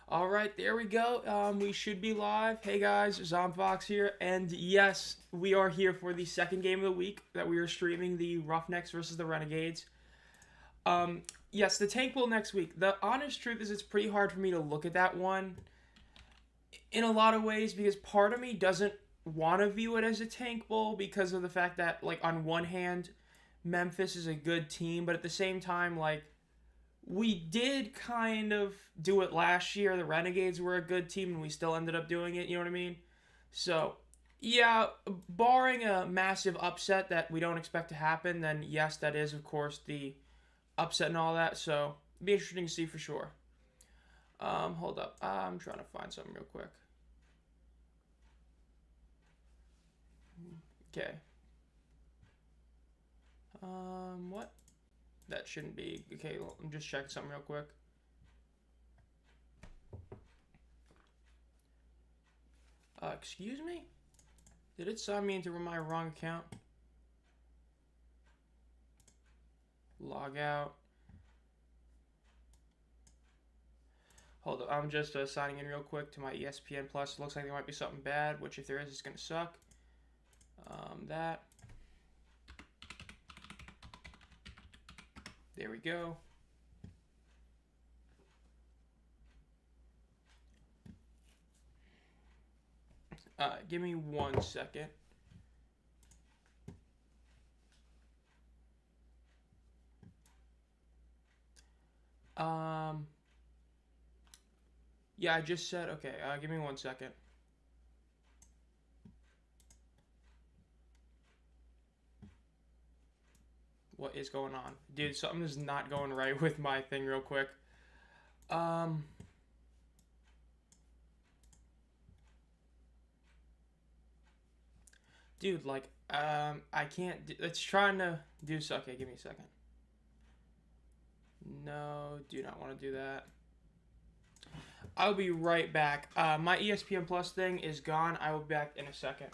All right, there we go. We should be live. Hey guys, Zomb Phox here, and yes, we are here for the second game of the week that we are streaming, the Roughnecks versus the Renegades. Um, yes, the tank will next week. The honest truth is, it's pretty hard for me to look at that one in a lot of ways because part of me doesn't want to view it as a tank bowl because of the fact that, like, on one hand, Memphis is a good team, but at the same time, like, we did kind of do it last year. The Renegades were a good team, and we still ended up doing it. You know what I mean? So, yeah, barring a massive upset that we don't expect to happen, then yes, that is, of course, the upset and all that. So, it'd be interesting to see for sure. Hold up. I'm trying to find something real quick. Okay. What? That shouldn't be. Okay, well, I'm just checking something real quick. Excuse me? Did it sign me into my wrong account? Log out. Hold up, I'm just signing in real quick to my ESPN Plus. Looks like there might be something bad, which if there is, it's gonna suck. That. There we go. Give me 1 second. Yeah, I just said, okay, give me 1 second. What is going on? Dude, something is not going right with my thing real quick. Dude, like, I can't, it's trying to do so. Okay, give me a second. No, do not want to do that. I'll be right back. My ESPN Plus thing is gone. I will be back in a second.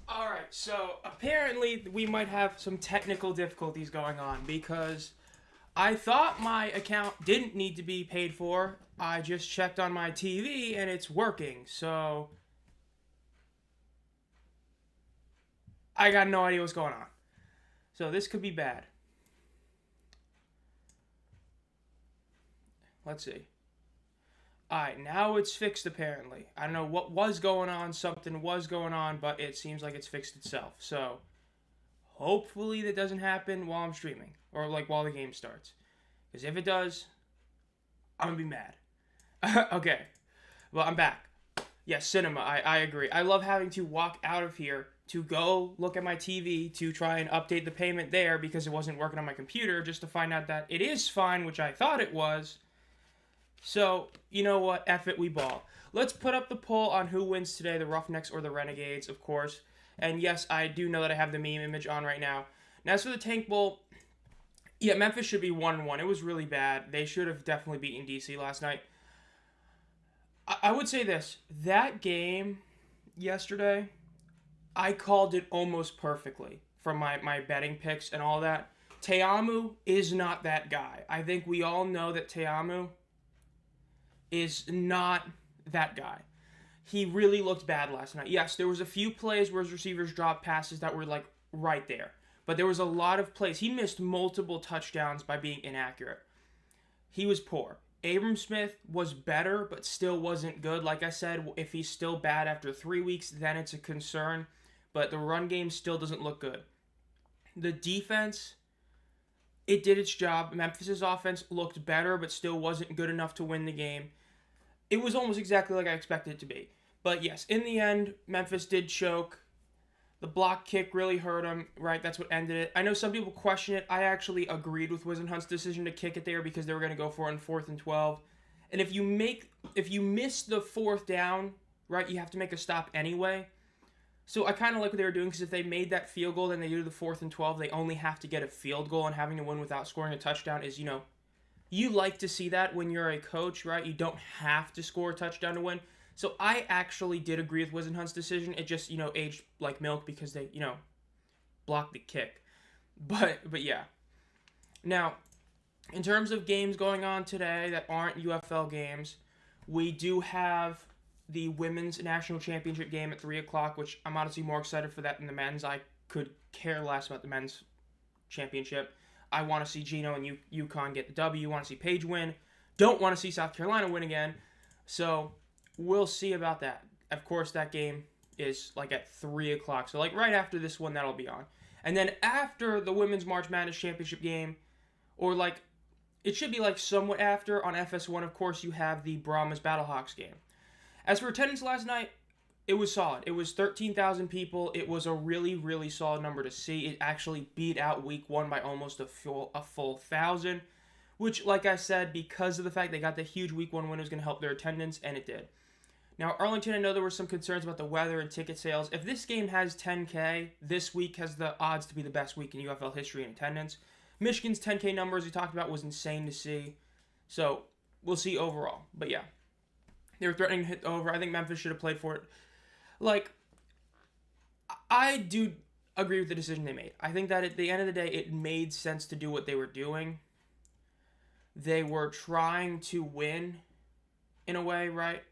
Alright, so apparently we might have some technical difficulties going on because I thought my account didn't need to be paid for. I just checked on my TV and it's working, so I got no idea what's going on. So this could be bad. Let's see. Alright, now it's fixed apparently. I don't know what was going on, something was going on, but it seems like it's fixed itself. So, hopefully that doesn't happen while I'm streaming, or like while the game starts. Because if it does, I'm gonna be mad. Okay, well, I'm back. Yes, cinema, I agree. I love having to walk out of here to go look at my TV to try and update the payment there because it wasn't working on my computer, just to find out that it is fine, which I thought it was. So, you know what? F it, we ball. Let's put up the poll on who wins today, the Roughnecks or the Renegades, of course. And yes, I do know that I have the meme image on right now. Now, as for the Tank Bowl, yeah, Memphis should be 1-1. It was really bad. They should have definitely beaten DC last night. I would say this. That game yesterday I called it almost perfectly from my betting picks and all that. Teamu is not that guy. I think we all know that Teamu is not that guy. He really looked bad last night. Yes, there was a few plays where his receivers dropped passes that were like right there. But there was a lot of plays. He missed multiple touchdowns by being inaccurate. He was poor. Abram Smith was better, but still wasn't good. Like I said, if he's still bad after 3 weeks, then it's a concern. But the run game still doesn't look good. The defense, it did its job. Memphis's offense looked better, but still wasn't good enough to win the game. It was almost exactly like I expected it to be. But yes, in the end, Memphis did choke. The block kick really hurt him, right? That's what ended it. I know some people question it. I actually agreed with Wisenhunt's decision to kick it there because they were going to go for it on 4th and 12. And if you miss the 4th down, right, you have to make a stop anyway. So I kind of like what they were doing because if they made that field goal, then they do the 4th and 12, they only have to get a field goal, and having to win without scoring a touchdown is, you like to see that when you're a coach, right? You don't have to score a touchdown to win. So I actually did agree with Wisenhunt's decision. It just, aged like milk because they, blocked the kick. But yeah. Now, in terms of games going on today that aren't UFL games, we do have the Women's National Championship game at 3 o'clock, which I'm honestly more excited for that than the men's. I could care less about the men's championship. I want to see Gino and UConn get the W. Want to see Paige win. Don't want to see South Carolina win again. So we'll see about that. Of course, that game is like at 3 o'clock. So like right after this one, that'll be on. And then after the Women's March Madness Championship game, or like it should be like somewhat after on FS1, of course, you have the Brahmas Battlehawks game. As for attendance last night, it was solid. It was 13,000 people. It was a really, really solid number to see. It actually beat out week 1 by almost a full 1,000, which, like I said, because of the fact they got the huge week 1 win, was going to help their attendance, and it did. Now, Arlington, I know there were some concerns about the weather and ticket sales. If this game has 10K, this week has the odds to be the best week in UFL history in attendance. Michigan's 10K numbers we talked about was insane to see. So, we'll see overall. But yeah, they were threatening to hit over. I think Memphis should have played for it. Like, I do agree with the decision they made. I think that at the end of the day, it made sense to do what they were doing. They were trying to win in a way, right?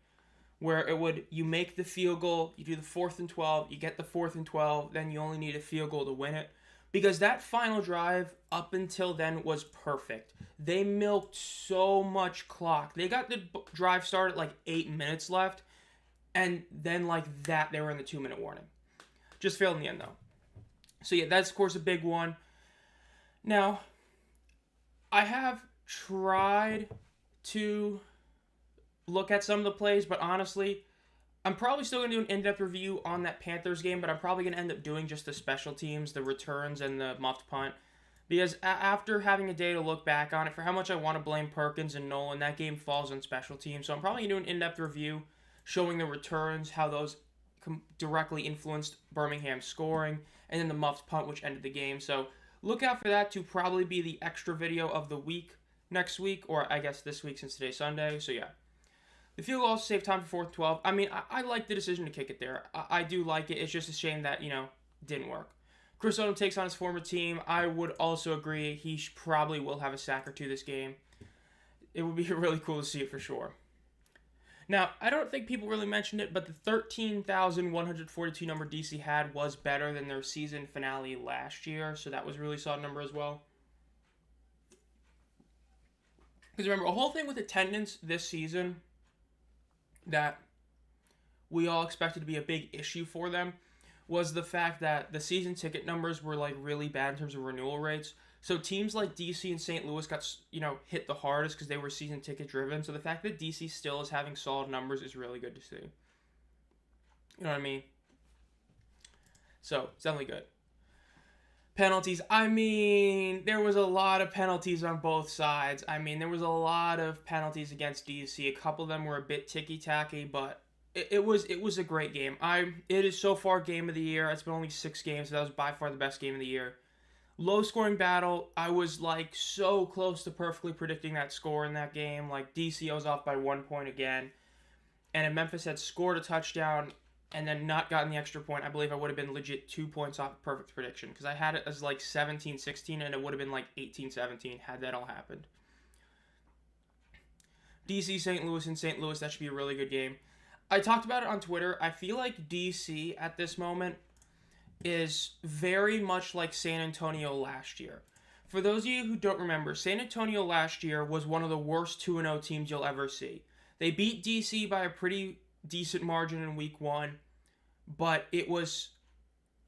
Where you make the field goal, you do the 4th and 12, you get the 4th and 12, then you only need a field goal to win it. Because that final drive up until then was perfect. They milked so much clock. They got the drive started like 8 minutes left. And then like that, they were in the 2-minute warning. Just failed in the end though. So yeah, that's of course a big one. Now, I have tried to look at some of the plays, but honestly, I'm probably still going to do an in-depth review on that Panthers game, but I'm probably going to end up doing just the special teams, the returns, and the muffed punt. Because after having a day to look back on it, for how much I want to blame Perkins and Nolan, that game falls on special teams. So I'm probably going to do an in-depth review showing the returns, how those directly influenced Birmingham's scoring, and then the muffed punt, which ended the game. So look out for that to probably be the extra video of the week next week, or I guess this week since today's Sunday. So yeah. The field goal also saved time for 4th and 12. I mean, I like the decision to kick it there. I do like it. It's just a shame that, didn't work. Chris Odom takes on his former team. I would also agree he probably will have a sack or two this game. It would be really cool to see it for sure. Now, I don't think people really mentioned it, but the 13,142 number DC had was better than their season finale last year, so that was a really solid number as well. Because remember, a whole thing with attendance this season that we all expected to be a big issue for them was the fact that the season ticket numbers were like really bad in terms of renewal rates. So teams like DC and St. Louis got, hit the hardest because they were season ticket driven. So the fact that DC still is having solid numbers is really good to see. You know what I mean? So it's definitely good. Penalties. I mean, there was a lot of penalties on both sides. I mean, there was a lot of penalties against DC. A couple of them were a bit ticky-tacky, but it was a great game. It is so far game of the year. It's been only 6 games, so that was by far the best game of the year. Low-scoring battle. I was, like, so close to perfectly predicting that score in that game. Like, DC was off by 1 point again. And if Memphis had scored a touchdown, and then not gotten the extra point, I believe I would have been legit 2 points off perfect prediction, because I had it as like 17-16, and it would have been like 18-17 had that all happened. DC St. Louis and St. Louis, that should be a really good game. I talked about it on Twitter. I feel like DC at this moment is very much like San Antonio last year. For those of you who don't remember, San Antonio last year was one of the worst 2-0 teams you'll ever see. They beat DC by a pretty decent margin in week 1, but it was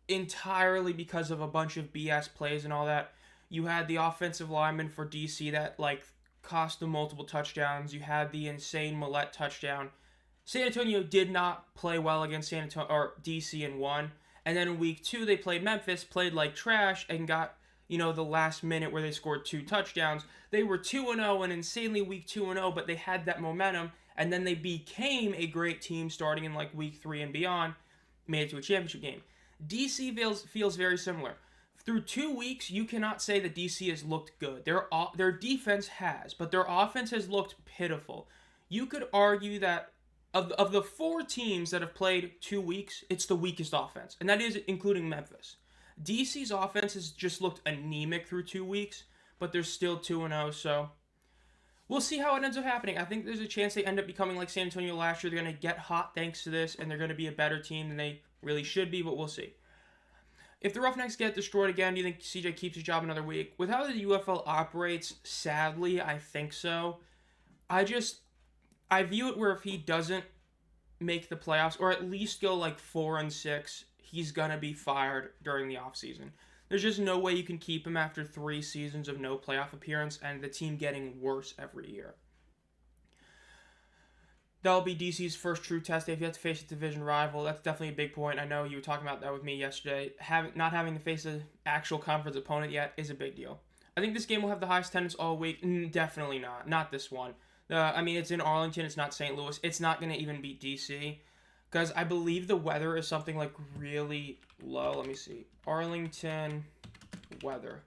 entirely because of a bunch of BS plays and all that. You had the offensive lineman for DC that like cost them multiple touchdowns. You had the insane Millette touchdown. San Antonio did not play well against San Antonio or DC and won. And then in week 2 they played Memphis, played like trash, and got, you know, the last minute where they scored 2 touchdowns. They were 2-0 and insanely week 2-0, but they had that momentum, and then they became a great team starting in like week 3 and beyond, made it to a championship game. DC feels very similar. Through 2 weeks, you cannot say that DC has looked good. Their defense has, but their offense has looked pitiful. You could argue that of the 4 teams that have played 2 weeks, it's the weakest offense, and that is including Memphis. DC's offense has just looked anemic through 2 weeks, but they're still 2-0, so we'll see how it ends up happening. I think there's a chance they end up becoming like San Antonio last year. They're going to get hot thanks to this, and they're going to be a better team than they really should be, but we'll see. If the Roughnecks get destroyed again, do you think CJ keeps his job another week? With how the UFL operates, sadly, I think so. I view it where if he doesn't make the playoffs, or at least go like 4-6, he's going to be fired during the offseason. There's just no way you can keep him after 3 seasons of no playoff appearance and the team getting worse every year. That'll be DC's first true test if you have to face a division rival. That's definitely a big point. I know you were talking about that with me yesterday. Not having to face an actual conference opponent yet is a big deal. I think this game will have the highest attendance all week. Definitely not. Not this one. It's in Arlington. It's not St. Louis. It's not going to even beat DC. Because I believe the weather is something like really low. Let me see. Arlington weather.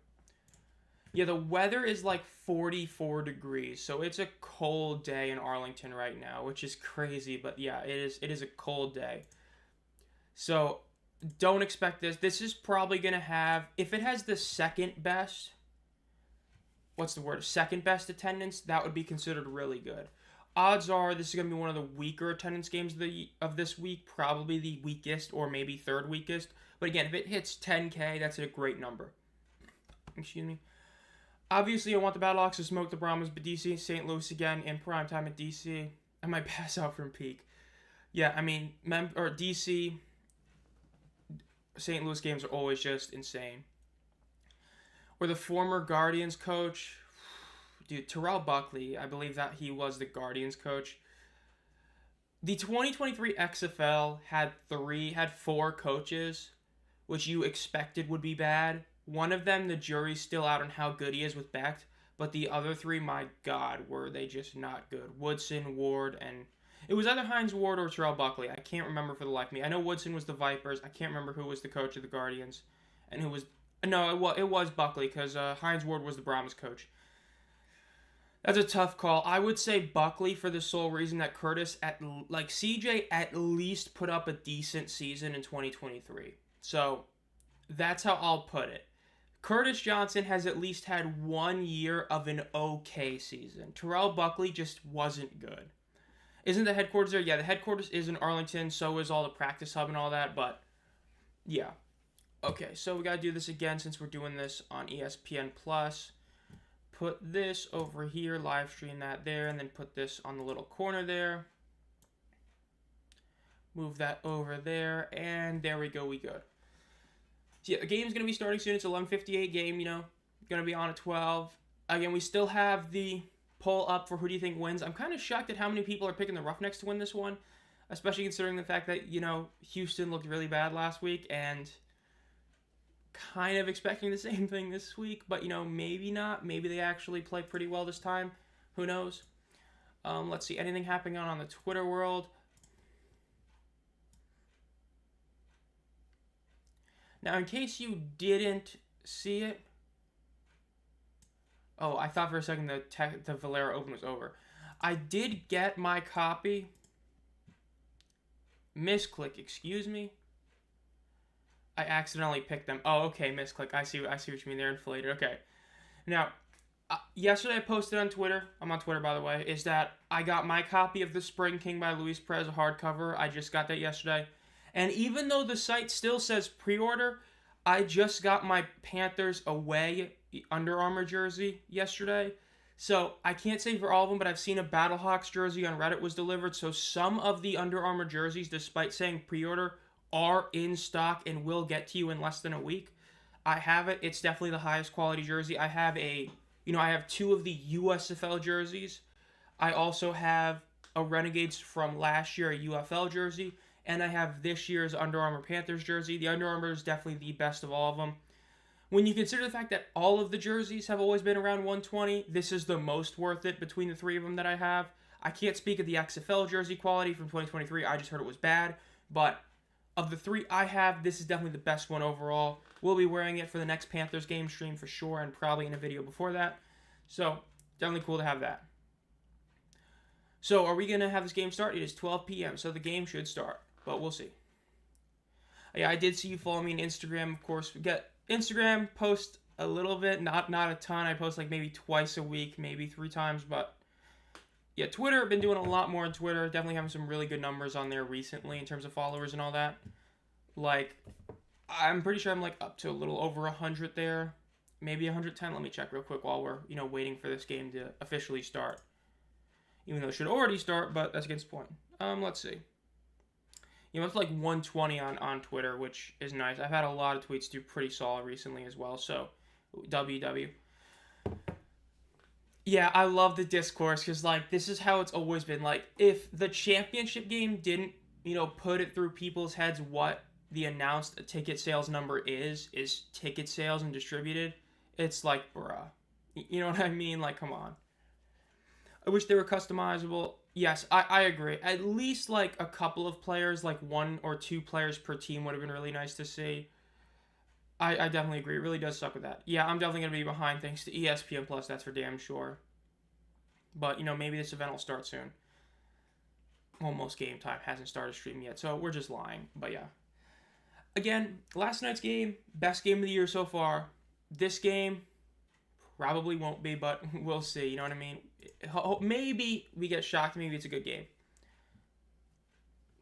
Yeah, the weather is like 44 degrees. So it's a cold day in Arlington right now, which is crazy. But yeah, it is a cold day. So don't expect this. This is probably going to have, if it has the second best attendance, that would be considered really good. Odds are this is going to be one of the weaker attendance games of this week, probably the weakest or maybe third weakest. But again, if it hits 10K, that's a great number. Excuse me. Obviously, I want the Battlehawks to smoke the Brahmas, but DC, St. Louis again in primetime at DC. I might pass out from peak. Yeah, I mean, DC, St. Louis games are always just insane. Or the former Guardians coach, dude, Terrell Buckley, I believe that he was the Guardians coach. The 2023 XFL had 4 coaches, which you expected would be bad. One of them, the jury's still out on how good he is with Becht, but the other 3, my God, were they just not good. Woodson, Ward, and it was either Hines Ward or Terrell Buckley. I can't remember for the life of me. I know Woodson was the Vipers. I can't remember who was the coach of the Guardians, and who was. No, it was Buckley, because Hines Ward was the Brahmas coach. That's a tough call. I would say Buckley for the sole reason that CJ at least put up a decent season in 2023. So that's how I'll put it. Curtis Johnson has at least had 1 year of an okay season. Terrell Buckley just wasn't good. Isn't the headquarters there? Yeah, the headquarters is in Arlington, so is all the practice hub and all that, but yeah. Okay, so we got to do this again since we're doing this on ESPN+. Put this over here, live stream that there, and then put this on the little corner there. Move that over there, and there we go, we good. So yeah, the game's going to be starting soon. It's 11:58 game, going to be on at 12. Again, we still have the poll up for who do you think wins. I'm kind of shocked at how many people are picking the Roughnecks to win this one, especially considering the fact that, Houston looked really bad last week, and kind of expecting the same thing this week, but maybe not. Maybe they actually play pretty well this time. Who knows? Let's see. Anything happening on the Twitter world? Now, in case you didn't see it, oh, I thought for a second the Valera Open was over. I did get my copy. Misclick, excuse me. I accidentally picked them. Oh, okay, misclick. I see what you mean. They're inflated. Okay. Now, yesterday I posted on Twitter. I'm on Twitter, by the way. Is that I got my copy of The Spring King by Luis Perez hardcover. I just got that yesterday. And even though the site still says pre-order, I just got my Panthers away Under Armour jersey yesterday. So I can't say for all of them, but I've seen a Battlehawks jersey on Reddit was delivered. So some of the Under Armour jerseys, despite saying pre-order, are in stock and will get to you in less than a week. I have it. It's definitely the highest quality jersey. I have I have 2 of the USFL jerseys. I also have a Renegades from last year, a UFL jersey, and I have this year's Under Armour Panthers jersey. The Under Armour is definitely the best of all of them. When you consider the fact that all of the jerseys have always been around 120, this is the most worth it between the 3 of them that I have. I can't speak of the XFL jersey quality from 2023. I just heard it was bad, but of the 3 I have, this is definitely the best one overall. We'll be wearing it for the next Panthers game stream for sure, and probably in a video before that. So, definitely cool to have that. So, are we going to have this game start? It is 12 p.m., so the game should start, but we'll see. Yeah, I did see you follow me on Instagram, of course. We get Instagram, post a little bit, not a ton. I post like maybe twice a week, maybe 3 times, but yeah, Twitter, I've been doing a lot more on Twitter. Definitely having some really good numbers on there recently in terms of followers and all that. Like, I'm pretty sure I'm like up to a little over 100 there. Maybe 110. Let me check real quick while we're, waiting for this game to officially start. Even though it should already start, but that's against the point. Let's see. It's like 120 on Twitter, which is nice. I've had a lot of tweets do pretty solid recently as well, so WW. Yeah, I love the discourse because, this is how it's always been. If the championship game didn't, put it through people's heads what the announced ticket sales number is ticket sales and distributed, it's like, bruh. You know what I mean? Come on. I wish they were customizable. Yes, I agree. At least, a couple of players, 1 or 2 players per team would have been really nice to see. I definitely agree. It really does suck with that. Yeah, I'm definitely going to be behind thanks to ESPN Plus. That's for damn sure. But, maybe this event will start soon. Almost game time. Hasn't started streaming yet, so we're just lying. But, yeah. Again, last night's game, best game of the year so far. This game probably won't be, but we'll see. You know what I mean? Maybe we get shocked. Maybe it's a good game.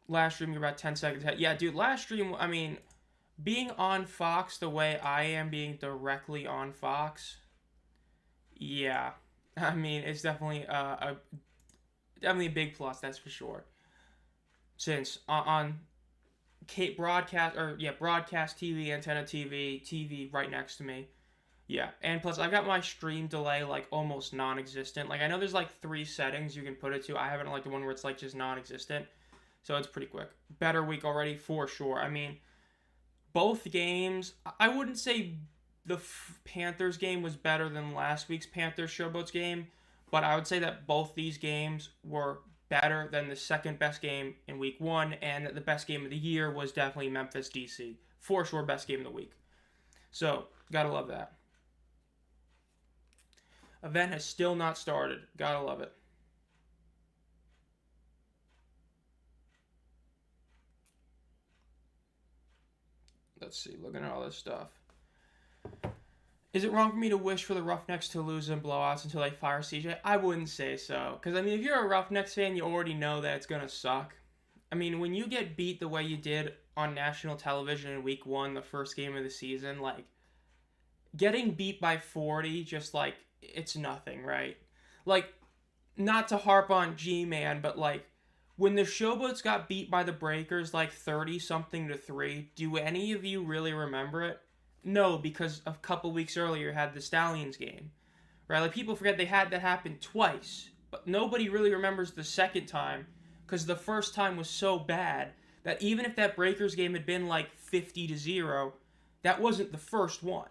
Last stream, you're about 10 seconds ahead. Yeah, dude, last stream, being on Fox the way I am being directly on Fox, yeah. It's definitely definitely a big plus, that's for sure. Since on broadcast TV, antenna TV right next to me. Yeah, and plus I got my stream delay almost non-existent. I know there's 3 settings you can put it to. I haven't the one where it's just non-existent. So it's pretty quick. Better week already for sure. Both games, I wouldn't say the Panthers game was better than last week's Panthers Showboats game, but I would say that both these games were better than the second best game in week 1, and that the best game of the year was definitely Memphis DC. For sure, best game of the week. So, gotta love that. Event has still not started. Gotta love it. Let's see, looking at all this stuff. Is it wrong for me to wish for the Roughnecks to lose in blowouts until they fire CJ? I wouldn't say so. Because, if you're a Roughnecks fan, you already know that it's going to suck. When you get beat the way you did on national television in week 1, the first game of the season, getting beat by 40, just, it's nothing, right? Not to harp on G-Man, but, when the Showboats got beat by the Breakers 30-something to 3, do any of you really remember it? No, because a couple weeks earlier had the Stallions game, right? People forget they had that happen twice, but nobody really remembers the second time because the first time was so bad that even if that Breakers game had been 50-0, that wasn't the first one.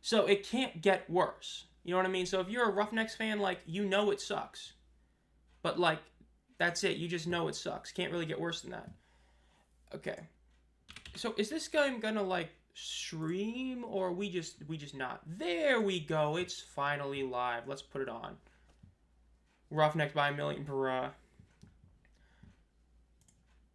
So it can't get worse. You know what I mean? So if you're a Roughnecks fan, you know it sucks. But that's it. You just know it sucks. Can't really get worse than that. Okay. So is this game gonna stream or we just not? There we go. It's finally live. Let's put it on. Roughnecks by a million per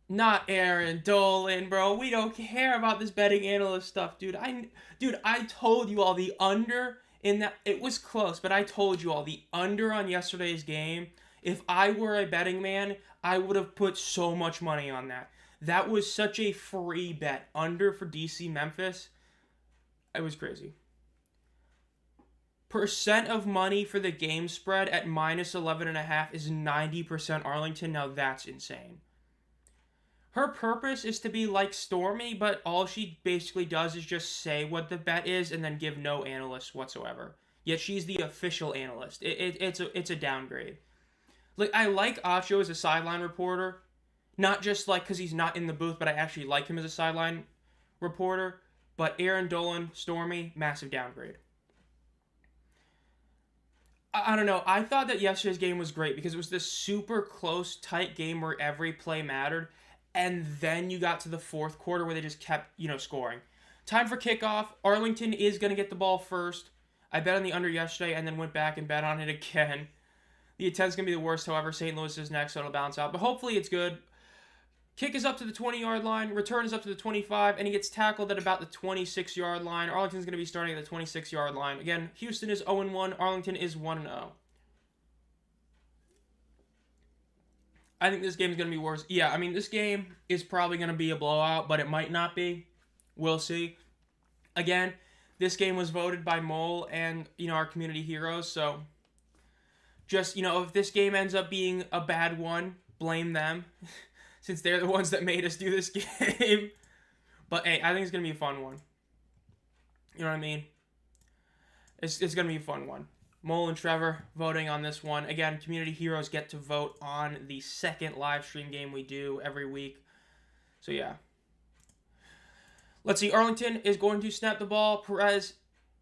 Not Aaron Dolan, bro. We don't care about this betting analyst stuff, dude. I told you all the under in that. It was close, but I told you all the under on yesterday's game. If I were a betting man, I would have put so much money on that. That was such a free bet. Under for DC Memphis. It was crazy. Percent of money for the game spread at minus 11.5 is 90% Arlington. Now that's insane. Her purpose is to be like Stormy, but all she basically does is just say what the bet is and then give no analyst whatsoever. Yet she's the official analyst. It's a downgrade. Like, I like Acho as a sideline reporter, not just like because he's not in the booth, but I actually like him as a sideline reporter. But Aaron Dolan, Stormy, massive downgrade. I don't know. I thought that yesterday's game was great because it was this super close, tight game where every play mattered. And then you got to the fourth quarter where they just kept, scoring. Time for kickoff. Arlington is going to get the ball first. I bet on the under yesterday and then went back and bet on it again. The attempt's going to be the worst, however. St. Louis is next, so it'll bounce out. But hopefully it's good. Kick is up to the 20-yard line. Return is up to the 25, and he gets tackled at about the 26-yard line. Arlington's going to be starting at the 26-yard line. Again, Houston is 0-1. Arlington is 1-0. I think this game is going to be worse. Yeah, I mean, this game is probably going to be a blowout, but it might not be. We'll see. Again, this game was voted by Mole and, our community heroes, so just, if this game ends up being a bad one, blame them, since they're the ones that made us do this game. But, hey, I think it's going to be a fun one. You know what I mean? It's going to be a fun one. Mole and Trevor voting on this one. Again, community heroes get to vote on the second live stream game we do every week. So, yeah. Let's see. Arlington is going to snap the ball. Perez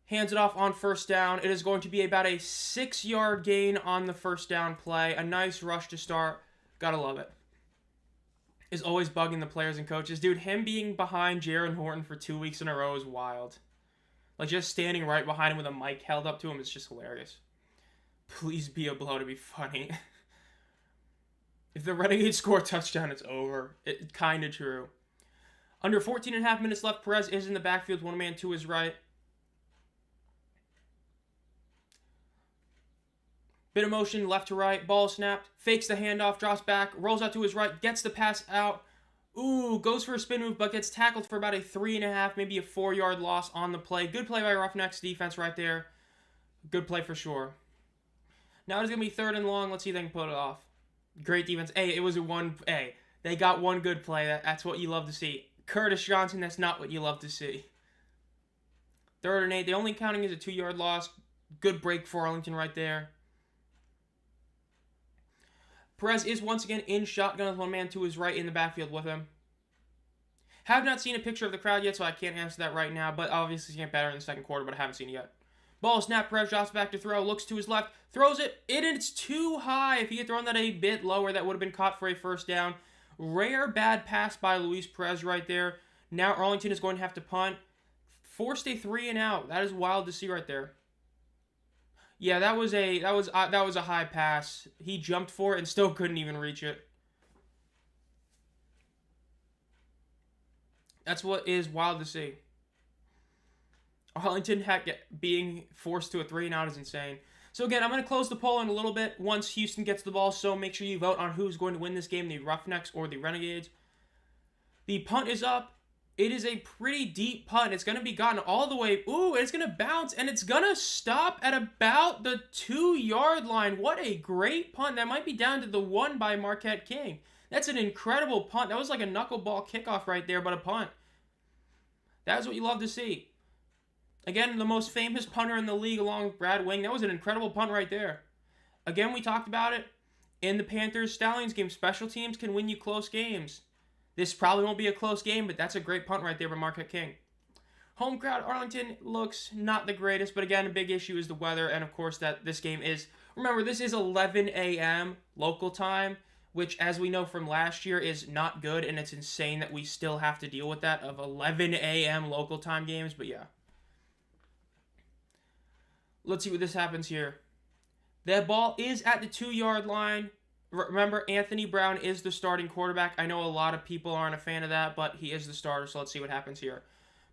hands it off on first down. It is going to be about a 6-yard gain on the first down play. A nice rush to start. Gotta love it. Is always bugging the players and coaches. Dude, him being behind Jaron Horton for 2 weeks in a row is wild. Like, just standing right behind him with a mic held up to him is just hilarious. Please be a blow to be funny. If the Renegades score a touchdown, it's over. It's kind of true. Under 14.5 minutes left, Perez is in the backfield. One man to his right. Bit of motion left to right. Ball snapped. Fakes the handoff. Drops back. Rolls out to his right. Gets the pass out. Ooh, goes for a spin move, but gets tackled for about a 3.5, maybe a 4-yard loss on the play. Good play by Roughnecks defense right there. Good play for sure. Now it's going to be 3rd and long. Let's see if they can put it off. Great defense. Hey, it was a one. Hey, they got one good play. That's what you love to see. Curtis Johnson, that's not what you love to see. 3rd and 8. The only counting is a 2-yard loss. Good break for Arlington right there. Perez is once again in shotgun with one man to his right in the backfield with him. Have not seen a picture of the crowd yet, so I can't answer that right now, but obviously it's getting better in the second quarter, but I haven't seen it yet. Ball snap, Perez drops back to throw, looks to his left, throws it, and it's too high. If he had thrown that a bit lower, that would have been caught for a first down. Rare bad pass by Luis Perez right there. Now Arlington is going to have to punt. Forced a 3-and-out. That is wild to see right there. Yeah, that was a high pass. He jumped for it and still couldn't even reach it. That's what is wild to see. Arlington being forced to a 3-and-out is insane. So again, I'm going to close the poll in a little bit once Houston gets the ball, so make sure you vote on who's going to win this game, the Roughnecks or the Renegades. The punt is up. It is a pretty deep punt. It's going to be gotten all the way. Ooh, it's going to bounce, and it's going to stop at about the 2-yard line. What a great punt. That might be down to the 1 by Marquette King. That's an incredible punt. That was like a knuckleball kickoff right there, but a punt. That's what you love to see. Again, the most famous punter in the league along with Brad Wing. That was an incredible punt right there. Again, we talked about it in the Panthers-Stallions game. Special teams can win you close games. This probably won't be a close game, but that's a great punt right there by Marquette King. Home crowd, Arlington looks not the greatest, but again, a big issue is the weather, and of course that this game is, remember, this is 11 a.m. local time, which, as we know from last year, is not good, and it's insane that we still have to deal with that of 11 a.m. local time games, but yeah. Let's see what this happens here. That ball is at the 2-yard line. Remember, Anthony Brown is the starting quarterback. I know a lot of people aren't a fan of that, but he is the starter, so let's see what happens here.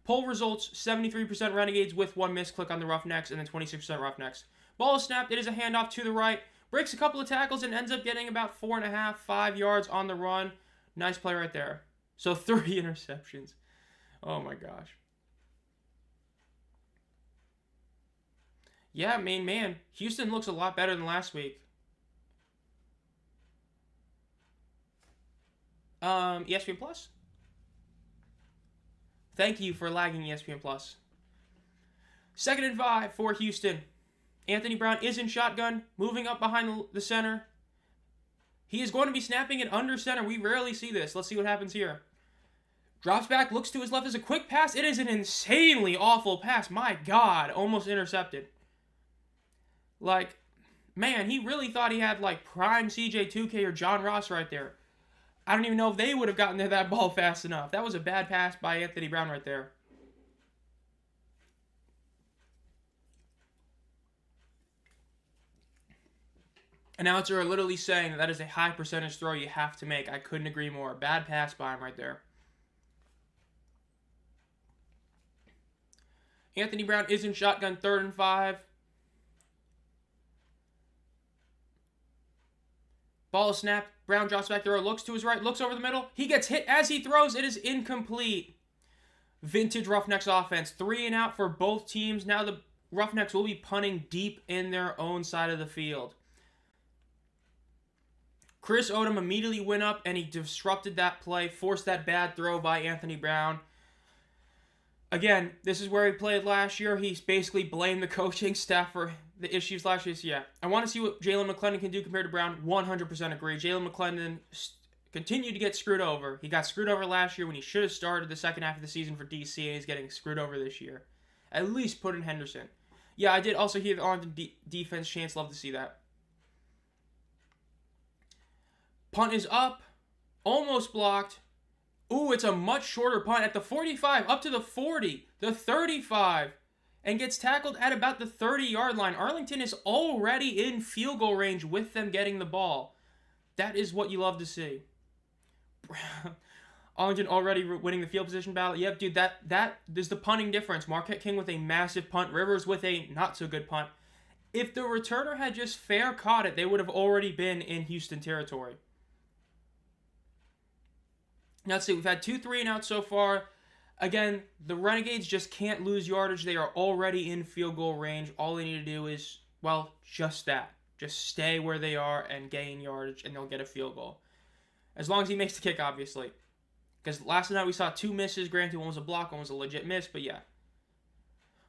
Poll results, 73% Renegades with one misclick on the Roughnecks, and then 26% Roughnecks. Ball is snapped. It is a handoff to the right. Breaks a couple of tackles and ends up getting about 4.5, 5 yards on the run. Nice play right there. So 3 interceptions. Oh my gosh. Yeah, man. Houston looks a lot better than last week. ESPN Plus? Thank you for lagging, ESPN Plus. 2nd and 5 for Houston. Anthony Brown is in shotgun, moving up behind the center. He is going to be snapping it under center. We rarely see this. Let's see what happens here. Drops back, looks to his left as a quick pass. It is an insanely awful pass. My God, almost intercepted. Like, man, he really thought he had, like, prime CJ2K or John Ross right there. I don't even know if they would have gotten to that ball fast enough. That was a bad pass by Anthony Brown right there. Announcer are literally saying that is a high percentage throw you have to make. I couldn't agree more. Bad pass by him right there. Anthony Brown is in shotgun, 3rd and 5. Ball is snapped. Brown drops back there, looks to his right, looks over the middle. He gets hit as he throws. It is incomplete. Vintage Roughnecks offense. 3 and out for both teams. Now the Roughnecks will be punting deep in their own side of the field. Chris Odom immediately went up and he disrupted that play, forced that bad throw by Anthony Brown. Again, this is where he played last year. He's basically blamed the coaching staff for the issues last year. So yeah, I want to see what Jalen McClendon can do compared to Brown. 100% agree. Jalen McClendon continued to get screwed over. He got screwed over last year when he should have started the second half of the season for DC, and he's getting screwed over this year. At least put in Henderson. Yeah, I did also hear the Arlington defense chance. Love to see that. Punt is up. Almost blocked. Ooh, it's a much shorter punt at the 45, up to the 40, the 35, and gets tackled at about the 30-yard line. Arlington is already in field goal range with them getting the ball. That is what you love to see. Arlington already winning the field position battle. Yep, dude, that is the punting difference. Marquette King with a massive punt, Rivers with a not-so-good punt. If the returner had just fair caught it, they would have already been in Houston territory. Now, let's see, we've had 2 3-and-outs so far. Again, the Renegades just can't lose yardage. They are already in field goal range. All they need to do is, well, just that. Just stay where they are and gain yardage, and they'll get a field goal. As long as he makes the kick, obviously. Because last night we saw 2 misses. Granted, one was a block, one was a legit miss, but yeah.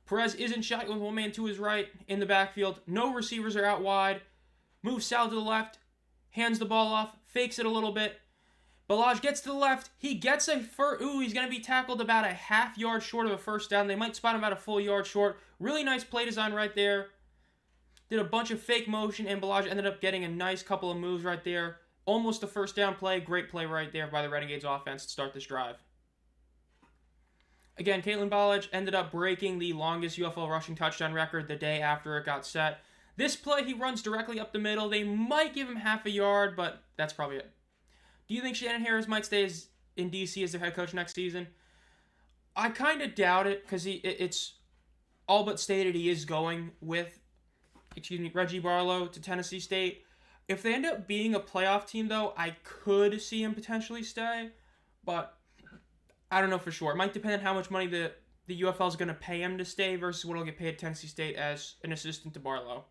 Perez is in shotgun with one man to his right in the backfield. No receivers are out wide. Moves Sal to the left. Hands the ball off. Fakes it a little bit. Balaj gets to the left. He gets a he's going to be tackled about a half yard short of a first down. They might spot him about a full yard short. Really nice play design right there. Did a bunch of fake motion, and Balaj ended up getting a nice couple of moves right there. Almost a first down play. Great play right there by the Renegades offense to start this drive. Again, Caitlin Balaj ended up breaking the longest UFL rushing touchdown record the day after it got set. This play, he runs directly up the middle. They might give him half a yard, but that's probably it. Do you think Shannon Harris might stay in DC as their head coach next season? I kind of doubt it, because it's all but stated he is going with, Reggie Barlow to Tennessee State. If they end up being a playoff team, though, I could see him potentially stay, but I don't know for sure. It might depend on how much money the UFL is going to pay him to stay versus what he'll get paid at Tennessee State as an assistant to Barlow.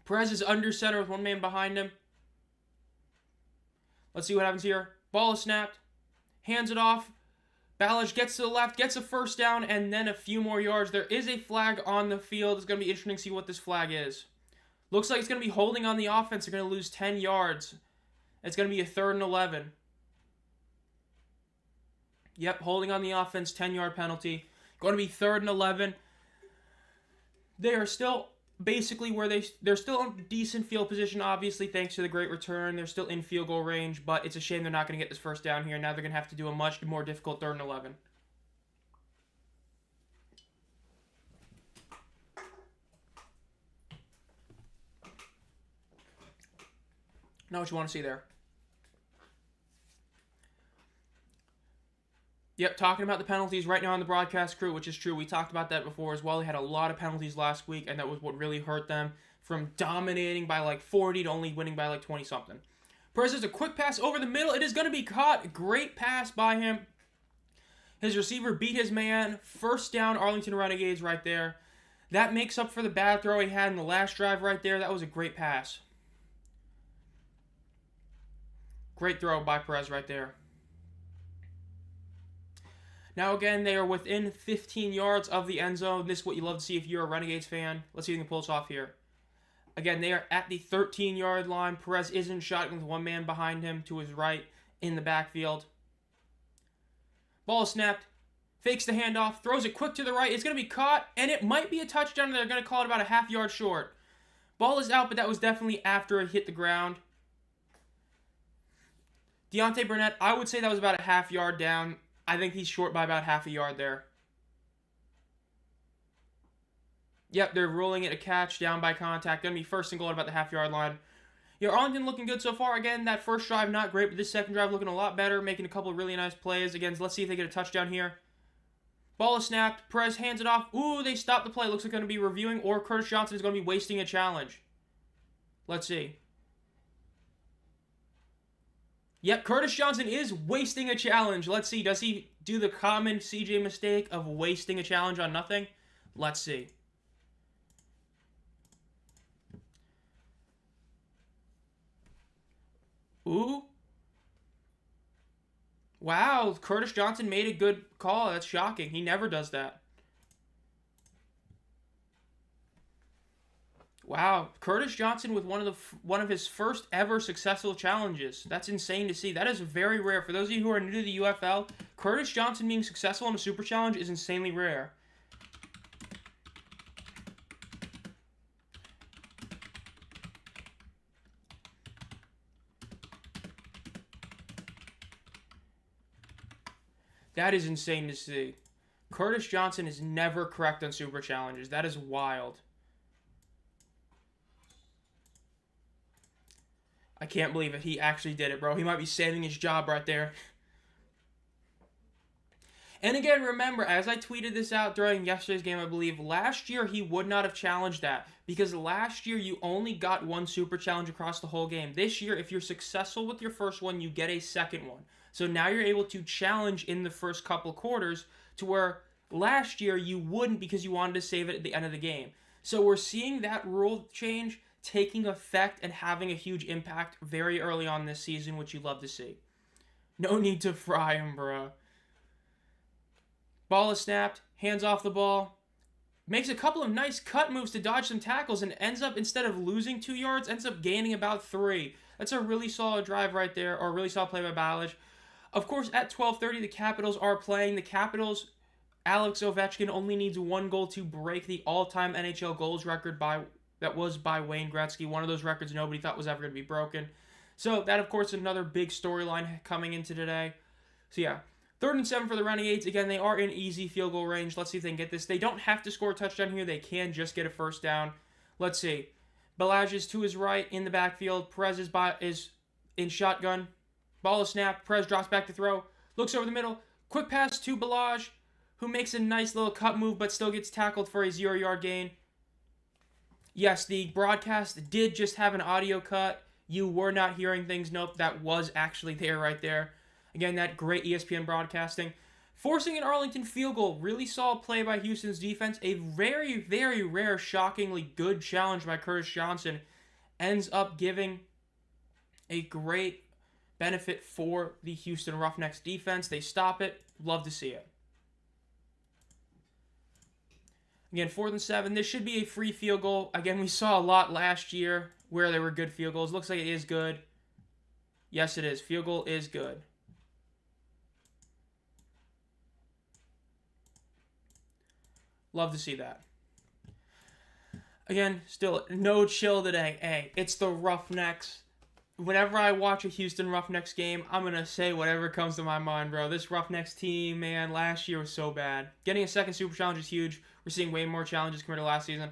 Perez is under center with one man behind him. Let's see what happens here. Ball is snapped. Hands it off. Balaj gets to the left, gets a first down, and then a few more yards. There is a flag on the field. It's going to be interesting to see what this flag is. Looks like it's going to be holding on the offense. They're going to lose 10 yards. It's going to be a 3rd and 11. Yep, holding on the offense, 10-yard penalty. Going to be 3rd and 11. They are still basically where they're still in decent field position, obviously, thanks to the great return. They're still in field goal range, but it's a shame they're not going to get this first down here. Now they're going to have to do a much more difficult 3rd and 11. Know what you want to see there. Yep, talking about the penalties right now on the broadcast crew, which is true. We talked about that before as well. They had a lot of penalties last week, and that was what really hurt them from dominating by like 40 to only winning by like 20-something. Perez has a quick pass over the middle. It is going to be caught. Great pass by him. His receiver beat his man. First down, Arlington Renegades right there. That makes up for the bad throw he had in the last drive right there. That was a great pass. Great throw by Perez right there. Now again, they are within 15 yards of the end zone. This is what you love to see if you're a Renegades fan. Let's see if we can pull this off here. Again, they are at the 13-yard line. Perez is in shotgun with one man behind him to his right in the backfield. Ball is snapped. Fakes the handoff. Throws it quick to the right. It's going to be caught, and it might be a touchdown. They're going to call it about a half yard short. Ball is out, but that was definitely after it hit the ground. Deontay Burnett, I would say that was about a half yard down. I think he's short by about half a yard there. Yep, they're ruling it a catch, down by contact. Going to be first and goal at about the half-yard line. Yeah, Arlington looking good so far. Again, that first drive not great, but this second drive looking a lot better, making a couple of really nice plays. Again, let's see if they get a touchdown here. Ball is snapped. Perez hands it off. Ooh, they stopped the play. Looks like they're going to be reviewing, or Curtis Johnson is going to be wasting a challenge. Let's see. Yep, Curtis Johnson is wasting a challenge. Let's see. Does he do the common CJ mistake of wasting a challenge on nothing? Let's see. Ooh. Wow, Curtis Johnson made a good call. That's shocking. He never does that. Wow, Curtis Johnson with one of his first ever successful challenges. That's insane to see. That is very rare. For those of you who are new to the UFL, Curtis Johnson being successful in a super challenge is insanely rare. That is insane to see. Curtis Johnson is never correct on super challenges. That is wild. I can't believe it. He actually did it, bro. He might be saving his job right there. And again, remember, as I tweeted this out during yesterday's game, I believe, last year he would not have challenged that. Because last year you only got one super challenge across the whole game. This year, if you're successful with your first one, you get a second one. So now you're able to challenge in the first couple quarters to where last year you wouldn't because you wanted to save it at the end of the game. So we're seeing that rule change taking effect and having a huge impact very early on this season, which you love to see. No need to fry him, bro. Ball is snapped, hands off the ball, makes a couple of nice cut moves to dodge some tackles, and ends up, instead of losing 2 yards, ends up gaining about 3. That's a really solid drive right there, or a really solid play by Ballage. Of course, at 12:30, the Capitals are playing. The Capitals, Alex Ovechkin only needs 1 goal to break the all-time NHL goals record that was by Wayne Gretzky. One of those records nobody thought was ever going to be broken. So that, of course, is another big storyline coming into today. So yeah, 3rd and 7 for the Renegades. Again, they are in easy field goal range. Let's see if they can get this. They don't have to score a touchdown here. They can just get a first down. Let's see. Ballage is to his right in the backfield. Perez is in shotgun. Ball is snapped. Perez drops back to throw. Looks over the middle. Quick pass to Ballage, who makes a nice little cut move but still gets tackled for a 0-yard gain. Yes, the broadcast did just have an audio cut. You were not hearing things. Nope, that was actually there right there. Again, that great ESPN broadcasting. Forcing an Arlington field goal. Really solid play by Houston's defense. A very, very rare, shockingly good challenge by Curtis Johnson. Ends up giving a great benefit for the Houston Roughnecks defense. They stop it. Love to see it. Again, 4th and 7. This should be a free field goal. Again, we saw a lot last year where there were good field goals. Looks like it is good. Yes, it is. Field goal is good. Love to see that. Again, still no chill today. Hey, it's the Roughnecks. Whenever I watch a Houston Roughnecks game, I'm going to say whatever comes to my mind, bro. This Roughnecks team, man, last year was so bad. Getting a second super challenge is huge. We're seeing way more challenges compared to last season.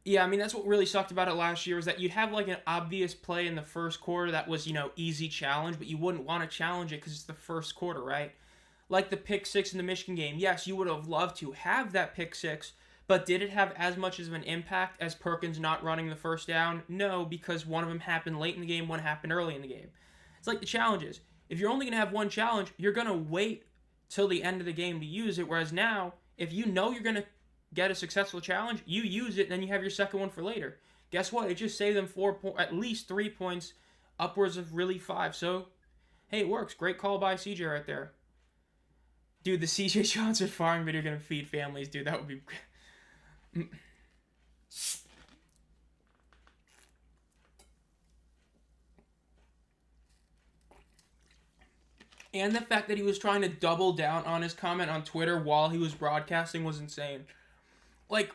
Yeah, I mean, that's what really sucked about it last year was that you'd have like an obvious play in the first quarter that was, easy challenge, but you wouldn't want to challenge it because it's the first quarter, right? Like the pick six in the Michigan game. Yes, you would have loved to have that pick six, but did it have as much of an impact as Perkins not running the first down? No, because one of them happened late in the game, one happened early in the game. It's like the challenges. If you're only going to have one challenge, you're going to wait till the end of the game to use it. Whereas now, if you know you're going to get a successful challenge, you use it, then you have your second one for later. Guess what? It just saved them at least 3 points, upwards of really 5. So, hey, it works. Great call by CJ right there. Dude, the CJ Johnson farming video gonna feed families, dude. That would be. And the fact that he was trying to double down on his comment on Twitter while he was broadcasting was insane. Like,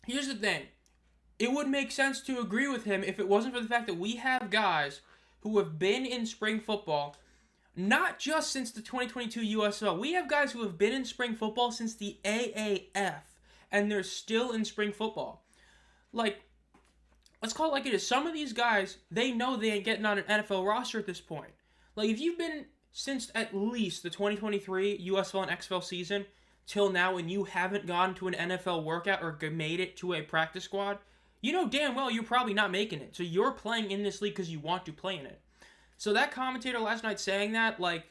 here's the thing. It would make sense to agree with him if it wasn't for the fact that we have guys who have been in spring football not just since the 2022 UFL. We have guys who have been in spring football since the AAF, and they're still in spring football. Like, let's call it like it is. Some of these guys, they know they ain't getting on an NFL roster at this point. Like, if you've been since at least the 2023 USFL and XFL season till now and you haven't gone to an NFL workout or made it to a practice squad, you know damn well you're probably not making it. So you're playing in this league because you want to play in it. So that commentator last night saying that, like,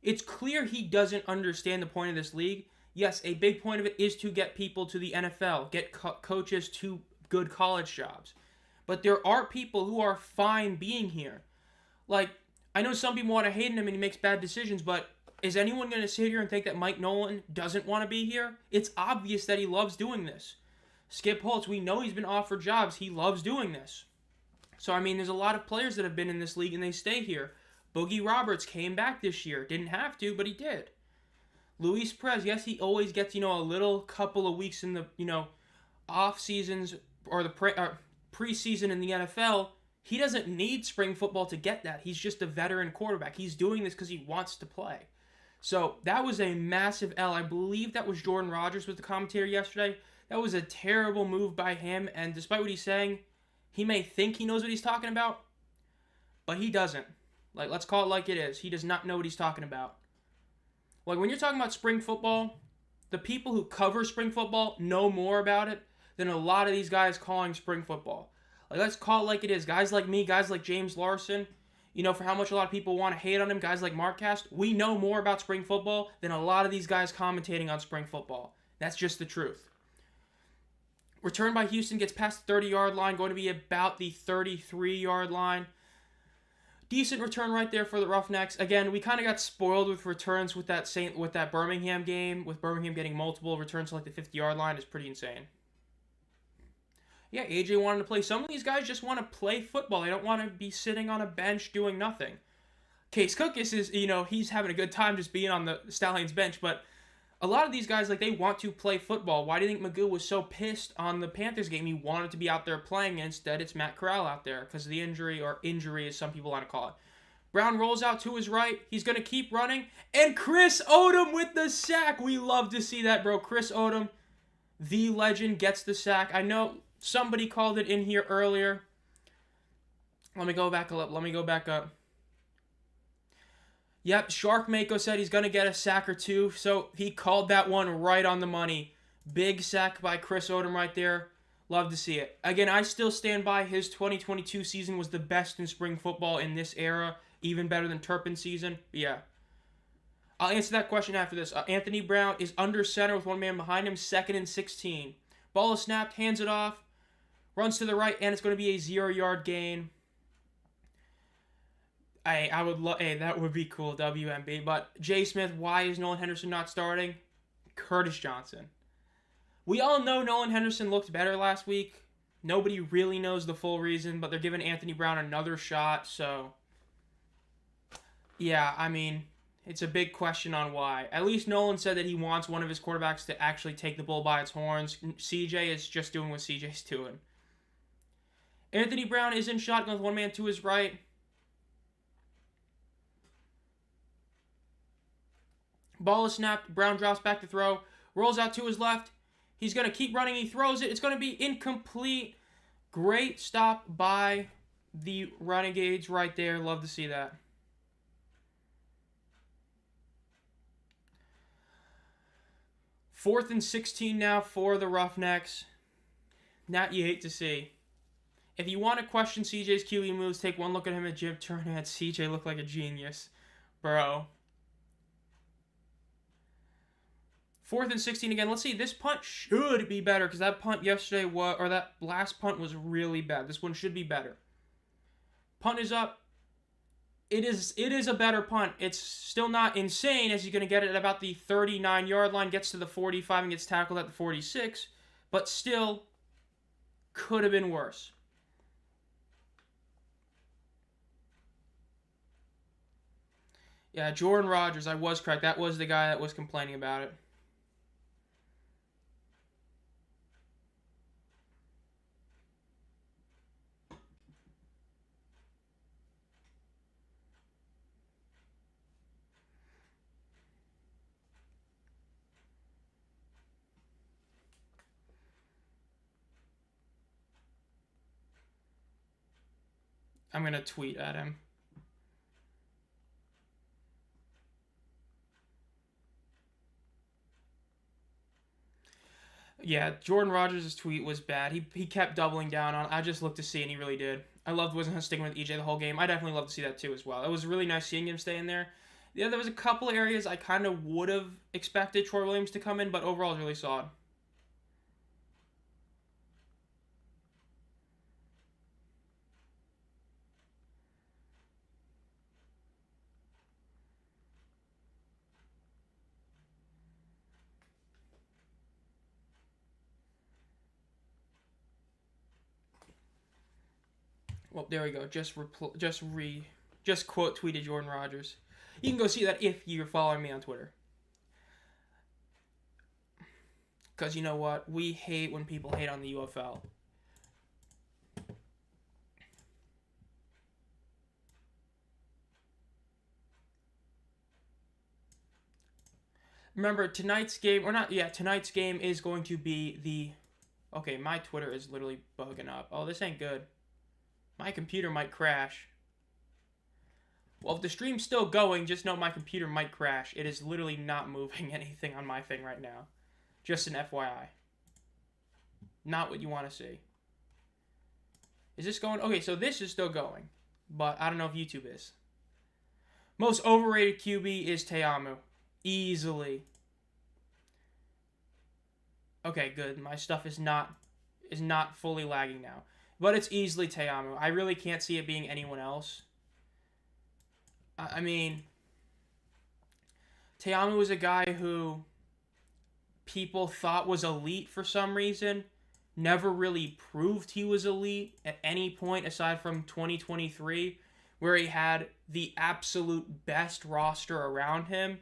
it's clear he doesn't understand the point of this league. Yes, a big point of it is to get people to the NFL, get coaches to good college jobs. But there are people who are fine being here. Like, I know some people want to hate him and he makes bad decisions, but is anyone going to sit here and think that Mike Nolan doesn't want to be here? It's obvious that he loves doing this. Skip Holtz, we know he's been offered jobs. He loves doing this. So, I mean, there's a lot of players that have been in this league and they stay here. Boogie Roberts came back this year. Didn't have to, but he did. Luis Perez, yes, he always gets, a little couple of weeks in the, off seasons or the preseason in the NFL. He doesn't need spring football to get that. He's just a veteran quarterback. He's doing this because he wants to play. So that was a massive L. I believe that was Jordan Rogers was the commentator yesterday. That was a terrible move by him, and despite what he's saying, he may think he knows what he's talking about, but he doesn't. Like, let's call it like it is. He does not know what he's talking about. Like, when you're talking about spring football, the people who cover spring football know more about it than a lot of these guys calling spring football. Like, let's call it like it is. Guys like me, guys like James Larson, for how much a lot of people want to hate on him, guys like Markcast, we know more about spring football than a lot of these guys commentating on spring football. That's just the truth. Return by Houston gets past the 30-yard line, going to be about the 33-yard line. Decent return right there for the Roughnecks. Again, we kind of got spoiled with returns with that Birmingham game, with Birmingham getting multiple returns to like the 50-yard line is pretty insane. Yeah, AJ wanted to play. Some of these guys just want to play football. They don't want to be sitting on a bench doing nothing. Case Cookis is, he's having a good time just being on the Stallions bench, but a lot of these guys, like, they want to play football. Why do you think Magoo was so pissed on the Panthers game? He wanted to be out there playing, and instead it's Matt Corral out there because of the injury, or injury as some people want to call it. Brown rolls out to his right. He's going to keep running, and Chris Odom with the sack. We love to see that, bro. Chris Odom, the legend, gets the sack. I know somebody called it in here earlier. Let me go back up. Yep, Shark Mako said he's going to get a sack or two, so he called that one right on the money. Big sack by Chris Odom right there. Love to see it. Again, I still stand by his 2022 season was the best in spring football in this era, even better than Turpin's season. Yeah. I'll answer that question after this. Anthony Brown is under center with one man behind him, 2nd and 16. Ball is snapped, hands it off, runs to the right, and it's going to be a 0-yard gain. I would love. Hey, that would be cool, WMB. But Jay Smith, why is Nolan Henderson not starting? Curtis Johnson. We all know Nolan Henderson looked better last week. Nobody really knows the full reason, but they're giving Anthony Brown another shot. So, yeah, I mean, it's a big question on why. At least Nolan said that he wants one of his quarterbacks to actually take the bull by its horns. CJ is just doing what CJ's doing. Anthony Brown is in shotgun with one man to his right. Ball is snapped. Brown drops back to throw. Rolls out to his left. He's going to keep running. He throws it. It's going to be incomplete. Great stop by the Renegades right there. Love to see that. Fourth and 16 now for the Roughnecks. That you hate to see. If you want to question CJ's QE moves, take one look at him at Jim Turner and CJ look like a genius. Bro. Fourth and 16 again. Let's see. This punt should be better because that punt yesterday was, or that last punt was really bad. This one should be better. Punt is up. It is a better punt. It's still not insane as you're going to get it at about the 39-yard line, gets to the 45 and gets tackled at the 46, but still could have been worse. Yeah, Jordan Rogers, I was correct. That was the guy that was complaining about it. I'm going to tweet at him. Yeah, Jordan Rogers' tweet was bad. He kept doubling down on, I just looked to see, and he really did. I wasn't sticking with EJ the whole game. I definitely love to see that too as well. It was really nice seeing him stay in there. Yeah, there was a couple areas I kind of would have expected Troy Williams to come in, but overall it's really solid. Well, there we go. Just quote tweeted Jordan Rogers. You can go see that if you're following me on Twitter. Because you know what? We hate when people hate on the UFL. Remember, tonight's game is going to be the... Okay, my Twitter is literally bugging up. Oh, this ain't good. My computer might crash. Well, if the stream's still going, just know my computer might crash. It is literally not moving anything on my thing right now. Just an FYI. Not what you want to see. Is this going? Okay, so this is still going. But I don't know if YouTube is. Most overrated QB is Te'amu. Easily. Okay, good. My stuff is not fully lagging now. But it's easily Te'amu. I really can't see it being anyone else. I mean, Te'amu was a guy who people thought was elite for some reason. Never really proved he was elite at any point aside from 2023, where he had the absolute best roster around him.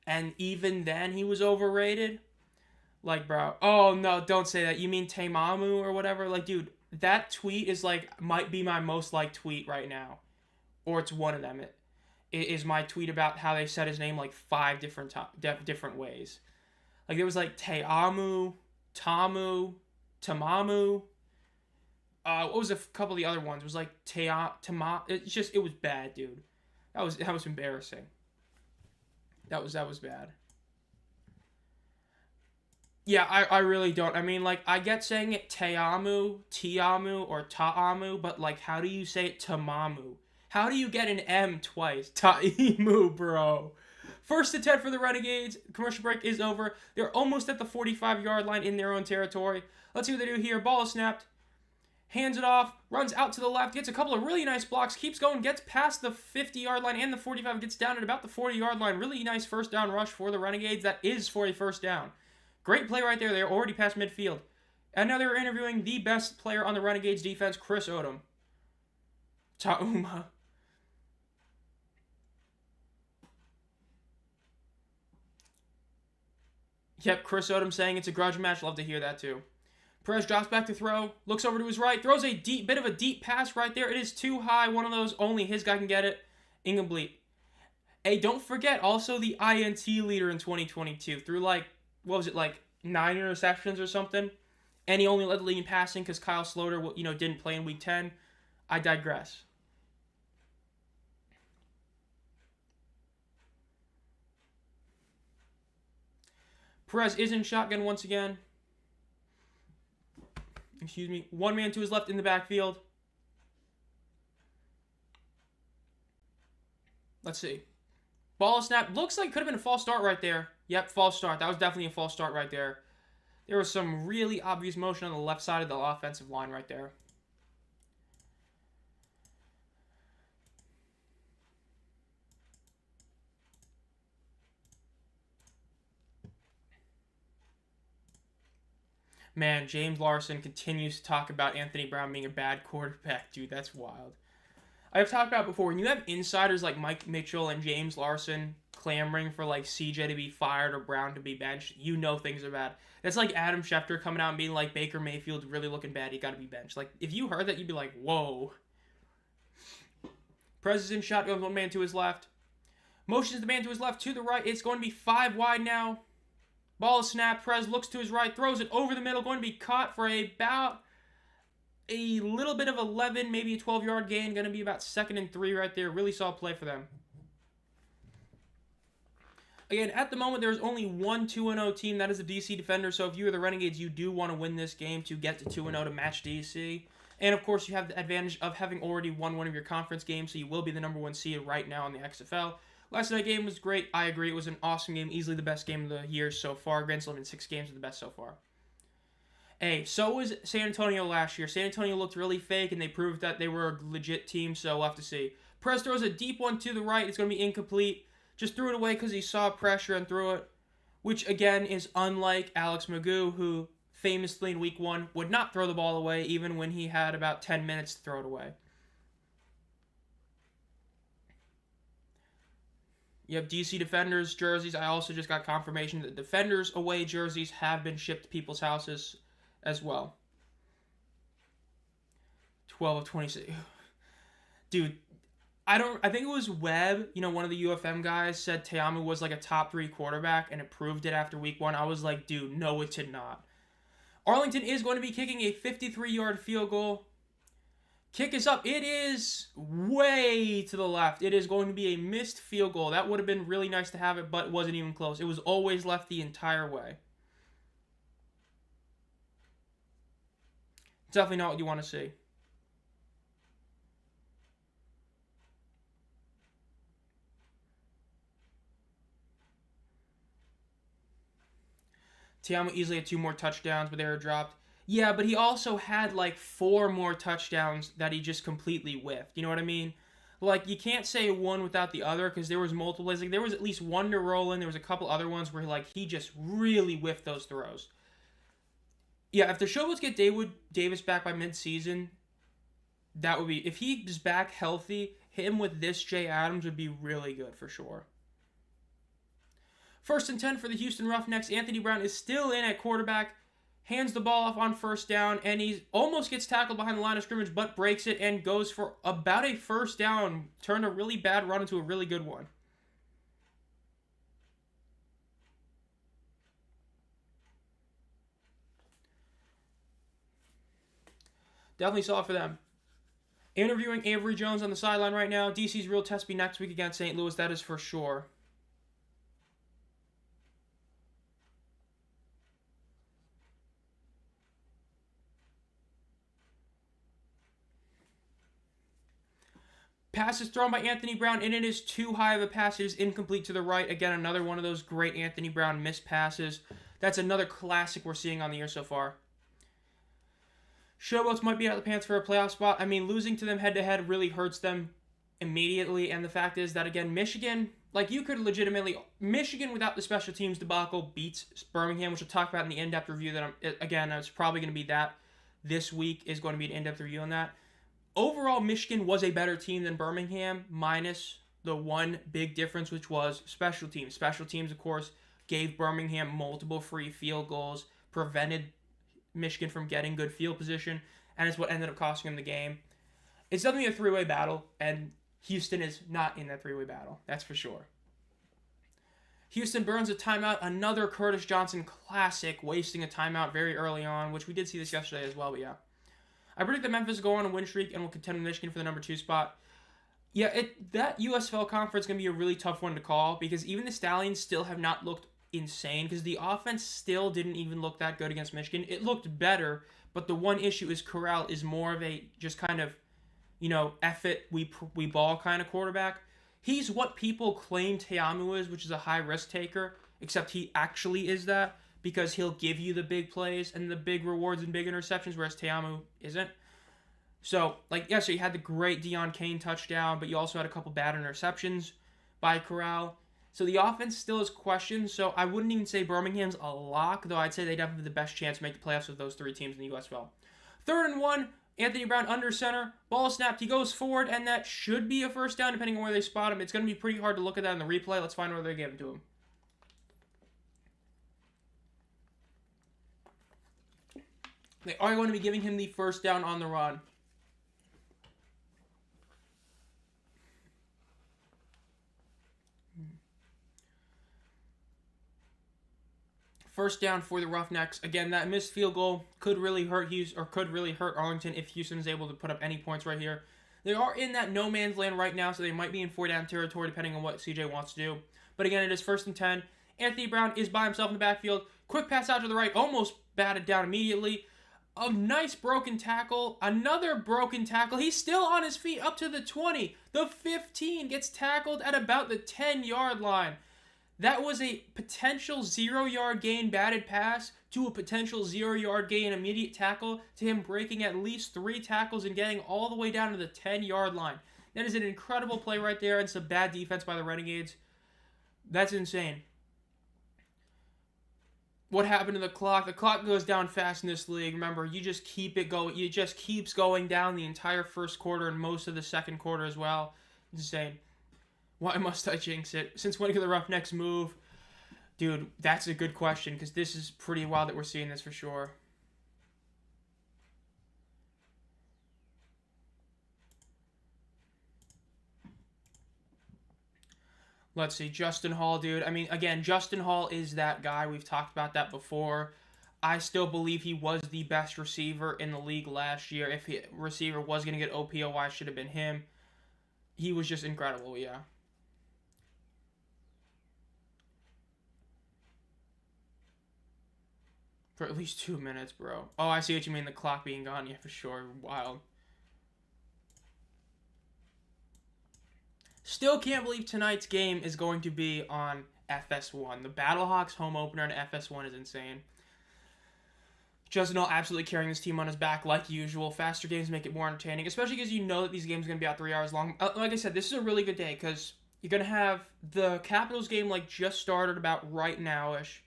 And even then, he was overrated. Like, bro, oh no, don't say that. You mean Te'amu or whatever? Like, dude, that tweet is like, might be my most liked tweet right now. Or it's one of them. It is my tweet about how they said his name like 5 different ways. Like, there was like Te'amu, Tamu, Tamamu. What was a couple of the other ones? It was like Tama. It was bad, dude. That was embarrassing. That was bad. Yeah, I really don't. I mean, like, I get saying it Te'amu, Tiamu, or Ta'amu, but, like, how do you say it Tamamu? How do you get an M twice? Ta'imu, bro. First and 10 for the Renegades. Commercial break is over. They're almost at the 45-yard line in their own territory. Let's see what they do here. Ball is snapped. Hands it off. Runs out to the left. Gets a couple of really nice blocks. Keeps going. Gets past the 50-yard line and the 45. Gets down at about the 40-yard line. Really nice first down rush for the Renegades. That is for a first down. Great play right there. They're already past midfield. And now they're interviewing the best player on the Renegades defense, Chris Odom. Ta'uma. Yep, Chris Odom saying it's a grudge match. Love to hear that too. Perez drops back to throw. Looks over to his right. Throws a bit of a deep pass right there. It is too high. One of those. Only his guy can get it. Incomplete. Hey, don't forget also the INT leader in 2022. Through like, what was it, like 9 interceptions or something, and he only led the league in passing because Kyle Sloter, didn't play in Week 10. I digress. Perez is in shotgun once again. Excuse me. One man to his left in the backfield. Let's see. Ball snap. Looks like it could have been a false start right there. Yep, false start. That was definitely a false start right there. There was some really obvious motion on the left side of the offensive line right there. Man, James Larson continues to talk about Anthony Brown being a bad quarterback. Dude, that's wild. I've talked about before, when you have insiders like Mike Mitchell and James Larson clamoring for like CJ to be fired or Brown to be benched, you know things are bad. That's like Adam Schefter coming out and being like, Baker Mayfield's really looking bad, he got to be benched. Like, if you heard that, you'd be like, whoa. Perez is in shotgun, one man to his left. Motions the man to his left, to the right. It's going to be 5 wide now. Ball is snapped. Perez looks to his right, throws it over the middle, going to be caught for about a little bit of 11, maybe a 12-yard gain. Going to be about 2nd and 3 right there. Really solid play for them. Again, at the moment, there's only one 2-0 team. That is the DC Defenders. So if you are the Renegades, you do want to win this game to get to 2-0 to match DC. And, of course, you have the advantage of having already won one of your conference games, so you will be the number 1 seed right now in the XFL. Last night's game was great. I agree. It was an awesome game. Easily the best game of the year so far. Grand Slam in 6 games are the best so far. Hey, so was San Antonio last year. San Antonio looked really fake, and they proved that they were a legit team, so we'll have to see. Perez throws a deep one to the right. It's going to be incomplete. Just threw it away because he saw pressure and threw it, which, again, is unlike Alex Magoo, who famously in Week 1 would not throw the ball away, even when he had about 10 minutes to throw it away. You have DC Defenders jerseys. I also just got confirmation that Defenders away jerseys have been shipped to people's houses as well. 12 of 26. Dude, I think it was Webb, one of the UFM guys, said Te'amu was like a top 3 quarterback, and it proved it after Week 1. I was like, dude, no, it did not. Arlington is going to be kicking a 53-yard field goal. Kick is up. It is way to the left. It is going to be a missed field goal. That would have been really nice to have it, but it wasn't even close. It was always left the entire way. Definitely not what you want to see. Te'amu easily had 2 more touchdowns, but they were dropped. Yeah, but he also had like 4 more touchdowns that he just completely whiffed. You know what I mean? Like, you can't say one without the other because there was multiple plays. Like, there was at least one to roll in. There was a couple other ones where like he just really whiffed those throws. Yeah, if the Showboats get Davis back by midseason, that would be... If he is back healthy, him with this Jay Adams would be really good for sure. 1st and 10 for the Houston Roughnecks. Anthony Brown is still in at quarterback. Hands the ball off on 1st down, and he almost gets tackled behind the line of scrimmage, but breaks it and goes for about a 1st down. Turned a really bad run into a really good one. Definitely saw it for them. Interviewing Avery Jones on the sideline right now. DC's real test be next week against St. Louis. That is for sure. Pass is thrown by Anthony Brown, and it is too high of a pass. It is incomplete to the right. Again, another one of those great Anthony Brown missed passes. That's another classic we're seeing on the year so far. Showboats might be out of the pants for a playoff spot. I mean, losing to them head-to-head really hurts them immediately, and the fact is that, again, Michigan, like, you could legitimately... Michigan, without the special teams debacle, beats Birmingham, which we'll talk about in the in-depth review that it's probably going to be that this week is going to be an in-depth review on that. Overall, Michigan was a better team than Birmingham, minus the one big difference, which was special teams. Special teams, of course, gave Birmingham multiple free field goals, prevented Michigan from getting good field position, and it's what ended up costing them the game. It's definitely a 3-way battle, and Houston is not in that 3-way battle. That's for sure. Houston burns a timeout. Another Curtis Johnson classic, wasting a timeout very early on, which we did see this yesterday as well, but yeah. I predict that Memphis will go on a win streak and will contend with Michigan for the number 2 spot. Yeah, that USFL conference is going to be a really tough one to call because even the Stallions still have not looked insane because the offense still didn't even look that good against Michigan. It looked better, but the one issue is Corral is more of a just kind of, F it, we ball kind of quarterback. He's what people claim Teamu is, which is a high-risk taker, except he actually is that because he'll give you the big plays and the big rewards and big interceptions, whereas Teamu isn't. So, so you had the great Deion Kane touchdown, but you also had a couple bad interceptions by Corral. So the offense still has questions, so I wouldn't even say Birmingham's a lock, though I'd say they definitely have the best chance to make the playoffs of those 3 teams in the USFL. 3rd and 1, Anthony Brown under center, ball snapped, he goes forward, and that should be a first down depending on where they spot him. It's going to be pretty hard to look at that in the replay. Let's find where they gave it to him. They are going to be giving him the first down on the run. First down for the Roughnecks. Again, that missed field goal could really hurt Arlington if Houston is able to put up any points right here. They are in that no man's land right now, so they might be in 4-down territory depending on what CJ wants to do. But again, it is 1st and 10. Anthony Brown is by himself in the backfield. Quick pass out to the right, almost batted down immediately. A nice broken tackle. Another broken tackle. He's still on his feet up to the 20. The 15 gets tackled at about the 10-yard line. That was a potential 0-yard gain batted pass to a potential 0-yard gain immediate tackle to him breaking at least 3 tackles and getting all the way down to the 10-yard line. That is an incredible play right there and some bad defense by the Renegades. That's insane. What happened to the clock? The clock goes down fast in this league. Remember, you just keep it going. It just keeps going down the entire first quarter and most of the second quarter as well. Insane. Why must I jinx it? Since when could the Roughnecks move? Dude, that's a good question because this is pretty wild that we're seeing this for sure. Let's see, Justin Hall, dude. I mean, again, Justin Hall is that guy. We've talked about that before. I still believe he was the best receiver in the league last year. If a receiver was going to get OPOY, it should have been him. He was just incredible, yeah. For at least 2 minutes, bro. Oh, I see what you mean, the clock being gone. Yeah, for sure. Wild. Still can't believe tonight's game is going to be on FS1. The Battlehawks home opener on FS1 is insane. Justin Hall absolutely carrying this team on his back like usual. Faster games make it more entertaining, especially because you know that these games are going to be out 3 hours long. Like I said, this is a really good day because you're going to have the Capitals game just started about right now-ish.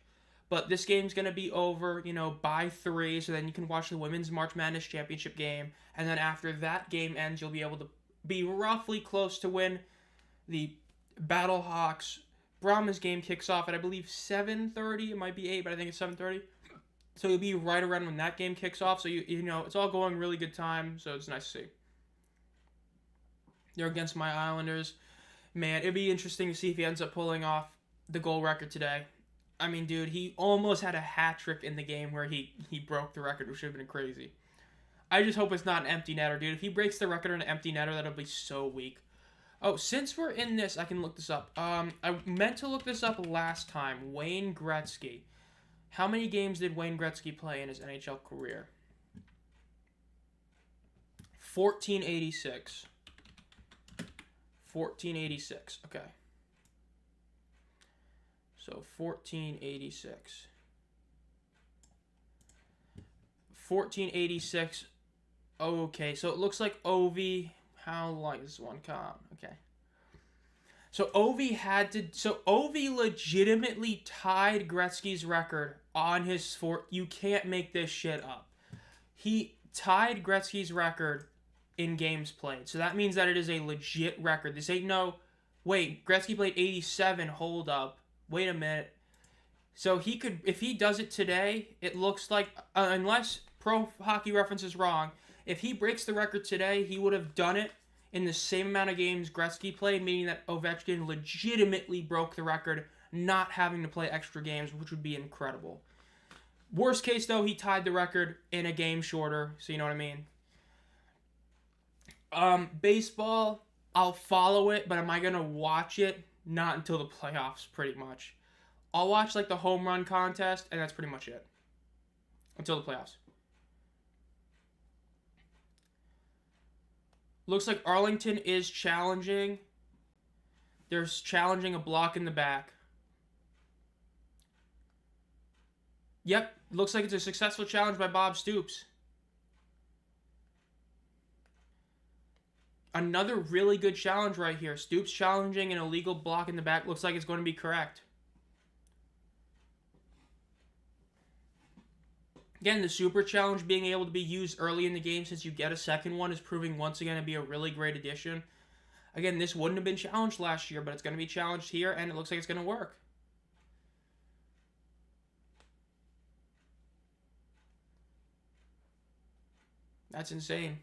But this game's going to be over, by 3, so then you can watch the Women's March Madness Championship game. And then after that game ends, you'll be able to be roughly close to when the Battlehawks Brahmas game kicks off at, I believe, 7:30. It might be 8, but I think it's 7:30. So you'll be right around when that game kicks off. So, it's all going really good time, so it's nice to see. They're against my Islanders. Man, it'd be interesting to see if he ends up pulling off the goal record today. I mean, dude, he almost had a hat trick in the game where he broke the record, which would have been crazy. I just hope it's not an empty netter, dude. If he breaks the record on an empty netter, that'll be so weak. Oh, since we're in this, I can look this up. I meant to look this up last time. Wayne Gretzky. How many games did Wayne Gretzky play in his NHL career? 1486. 1486. Okay. So 1486. 1486. Okay, so it looks like Ovi. How long does this one come? Okay. So Ovi legitimately tied Gretzky's record on his you can't make this shit up. He tied Gretzky's record in games played. So that means that it is a legit record. This ain't wait, Gretzky played 87, hold up. Wait a minute. So he could, if he does it today, it looks like, unless Pro Hockey Reference is wrong, if he breaks the record today, he would have done it in the same amount of games Gretzky played, meaning that Ovechkin legitimately broke the record not having to play extra games, which would be incredible. Worst case, though, he tied the record in a game shorter, so you know what I mean. Baseball, I'll follow it, but am I going to watch it? Not until the playoffs, pretty much. I'll watch, like, the home run contest, and that's pretty much it. Until the playoffs. Looks like Arlington is challenging. They're challenging a block in the back. Yep, looks like it's a successful challenge by Bob Stoops. Another really good challenge right here. Stoops challenging an illegal block in the back. Looks like it's going to be correct. Again, the super challenge being able to be used early in the game since you get a second one is proving once again to be a really great addition. Again, this wouldn't have been challenged last year, but it's going to be challenged here, and it looks like it's going to work. That's insane.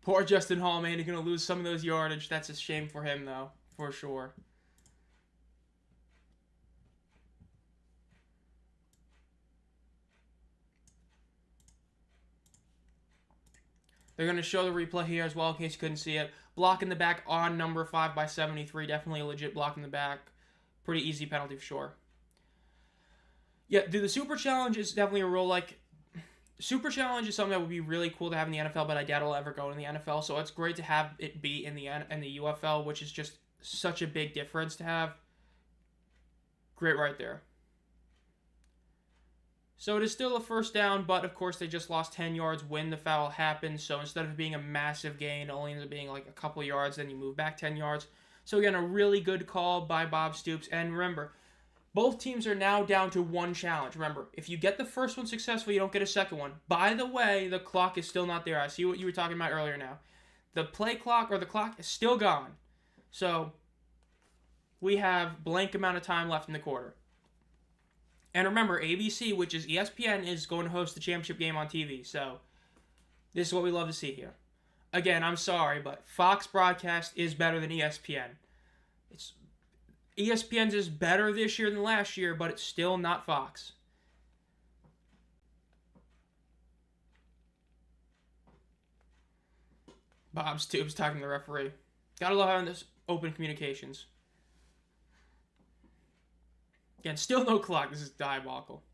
Poor Justin Hall, man. He's going to lose some of those yardage. That's a shame for him, though, for sure. They're going to show the replay here as well in case you couldn't see it. Block in the back on number 5 by 73. Definitely a legit block in the back. Pretty easy penalty for sure. Yeah, dude, the Super Challenge is definitely a rule. Like, Super Challenge is something that would be really cool to have in the NFL, but I doubt it'll ever go in the NFL. So it's great to have it be in the UFL, which is just such a big difference to have. Great right there. So it is still a first down, but of course they just lost 10 yards when the foul happened. So instead of it being a massive gain, it only ends up being like a couple yards, then you move back 10 yards. So again, a really good call by Bob Stoops. And remember, both teams are now down to one challenge. Remember, if you get the first one successful, you don't get a second one. By the way, the clock is still not there. I see what you were talking about earlier now. The play clock or the clock is still gone. So we have blank amount of time left in the quarter. And remember, ABC, which is ESPN, is going to host the championship game on TV. So this is what we love to see here. Again, I'm sorry, but Fox broadcast is better than ESPN. ESPN's is better this year than last year, but it's still not Fox. Bob Stoops talking to the referee. Gotta love having this open communications. Again, still no clock. This is diabolical.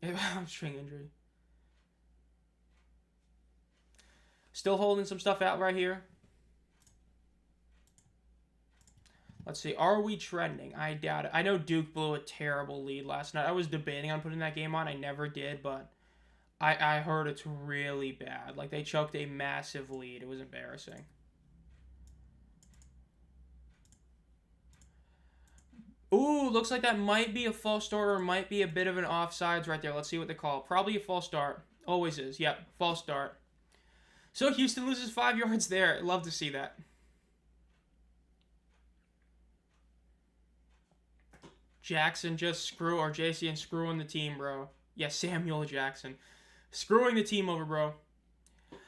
Hamstring injury. Still holding some stuff out right here. Let's see. Are we trending? I doubt it. I know Duke blew a terrible lead last night. I was debating on putting that game on. I never did, but I heard it's really bad. Like, they choked a massive lead. It was embarrassing. Ooh, looks like that might be a false start or might be a bit of an offsides right there. Let's see what they call it. Probably a false start. Always is. Yep, false start. So Houston loses 5 yards there. Love to see that. Jackson just JC screwing the team, bro. Yeah, Samuel Jackson. Screwing the team over, bro.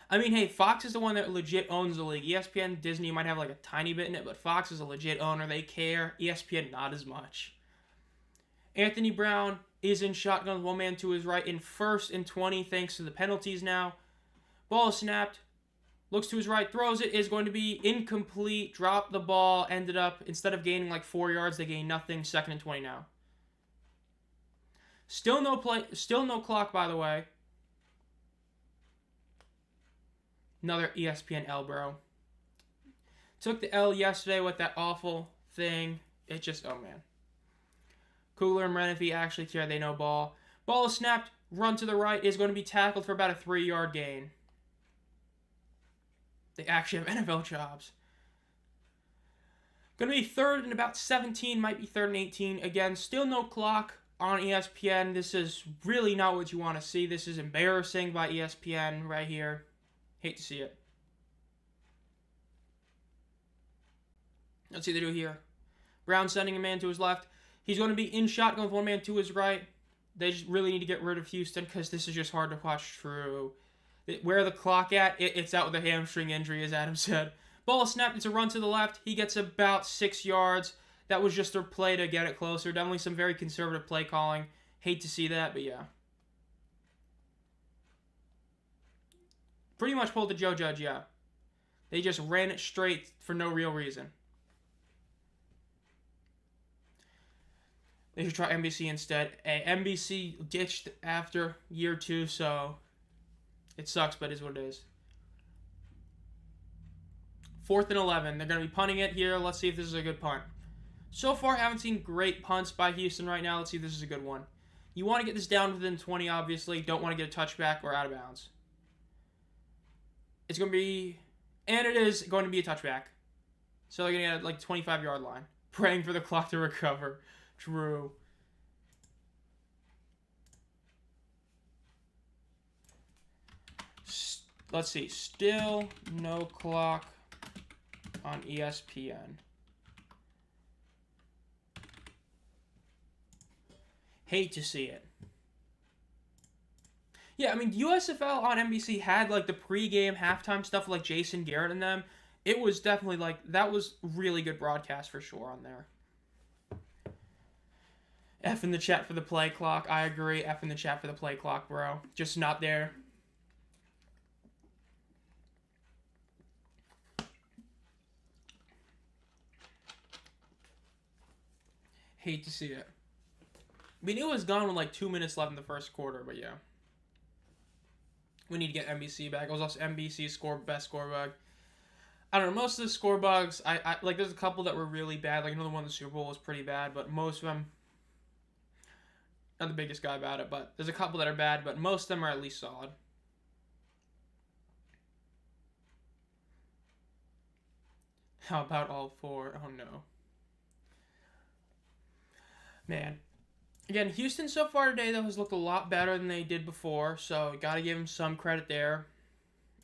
I mean, hey, Fox is the one that legit owns the league. ESPN, Disney might have like a tiny bit in it, but Fox is a legit owner. They care. ESPN, not as much. Anthony Brown is in shotgun with one man to his right in 1st and 20 thanks to the penalties now. Ball is snapped. Looks to his right, throws it, is going to be incomplete, dropped the ball, ended up, instead of gaining like 4 yards, they gained nothing, 2nd and 20 now. Still no clock, by the way. Another ESPN L, bro. Took the L yesterday with that awful thing. It just, oh man. Kugler and Renegades actually tear, they know ball. Ball is snapped, run to the right, is going to be tackled for about a 3-yard gain. They actually have NFL jobs. Going to be 3rd and about 17, might be 3rd and 18. Again, still no clock on ESPN. This is really not what you want to see. This is embarrassing by ESPN right here. Hate to see it. Let's see what they do here. Brown sending a man to his left. He's going to be in shotgun with one man to his right. They just really need to get rid of Houston because this is just hard to watch through. Where the clock at, it's out with a hamstring injury, as Adam said. Ball is snapped. It's a run to the left. He gets about 6 yards. that was just their play to get it closer. Definitely some very conservative play calling. Hate to see that, but yeah. Pretty much pulled the Joe Judge, yeah. They just ran it straight for no real reason. They should try NBC instead. NBC ditched after year 2, so it sucks, but it is what it is. 4th and 11. They're going to be punting it here. Let's see if this is a good punt. So far, I haven't seen great punts by Houston right now. Let's see if this is a good one. You want to get this down within 20, obviously. Don't want to get a touchback or out of bounds. It's going to be... And it is going to be a touchback. So they're going to get like 25-yard line. Praying for the clock to recover. True. Let's see. Still no clock on ESPN. Hate to see it. Yeah, I mean, USFL on NBC had, like, the pregame, halftime stuff with, like, Jason Garrett and them. It was definitely, like, that was really good broadcast for sure on there. F in the chat for the play clock. I agree. F in the chat for the play clock, bro. Just not there. Hate to see it. I mean, it was gone with, like, 2 minutes left in the first quarter, but yeah. We need to get NBC back. It was also NBC's best score bug. I don't know, most of the score bugs, I like, there's a couple that were really bad. Like, another one in the Super Bowl was pretty bad, but most of them, not the biggest guy about it, but there's a couple that are bad, but most of them are at least solid. How about all 4? Oh, no. Man. Again, Houston so far today, though, has looked a lot better than they did before, so got to give them some credit there.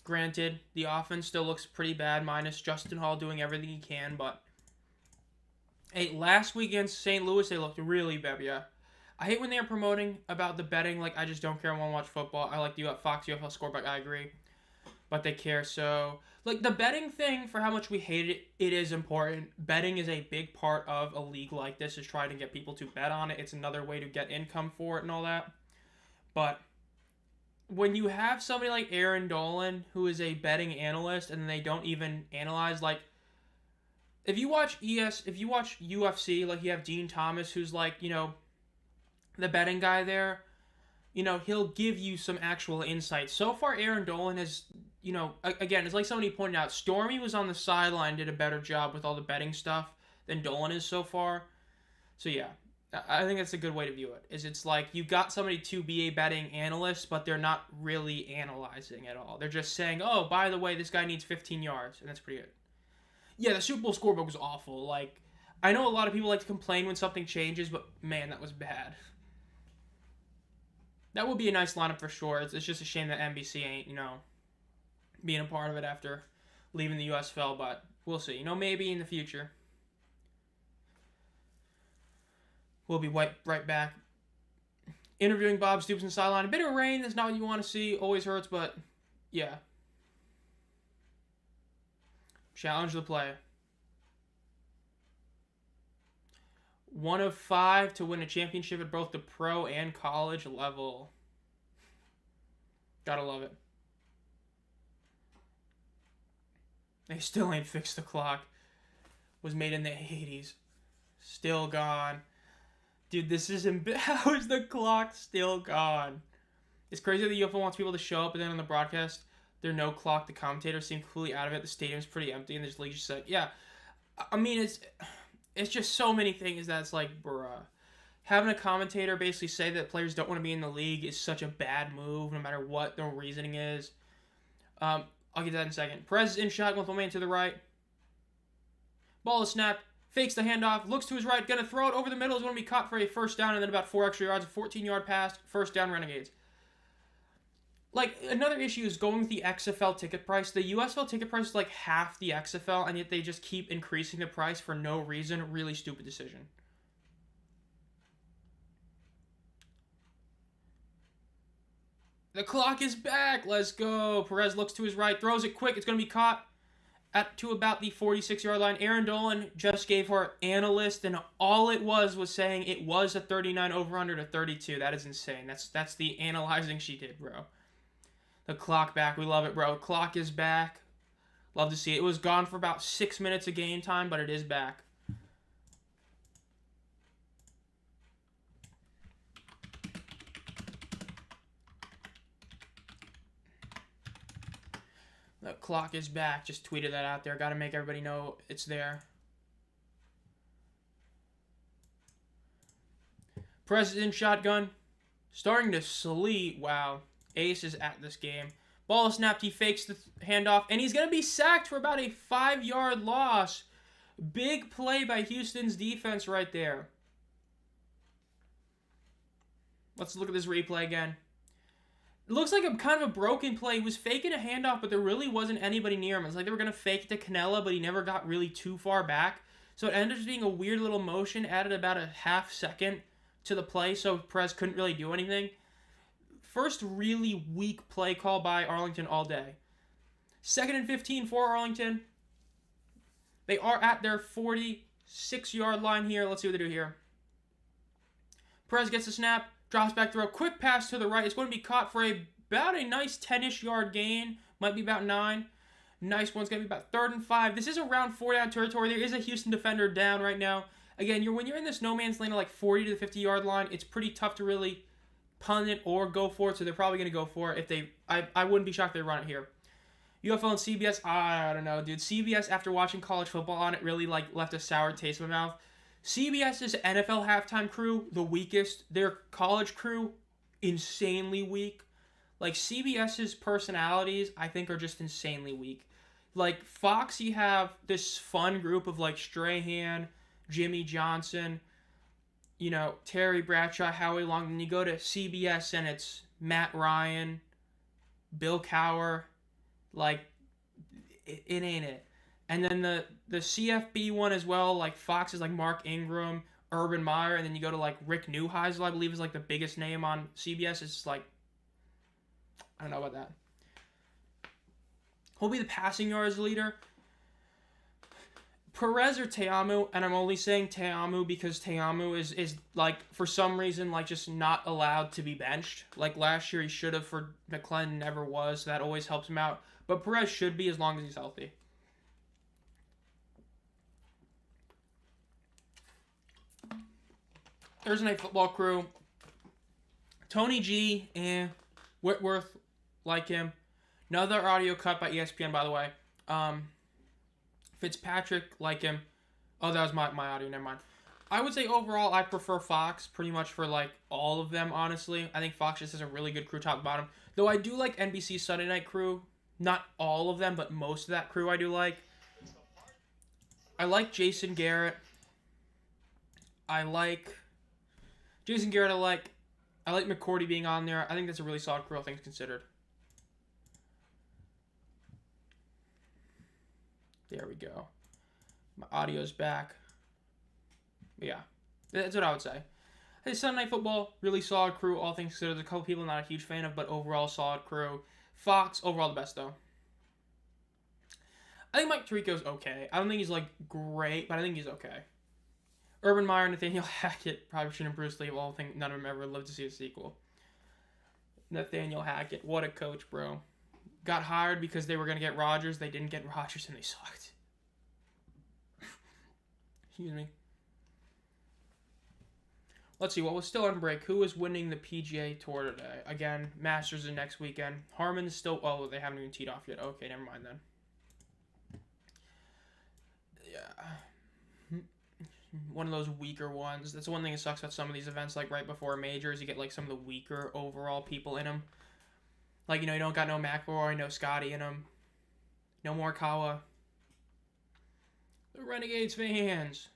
Granted, the offense still looks pretty bad, minus Justin Hall doing everything he can, but hey, last week against St. Louis, they looked really bad, yeah. I hate when they're promoting about the betting, like, I just don't care, I want to watch football. I like the Fox UFL scorebook, I agree, but they care, so... Like, the betting thing, for how much we hate it, it is important. Betting is a big part of a league like this, is trying to get people to bet on it. It's another way to get income for it and all that. But when you have somebody like Aaron Dolan, who is a betting analyst, and they don't even analyze, like, if you watch UFC, like, you have Dean Thomas, who's, like, you know, the betting guy there, you know, he'll give you some actual insight. So far, Aaron Dolan has... You know, again, it's like somebody pointed out, Stormy was on the sideline, did a better job with all the betting stuff than Dolan is so far. So, yeah, I think that's a good way to view it. It's like you got somebody to be a betting analyst, but they're not really analyzing at all. They're just saying, oh, by the way, this guy needs 15 yards, and that's pretty good. Yeah, the Super Bowl scorebook was awful. Like, I know a lot of people like to complain when something changes, but, man, that was bad. That would be a nice lineup for sure. It's just a shame that NBC ain't, you know... being a part of it after leaving the USFL, but we'll see. You know, maybe in the future. We'll be right back. Interviewing Bob Stoops on the sideline. A bit of rain is not what you want to see. Always hurts, but yeah. Challenge the play. 1 of 5 to win a championship at both the pro and college level. Gotta love it. They still ain't fixed the clock. Was made in the 80s. Still gone. Dude, this is... How is the clock still gone? It's crazy that the UFL wants people to show up, and then on the broadcast, there's no clock. The commentators seem completely out of it. The stadium's pretty empty, and there's league just like... Yeah. I mean, it's just so many things that it's like, bruh. Having a commentator basically say that players don't want to be in the league is such a bad move, no matter what their reasoning is. I'll get that in a second. Perez is in shotgun with one man to the right. Ball is snapped. Fakes the handoff. Looks to his right. Going to throw it over the middle. Is going to be caught for a first down and then about 4 extra yards. A 14-yard pass. First down, Renegades. Like, another issue is going with the XFL ticket price. The USFL ticket price is like half the XFL, and yet they just keep increasing the price for no reason. Really stupid decision. The clock is back. Let's go. Perez looks to his right. Throws it quick. It's going to be caught. to about the 46-yard line. Aaron Dolan just gave her analyst, and all it was saying it was a 39 over-under to 32. That is insane. That's the analyzing she did, bro. The clock back. We love it, bro. Clock is back. Love to see it. It was gone for about 6 minutes of game time, but it is back. The clock is back. Just tweeted that out there. Got to make everybody know it's there. President shotgun. Starting to sleep. Wow. Ace is at this game. Ball snapped. He fakes the handoff. And he's going to be sacked for about a 5-yard loss. Big play by Houston's defense right there. Let's look at this replay again. It looks like a kind of a broken play. He was faking a handoff, but there really wasn't anybody near him. It's like they were going to fake it to Canella, but he never got really too far back. So it ended up being a weird little motion, added about a half second to the play, so Perez couldn't really do anything. First really weak play call by Arlington all day. 2nd and 15 for Arlington. They are at their 46-yard line here. Let's see what they do here. Perez gets the snap, drops back throw, quick pass to the right. It's going to be caught for about a nice 10-ish yard gain. Might be about 9. Nice one. It's going to be about 3rd and 5. This is around 4-down territory. There is a Houston defender down right now. Again, when you're in this no man's lane of like 40 to the 50-yard line, it's pretty tough to really punt it or go for it, so they're probably going to go for it. I wouldn't be shocked if they run it here. UFL and CBS, I don't know, dude. CBS, after watching college football on it, really left a sour taste in my mouth. CBS's NFL halftime crew, the weakest. Their college crew, insanely weak. Like, CBS's personalities, I think, are just insanely weak. Like, Fox, you have this fun group of, like, Strahan, Jimmy Johnson, Terry Bradshaw, Howie Long. Then you go to CBS, and it's Matt Ryan, Bill Cowher. Like, it ain't it. And then the CFB one as well, like Fox is like Mark Ingram, Urban Meyer, and then you go to like Rick Neuheisel, I believe is like the biggest name on CBS. It's like, I don't know about that. He'll be the passing yards leader. Perez or Te'amu, and I'm only saying Te'amu because Te'amu is like, for some reason, like just not allowed to be benched. Like last year he should have, for McClellan never was, so that always helps him out. But Perez should be as long as he's healthy. Thursday Night Football crew. Tony G, Whitworth, like him. Another audio cut by ESPN, by the way. Fitzpatrick, like him. Oh, that was my audio, never mind. I would say overall I prefer Fox pretty much for like all of them, honestly. I think Fox just has a really good crew top to bottom. Though I do like NBC Sunday Night crew. Not all of them, but most of that crew I do like. I like Jason Garrett. I like McCourty being on there. I think that's a really solid crew, all things considered. There we go. My audio's back. But yeah, that's what I would say. Hey, Sunday Night Football, really solid crew, all things considered. There's a couple people I'm not a huge fan of, but overall solid crew. Fox, overall the best, though. I think Mike Tirico's okay. I don't think he's, like, great, but I think he's okay. Urban Meyer, Nathaniel Hackett, probably shouldn't Bruce Lee. All think none of them ever lived to see a sequel. Nathaniel Hackett, what a coach, bro. Got hired because they were going to get Rodgers. They didn't get Rodgers, and they sucked. Excuse me. Let's see, what was still on break? Who is winning the PGA Tour today? Again, Masters is next weekend. Harman's still... Oh, they haven't even teed off yet. Okay, never mind then. Yeah. One of those weaker ones. That's one thing that sucks about some of these events, like right before majors, you get like some of the weaker overall people in them. Like, you don't got no McElroy, no Scotty in them. No Morikawa. The Renegades fans.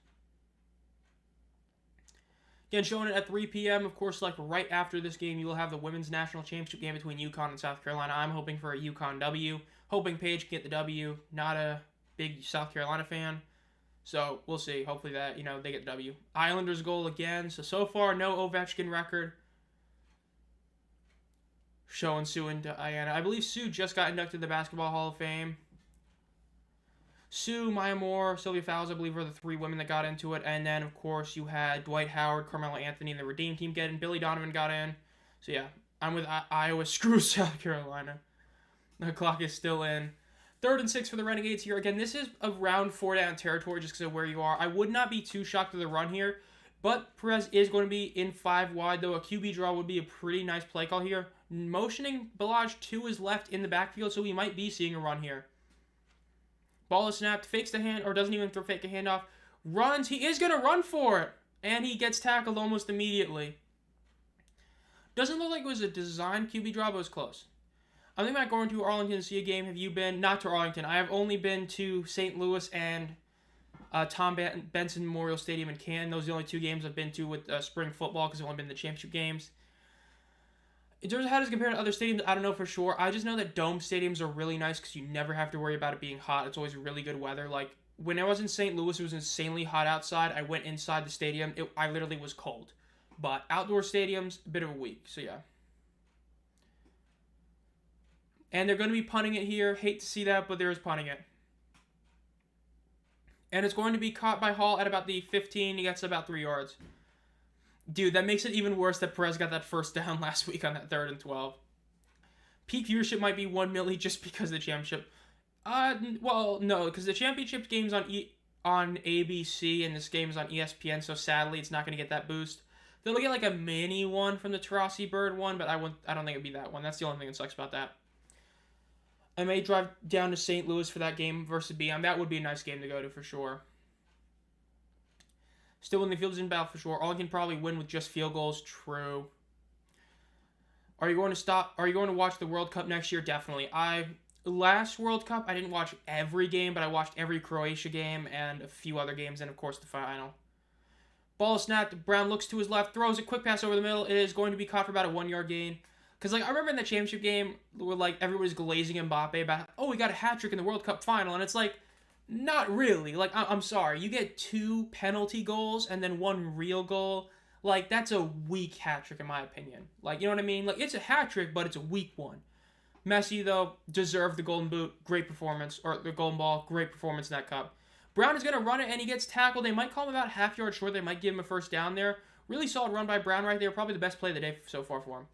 Again, showing it at 3 p.m. Of course, like right after this game, you will have the Women's National Championship game between UConn and South Carolina. I'm hoping for a UConn W. Hoping Paige can get the W. Not a big South Carolina fan. So, we'll see. Hopefully that, they get the W. Islanders goal again. So far, no Ovechkin record. Showing Sue and Diana. I believe Sue just got inducted to the Basketball Hall of Fame. Sue, Maya Moore, Sylvia Fowles, I believe, were the 3 women that got into it. And then, of course, you had Dwight Howard, Carmelo Anthony, and the Redeem team get in. Billy Donovan got in. So, yeah, I'm with Iowa. Screw South Carolina. The clock is still in. 3rd and 6 for the Renegades here. Again, this is around 4-down territory just because of where you are. I would not be too shocked with the run here. But Perez is going to be in 5 wide, though a QB draw would be a pretty nice play call here. Motioning Balaj to his left in the backfield, so we might be seeing a run here. Ball is snapped, fakes the hand, or doesn't even fake a handoff. Runs, he is going to run for it. And he gets tackled almost immediately. Doesn't look like it was a designed QB draw, but it was close. I'm thinking about going to Arlington to see a game. Have you been? Not to Arlington. I have only been to St. Louis and Tom Benson Memorial Stadium in Canton. Those are the only 2 games I've been to with spring football because I've only been to the championship games. In terms of how does it compare to other stadiums, I don't know for sure. I just know that dome stadiums are really nice because you never have to worry about it being hot. It's always really good weather. Like, when I was in St. Louis, it was insanely hot outside. I went inside the stadium. I literally was cold. But outdoor stadiums, a bit of a week. So, yeah. And they're going to be punting it here. Hate to see that, but there is punting it. And it's going to be caught by Hall at about the 15. He gets about 3 yards. Dude, that makes it even worse that Perez got that first down last week on that 3rd and 12. Peak viewership might be 1 milli just because of the championship. Well, no, because the championship game's on ABC and this game's on ESPN, so sadly it's not going to get that boost. They'll get like a mini one from the Tarasi Bird one, but I don't think it'd be that one. That's the only thing that sucks about that. I may drive down to St. Louis for that game versus BM. That would be a nice game to go to for sure. Still in the field is in battle for sure. Arlington probably win with just field goals. True. Are you going to watch the World Cup next year? Definitely. Last World Cup, I didn't watch every game, but I watched every Croatia game and a few other games, and of course the final. Ball snapped. Brown looks to his left, throws a quick pass over the middle. It is going to be caught for about a 1-yard gain. Because, I remember in the championship game where, everybody's glazing Mbappe about, oh, we got a hat trick in the World Cup final. And it's not really. I'm sorry. You get 2 penalty goals and then 1 real goal. That's a weak hat trick in my opinion. You know what I mean? It's a hat trick, but it's a weak one. Messi, though, deserved the golden boot. Great performance. Or the golden ball. Great performance in that cup. Brown is going to run it, and he gets tackled. They might call him about half yard short. They might give him a first down there. Really solid run by Brown right there. Probably the best play of the day so far for him.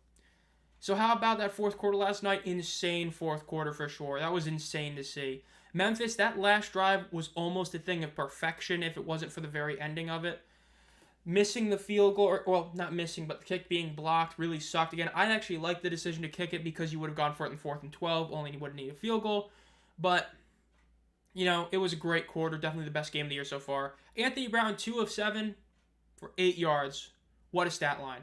So how about that 4th quarter last night? Insane 4th quarter for sure. That was insane to see. Memphis, that last drive was almost a thing of perfection if it wasn't for the very ending of it. Missing the field goal, well, not missing, but the kick being blocked really sucked. Again, I actually liked the decision to kick it because you would have gone for it in 4th and 12, only you would have needed a field goal. But, it was a great quarter, definitely the best game of the year so far. Anthony Brown, 2 of 7 for 8 yards. What a stat line.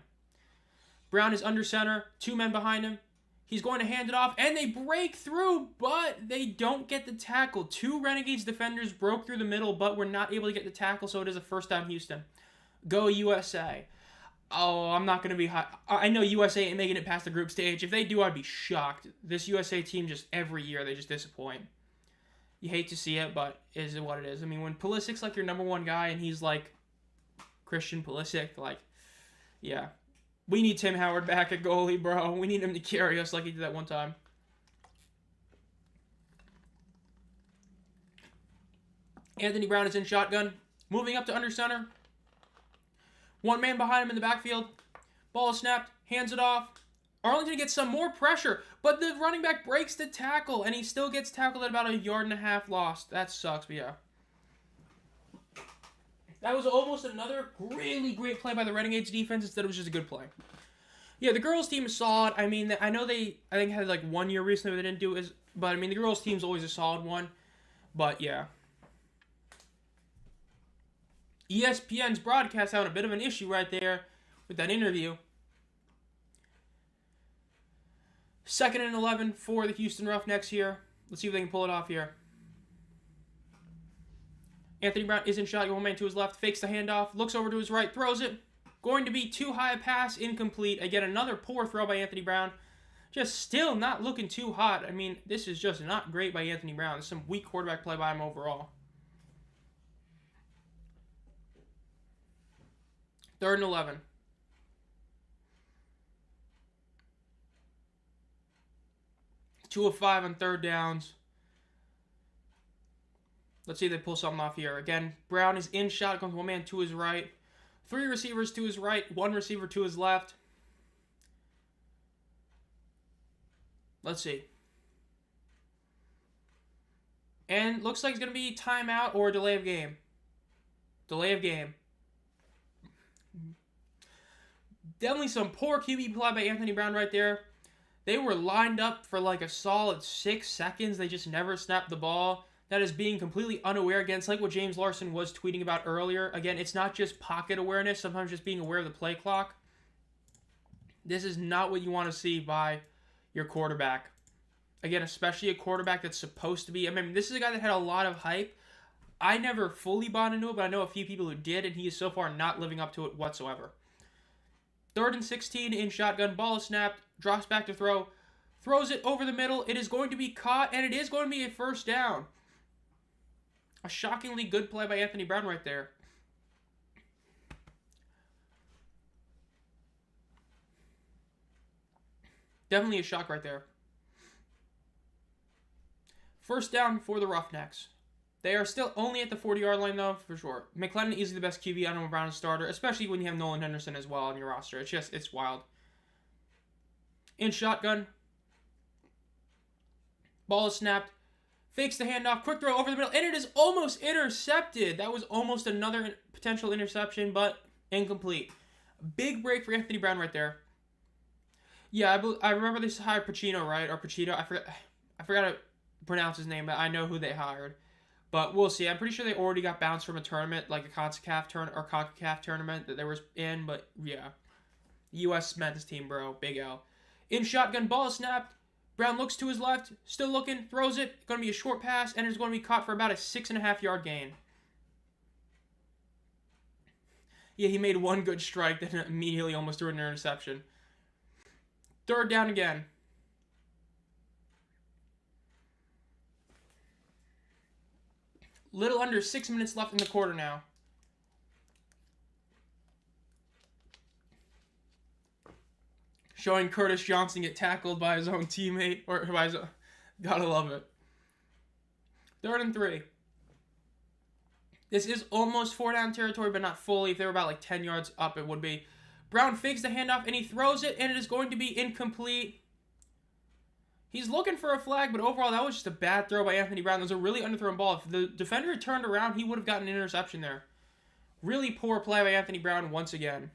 Brown is under center, 2 men behind him. He's going to hand it off, and they break through, but they don't get the tackle. 2 Renegades defenders broke through the middle, but were not able to get the tackle, so it is a first down Houston. Go USA. Oh, I'm not going to be high. I know USA ain't making it past the group stage. If they do, I'd be shocked. This USA team just every year, they just disappoint. You hate to see it, but it is what it is. When Pulisic's your number 1 guy, and he's Christian Pulisic, yeah. We need Tim Howard back at goalie, bro. We need him to carry us like he did that one time. Anthony Brown is in shotgun. Moving up to under center. 1 man behind him in the backfield. Ball is snapped. Hands it off. Arlington gets some more pressure, but the running back breaks the tackle, and he still gets tackled at about a 1.5 yard lost. That sucks, but yeah. That was almost another really great play by the Renegades defense instead it was just a good play. Yeah, the girls team is solid. I know I think had 1 year recently where they didn't do it, but the girls team's always a solid one. But yeah. ESPN's broadcast having a bit of an issue right there with that interview. 2nd and 11 for the Houston Roughnecks here. Let's see if they can pull it off here. Anthony Brown is in shot. 1 man to his left. Fakes the handoff. Looks over to his right. Throws it. Going to be too high a pass. Incomplete. Again, another poor throw by Anthony Brown. Just still not looking too hot. This is just not great by Anthony Brown. Some weak quarterback play by him overall. 3rd and 11. Two of 5 on 3rd downs. Let's see if they pull something off here. Again, Brown is in shotgun, one man to his right. 3 receivers to his right, 1 receiver to his left. Let's see. And looks like it's going to be timeout or delay of game. Delay of game. Definitely some poor QB play by Anthony Brown right there. They were lined up for like a solid 6 seconds. They just never snapped the ball. That is being completely unaware against like what James Larson was tweeting about earlier. Again, it's not just pocket awareness, sometimes just being aware of the play clock. This is not what you want to see by your quarterback. Again, especially a quarterback that's supposed to be... I mean, this is a guy that had a lot of hype. I never fully bought into it, but I know a few people who did, and he is so far not living up to it whatsoever. 3rd and 16 in shotgun. Ball is snapped. Drops back to throw. Throws it over the middle. It is going to be caught, and it is going to be a first down. A shockingly good play by Anthony Brown right there. Definitely a shock right there. First down for the Roughnecks. They are still only at the 40-yard line, though, for sure. McClendon is the best QB. I know Brown is starter, especially when you have Nolan Henderson as well on your roster. It's wild. In shotgun. Ball is snapped. Fakes the handoff. Quick throw over the middle. And it is almost intercepted. That was almost another potential interception, but incomplete. Big break for Anthony Brown right there. Yeah, I remember they hired Pacino, right? Or Pacino. I forgot to pronounce his name, but I know who they hired. But we'll see. I'm pretty sure they already got bounced from a tournament, like a CONCACAF tournament that they were in. But yeah, U.S. men's team, bro. Big L. In shotgun, ball is snapped. Brown looks to his left, still looking, throws it. Going to be a short pass, and it's going to be caught for about a 6.5-yard gain. Yeah, he made one good strike, then immediately almost threw an interception. 3rd down again. Little under 6 minutes left in the quarter now. Showing Curtis Johnson get tackled by his own teammate. Or by his own, gotta love it. 3rd and 3. This is almost 4-down territory, but not fully. If they were about like 10 yards up, it would be. Brown fakes the handoff, and he throws it, and it is going to be incomplete. He's looking for a flag, but overall, that was just a bad throw by Anthony Brown. That was a really underthrown ball. If the defender had turned around, he would have gotten an interception there. Really poor play by Anthony Brown once again.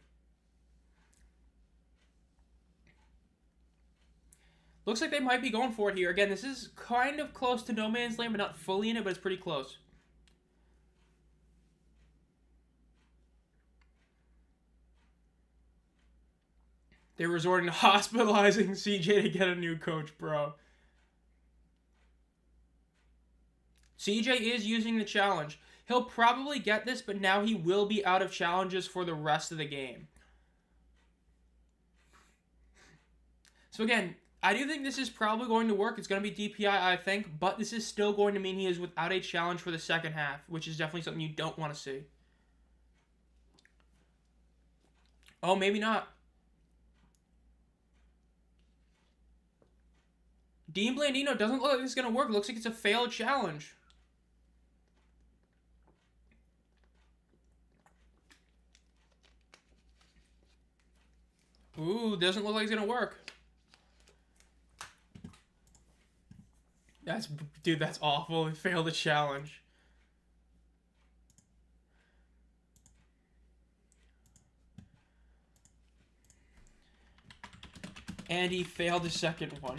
Looks like they might be going for it here. Again, this is kind of close to no man's land, but not fully in it, but it's pretty close. They're resorting to hospitalizing CJ to get a new coach, bro. CJ is using the challenge. He'll probably get this, but now he will be out of challenges for the rest of the game. So again, I do think this is probably going to work. It's going to be DPI, I think, but this is still going to mean he is without a challenge for the second half, which is definitely something you don't want to see. Oh, maybe not. Dean Blandino doesn't look like this is going to work. It looks like it's a failed challenge. Ooh, doesn't look like it's going to work. Dude, that's awful. He failed the challenge. And he failed the second one.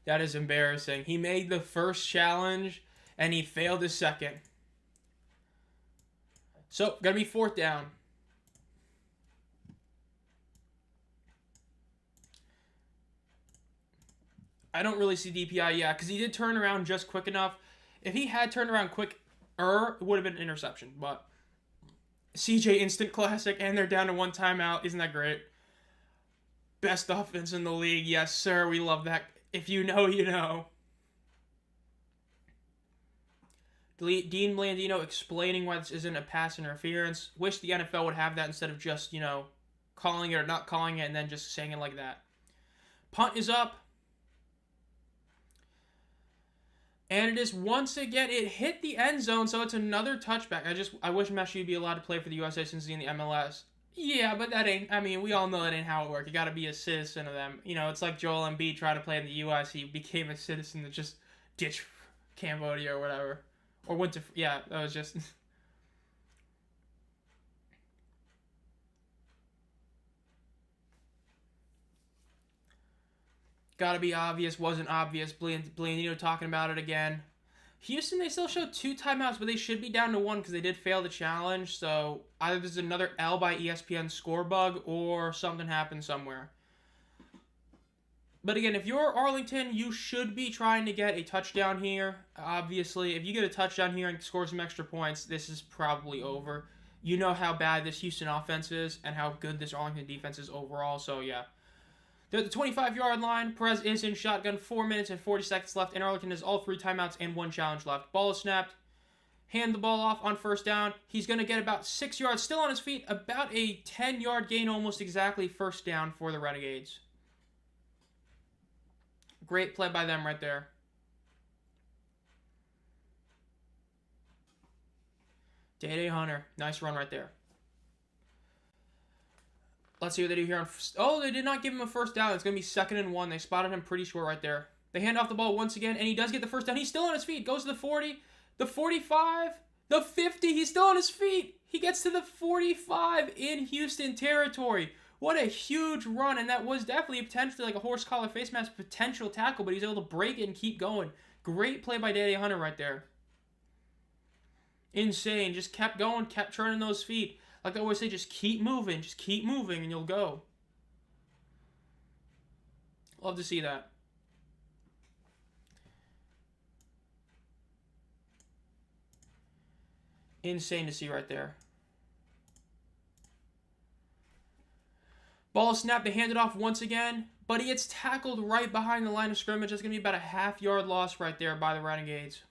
That is embarrassing. He made the first challenge, and he failed the second. So, gonna be 4th down. I don't really see DPI yet, because he did turn around just quick enough. If he had turned around quicker, it would have been an interception. But CJ instant classic, and they're down to 1 timeout. Isn't that great? Best offense in the league. Yes, sir. We love that. If you know, you know. Dean Blandino explaining why this isn't a pass interference. Wish the NFL would have that instead of just, calling it or not calling it and then just saying it like that. Punt is up. And it is once again, it hit the end zone, so it's another touchback. I wish Messi would be allowed to play for the USA since he's in the MLS. Yeah, but that ain't, I mean, we all know that ain't how it works. You got to be a citizen of them. You know, it's like Joel Embiid trying to play in the US. He became a citizen to just ditch Cambodia or whatever. Or went to, yeah, that was just... Gotta be obvious, wasn't obvious. Blandino talking about it again. Houston, they still showed 2 timeouts, but they should be down to 1 because they did fail the challenge. So either there's another L by ESPN score bug or something happened somewhere. But again, if you're Arlington, you should be trying to get a touchdown here. Obviously, if you get a touchdown here and score some extra points, this is probably over. You know how bad this Houston offense is and how good this Arlington defense is overall, so yeah. They're at the 25-yard line. Perez is in shotgun. 4 minutes and 40 seconds left. And Arlington has all 3 timeouts and 1 challenge left. Ball is snapped. Hand the ball off on first down. He's going to get about 6 yards. Still on his feet. About a 10-yard gain, almost exactly first down for the Renegades. Great play by them right there. Day Hunter. Nice run right there. Let's see what they do here. Oh, they did not give him a first down. It's going to be 2nd and 1. They spotted him pretty short right there. They hand off the ball once again, and he does get the first down. He's still on his feet. Goes to the 40, the 45, the 50. He's still on his feet. He gets to the 45 in Houston territory. What a huge run, and that was definitely potentially like a horse collar face mask potential tackle, but he's able to break it and keep going. Great play by Day Hunter right there. Insane. Just kept going, kept turning those feet. Like I always say, just keep moving, and you'll go. Love to see that. Insane to see right there. Ball snapped, they hand it off once again, but he gets tackled right behind the line of scrimmage. That's going to be about a half-yard loss right there by the Renegades.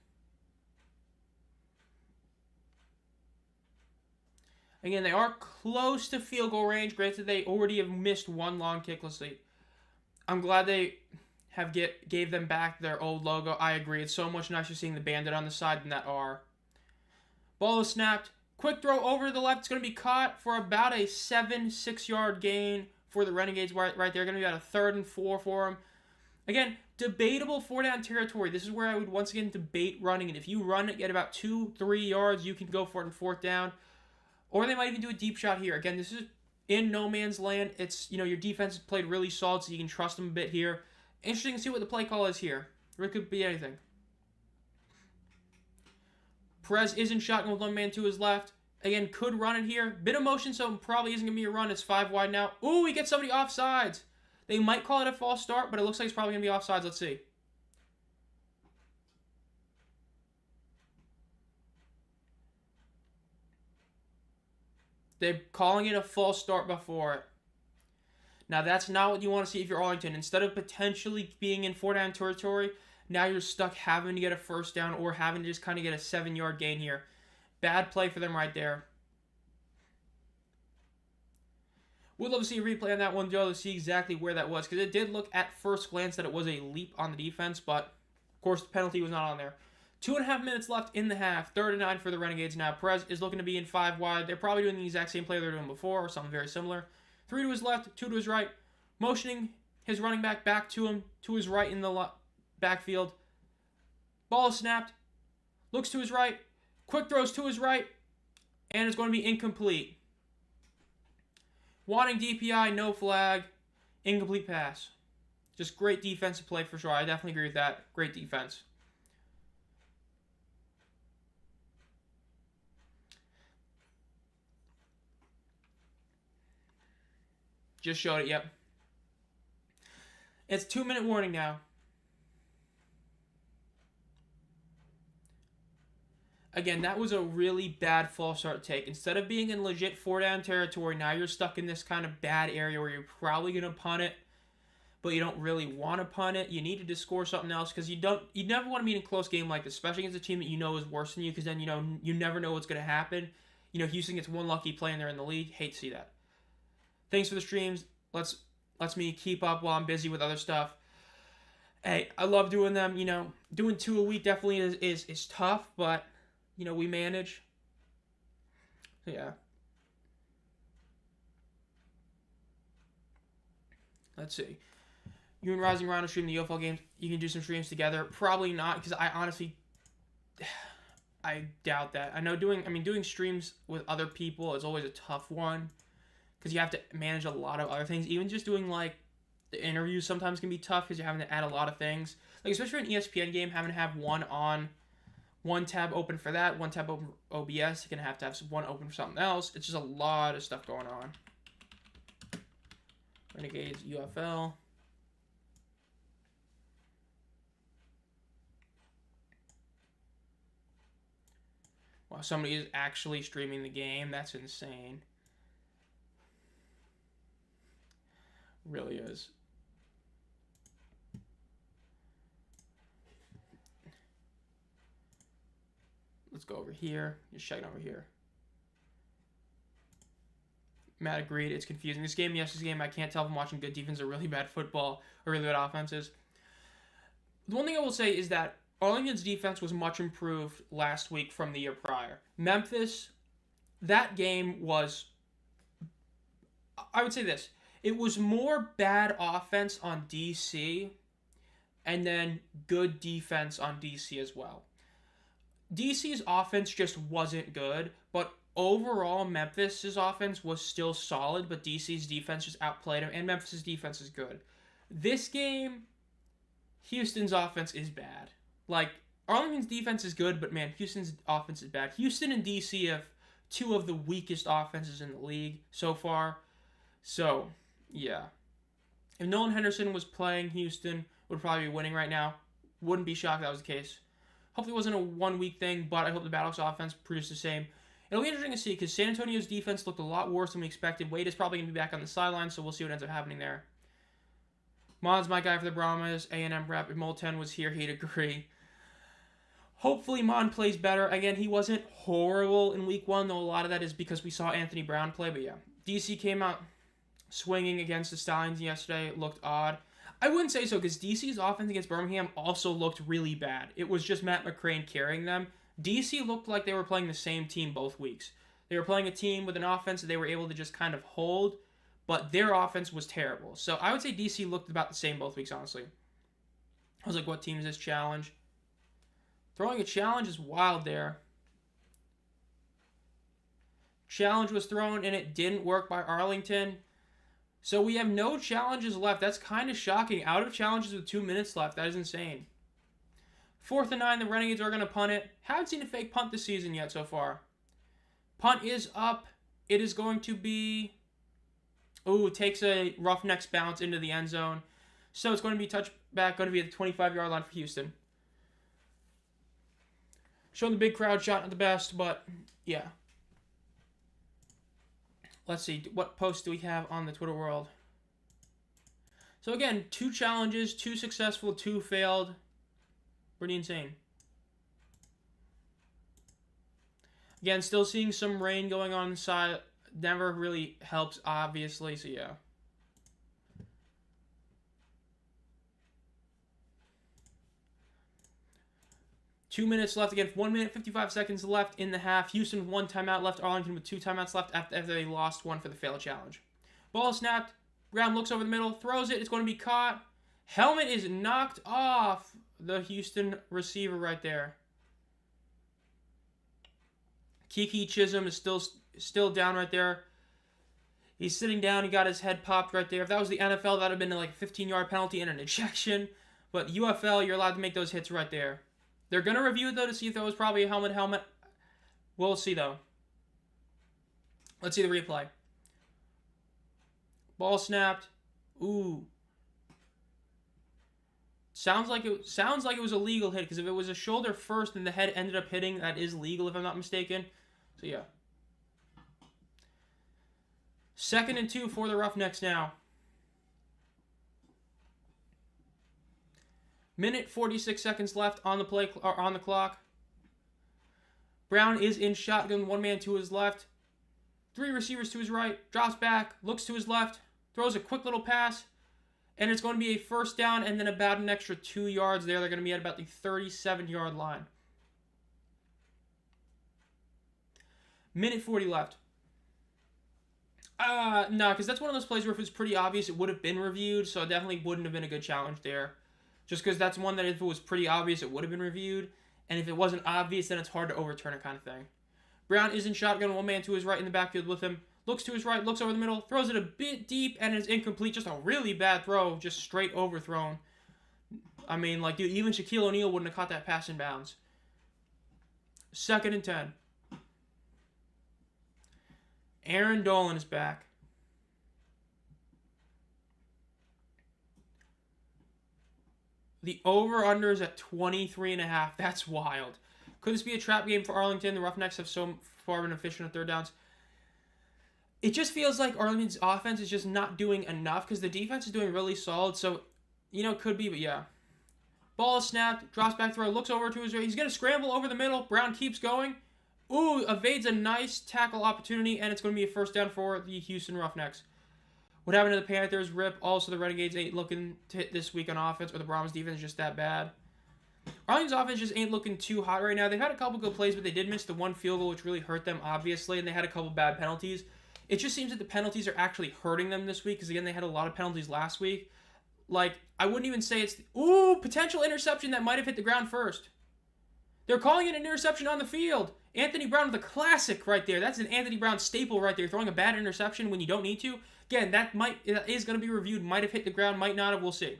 Again, they are close to field goal range. Granted, they already have missed 1 long kickless. I'm glad they have gave them back their old logo. I agree. It's so much nicer seeing the bandit on the side than that R. Ball is snapped. Quick throw over to the left. It's going to be caught for about a 6-yard gain for the Renegades right there. Going to be about a 3rd and 4 for them. Again, debatable 4-down territory. This is where I would once again debate running. And if you run it, get about 2-3 yards, you can go for it in 4th down. Or they might even do a deep shot here. Again, this is in no man's land. It's, you know, your defense has played really solid, so you can trust them a bit here. Interesting to see what the play call is here. It could be anything. Perez is in shotgun with 1 man to his left. Again, could run it here. Bit of motion, so it probably isn't going to be a run. It's 5 wide now. Ooh, he gets somebody offsides. They might call it a false start, but it looks like it's probably going to be offsides. Let's see. They're calling it a false start before it. Now, that's not what you want to see if you're Arlington. Instead of potentially being in 4-down territory, now you're stuck having to get a first down or having to just kind of get a 7-yard gain here. Bad play for them right there. Would love to see a replay on that one, Joe, to see exactly where that was, because it did look at first glance that it was a leap on the defense, but, of course, the penalty was not on there. 2.5 minutes left in the half. 3rd and 9 for the Renegades now. Perez is looking to be in 5 wide. They're probably doing the exact same play they were doing before or something very similar. 3 to his left, 2 to his right. Motioning his running back to him, to his right in the backfield. Ball is snapped. Looks to his right. Quick throws to his right. And it's going to be incomplete. Wanting DPI, no flag. Incomplete pass. Just great defensive play for sure. I definitely agree with that. Great defense. Just showed it, yep. It's 2-minute warning now. Again, that was a really bad false start take. Instead of being in legit 4-down territory, now you're stuck in this kind of bad area where you're probably going to punt it, but you don't really want to punt it. You need to score something else because you never want to be in a close game like this, especially against a team that you know is worse than you, because then you never know what's going to happen. Houston gets one lucky play and they're in the league. Hate to see that. Thanks for the streams. Lets me keep up while I'm busy with other stuff. Hey, I love doing them. Doing 2 a week definitely is tough, but we manage. So yeah. Let's see. You and Rising Rhino stream the UFL games. You can do some streams together. Probably not, because I honestly, I doubt that. I know doing streams with other people is always a tough one, because you have to manage a lot of other things. Even just doing like the interviews sometimes can be tough because you're having to add a lot of things. Like especially for an ESPN game, having to have one tab open for that, one tab open for OBS. You're gonna have to have one open for something else. It's just a lot of stuff going on. Renegades, UFL. Wow, somebody is actually streaming the game. That's insane. Really is. Let's go over here. Just checking over here. Matt agreed. It's confusing. This game, yesterday's game, I can't tell if I'm watching good defense or really bad football or really bad offenses. The one thing I will say is that Arlington's defense was much improved last week from the year prior. Memphis, that game was, I would say this, it was more bad offense on DC and then good defense on DC as well. DC's offense just wasn't good, but overall Memphis's offense was still solid, but DC's defense just outplayed him, and Memphis's defense is good. This game, Houston's offense is bad. Like, Arlington's defense is good, but man, Houston's offense is bad. Houston and DC have 2 of the weakest offenses in the league so far. So, yeah. If Nolan Henderson was playing, Houston would probably be winning right now. Wouldn't be shocked if that was the case. Hopefully it wasn't a 1-week thing, but I hope the Battlehawks offense produced the same. It'll be interesting to see because San Antonio's defense looked a lot worse than we expected. Wade is probably going to be back on the sideline, so we'll see what ends up happening there. Mon's my guy for the Brahmas. A&M rep. If Mol10 was here, he'd agree. Hopefully Mon plays better. Again, he wasn't horrible in week 1, though a lot of that is because we saw Anthony Brown play. But yeah, DC came out swinging against the Stallions yesterday. It looked odd. I wouldn't say so because DC's offense against Birmingham also looked really bad. It was just Matt McCrane carrying them. DC looked like they were playing the same team both weeks. They were playing a team with an offense that they were able to just kind of hold, but their offense was terrible. So I would say DC looked about the same both weeks, honestly. I was like, what team is this challenge? Throwing a challenge is wild there. Challenge was thrown and it didn't work by Arlington. So we have no challenges left. That's kind of shocking. Out of challenges with 2 minutes left. That is insane. 4th and 9. The Renegades are going to punt it. Haven't seen a fake punt this season yet so far. Punt is up. It is going to be... Ooh, it takes a Roughnecks bounce into the end zone. So it's going to be touchback. Going to be at the 25-yard line for Houston. Showing the big crowd shot, not the best, but yeah. Let's see, what posts do we have on the Twitter world? So again, 2 challenges, 2 successful, 2 failed. Pretty insane. Again, still seeing some rain going on inside. Never really helps, obviously, so yeah. Two minutes left. Again, 1 minute, 55 seconds left in the half. Houston with 1 timeout left. Arlington with 2 timeouts left after they lost 1 for the failed challenge. Ball snapped. Brown looks over the middle, throws it. It's going to be caught. Helmet is knocked off the Houston receiver right there. Kiki Chisholm is still down right there. He's sitting down. He got his head popped right there. If that was the NFL, that would have been like a 15-yard penalty and an ejection. But UFL, you're allowed to make those hits right there. They're going to review it, though, to see if that was probably a helmet. We'll see, though. Let's see the replay. Ball snapped. Ooh. Sounds like it was a legal hit, because if it was a shoulder first and the head ended up hitting, that is legal, if I'm not mistaken. So, yeah. 2nd and 2 for the Roughnecks now. Minute 46 seconds left on the play or on the clock. Brown is in shotgun, 1 man to his left. Three receivers to his right, drops back, looks to his left, throws a quick little pass, and it's going to be a first down and then about an extra 2 yards there. They're going to be at about the 37-yard line. Minute 40 left. No, because that's one of those plays where if it's pretty obvious, it would have been reviewed, so it definitely wouldn't have been a good challenge there. Just because that's one that if it was pretty obvious, it would have been reviewed, and if it wasn't obvious, then it's hard to overturn it kind of thing. Brown is in shotgun, one man to his right in the backfield with him. Looks to his right, looks over the middle, throws it a bit deep, and it's incomplete. Just a really bad throw, just straight overthrown. I mean, like, dude, even Shaquille O'Neal wouldn't have caught that pass in bounds. 2nd and 10. Aaron Dolan is back. The over-under is at 23.5. That's wild. Could this be a trap game for Arlington? The Roughnecks have so far been efficient on third downs. It just feels like Arlington's offense is just not doing enough because the defense is doing really solid. So, you know, could be, but yeah. Ball is snapped, drops back throw, looks over to his right. He's going to scramble over the middle. Brown keeps going. Ooh, evades a nice tackle opportunity, and it's going to be a first down for the Houston Roughnecks. What happened to the Panthers? RIP. Also, the Renegades ain't looking to hit this week on offense, or the Brahms defense is just that bad. Arlington's offense just ain't looking too hot right now. They've had a couple good plays, but they did miss the one field goal, which really hurt them, obviously, and they had a couple bad penalties. It just seems that the penalties are actually hurting them this week, because, again, they had a lot of penalties last week. Like, I wouldn't even say it's... Ooh, potential interception that might have hit the ground first. They're calling it an interception on the field. Anthony Brown with a classic right there. That's an Anthony Brown staple right there. Throwing a bad interception when you don't need to. Again, that is going to be reviewed. Might have hit the ground. Might not have. We'll see.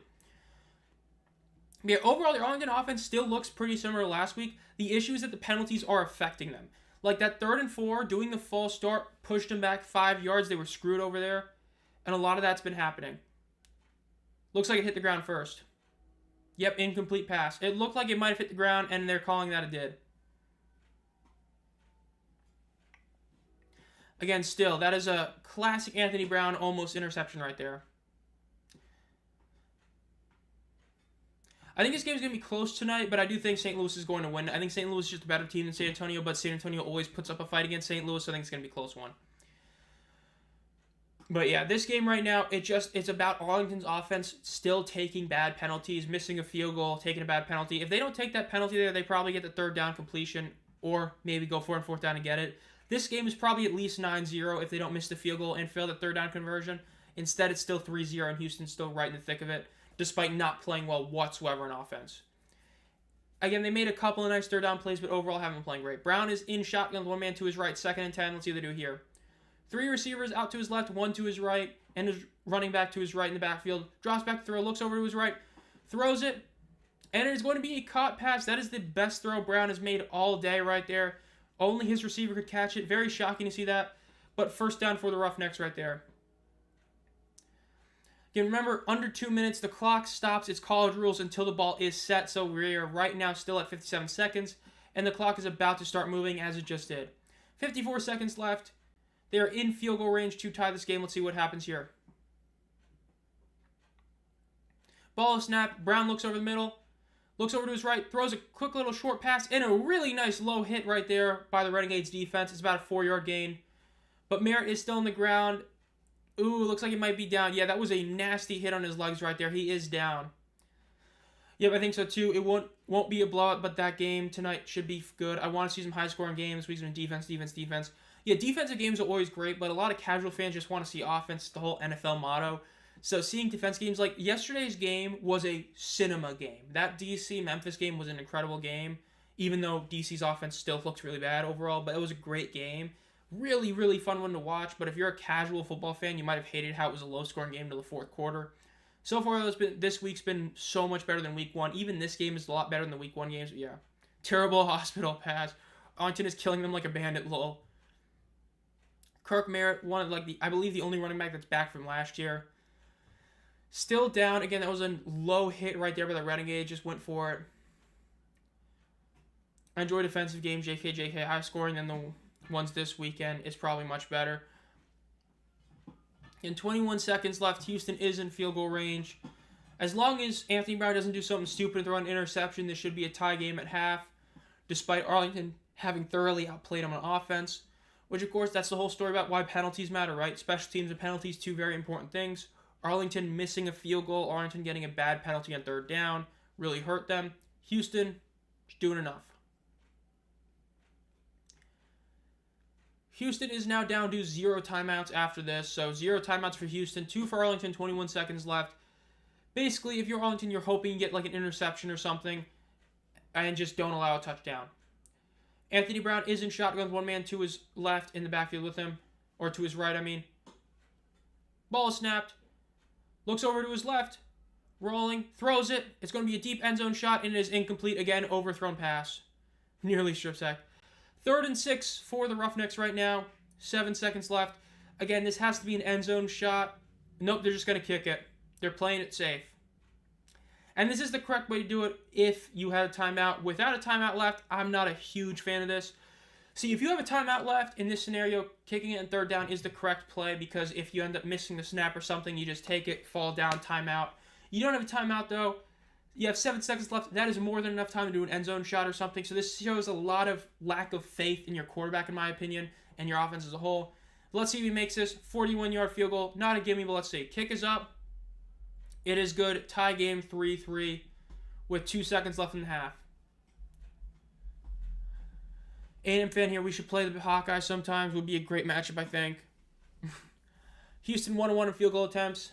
Yeah, overall, the Arlington offense still looks pretty similar to last week. The issue is that the penalties are affecting them. Like that 3rd and 4, doing the false start, pushed them back 5 yards. They were screwed over there. And a lot of that's been happening. Looks like it hit the ground first. Yep, incomplete pass. It looked like it might have hit the ground, and they're calling that it did. Again, still, that is a classic Anthony Brown almost interception right there. I think this game is going to be close tonight, but I do think St. Louis is going to win. I think St. Louis is just a better team than San Antonio, but San Antonio always puts up a fight against St. Louis, so I think it's going to be a close one. But yeah, this game right now, it's about Arlington's offense still taking bad penalties, missing a field goal, taking a bad penalty. If they don't take that penalty there, they probably get the 3rd down completion, or maybe go 4th and 4th down and get it. This game is probably at least 9-0 if they don't miss the field goal and fail the 3rd down conversion. Instead, it's still 3-0, and Houston's still right in the thick of it, despite not playing well whatsoever in offense. Again, they made a couple of nice 3rd down plays, but overall haven't been playing great. Brown is in shotgun, one man to his right, 2nd and 10. Let's see what they do here. 3 receivers out to his left, 1 to his right, and his running back to his right in the backfield. Drops back to throw, looks over to his right, throws it, and it is going to be a caught pass. That is the best throw Brown has made all day right there. Only his receiver could catch it. Very shocking to see that, but first down for the Roughnecks right there. Again, remember, under 2 minutes, the clock stops its college rules until the ball is set, so we are right now still at 57 seconds, and the clock is about to start moving as it just did. 54 seconds left. They are in field goal range to tie this game. Let's see what happens here. Ball is snapped. Brown looks over the middle. Looks over to his right. Throws a quick little short pass. And a really nice low hit right there by the Renegades defense. It's about a 4-yard gain. But Merritt is still on the ground. Ooh, looks like it might be down. Yeah, that was a nasty hit on his legs right there. He is down. Yep, I think so too. It won't be a blowout, but that game tonight should be good. I want to see some high-scoring games. We're going to defense. Yeah, defensive games are always great, but a lot of casual fans just want to see offense, the whole NFL motto. So seeing defense games, like yesterday's game was a cinema game. That DC-Memphis game was an incredible game, even though DC's offense still looks really bad overall, but it was a great game. Really, really fun one to watch, but if you're a casual football fan, you might have hated how it was a low-scoring game to the 4th quarter. So far, this week's been so much better than week 1. Even this game is a lot better than the week 1 games, but yeah. Terrible hospital pass. Arlington is killing them like a bandit, lol. Kirk Merritt, I believe the only running back that's back from last year. Still down. Again, that was a low hit right there by the Renegades. Just went for it. I enjoy defensive games. JK, high scoring than the ones this weekend is probably much better. In 21 seconds left, Houston is in field goal range. As long as Anthony Brown doesn't do something stupid and throw an interception, this should be a tie game at half, despite Arlington having thoroughly outplayed him on offense. which, of course, that's the whole story about why penalties matter, right? Special teams and penalties, two very important things. Arlington missing a field goal, Arlington getting a bad penalty on third down, really hurt them. Houston, doing enough. Houston is now down to 0 timeouts after this. So 0 timeouts for Houston, 2 for Arlington, 21 seconds left. Basically, if you're Arlington, you're hoping you get like an interception or something and just don't allow a touchdown. Anthony Brown is in shotgun, one man to his left in the backfield with him. Or to his right, I mean. Ball is snapped. Looks over to his left. Rolling. Throws it. It's going to be a deep end zone shot, and it is incomplete. Again, overthrown pass. Nearly strip sack. 3rd and 6 for the Roughnecks right now. 7 seconds left. Again, this has to be an end zone shot. Nope, they're just going to kick it. They're playing it safe. And this is the correct way to do it if you had a timeout. Without a timeout left, I'm not a huge fan of this. See, if you have a timeout left, in this scenario, kicking it in 3rd down is the correct play, because if you end up missing the snap or something, you just take it, fall down, timeout. You don't have a timeout, though. You have 7 seconds left. That is more than enough time to do an end zone shot or something. So this shows a lot of lack of faith in your quarterback, in my opinion, and your offense as a whole. Let's see if he makes this 41-yard field goal. Not a gimme, but let's see. Kick is up. It is good. Tie game 3-3 with 2 seconds left in the half. A&M fan here. We should play the Hawkeyes sometimes. Would be a great matchup, I think. Houston 1-1 in field goal attempts.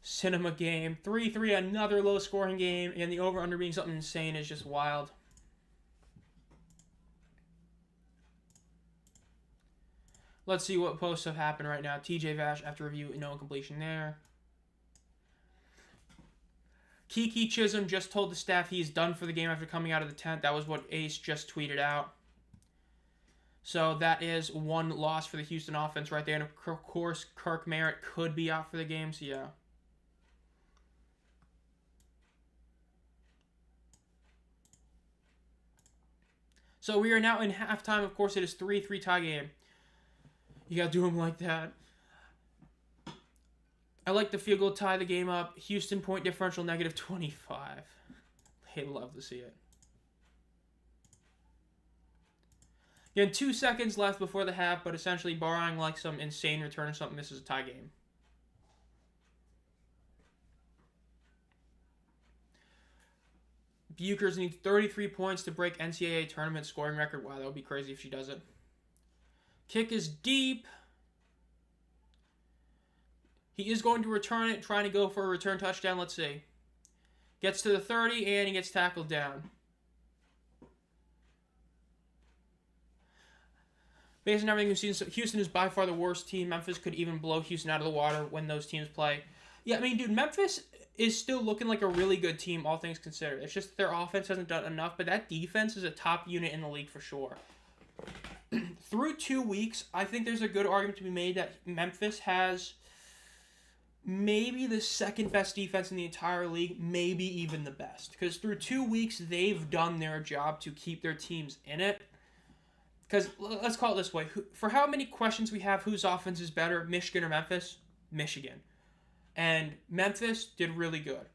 Cinema game. 3-3, another low-scoring game. And the over-under being something insane is just wild. Let's see what posts have happened right now. TJ Vash after review, no completion there. Kiki Chisholm just told the staff he is done for the game after coming out of the tent. That was what Ace just tweeted out. So that is 1 loss for the Houston offense right there. And of course, Kirk Merritt could be out for the game, so yeah. So we are now in halftime. Of course, it is 3-3 tie game. You got to do them like that. I like the field goal tie the game up. Houston point differential -25. They'd love to see it. Again, 2 seconds left before the half, but essentially barring like some insane return or something, this is a tie game. Bukers needs 33 points to break NCAA tournament scoring record. Wow, that would be crazy if she does it. Kick is deep. He is going to return it, trying to go for a return touchdown. Let's see. Gets to the 30, and he gets tackled down. Based on everything we've seen, Houston is by far the worst team. Memphis could even blow Houston out of the water when those teams play. Yeah, I mean, dude, Memphis is still looking like a really good team, all things considered. It's just that their offense hasn't done enough, but that defense is a top unit in the league for sure. Through 2 weeks, I think there's a good argument to be made that Memphis has maybe the second best defense in the entire league, maybe even the best. Because through 2 weeks, they've done their job to keep their teams in it. Because let's call it this way. For how many questions we have, whose offense is better, Michigan or Memphis? Michigan. And Memphis did really good.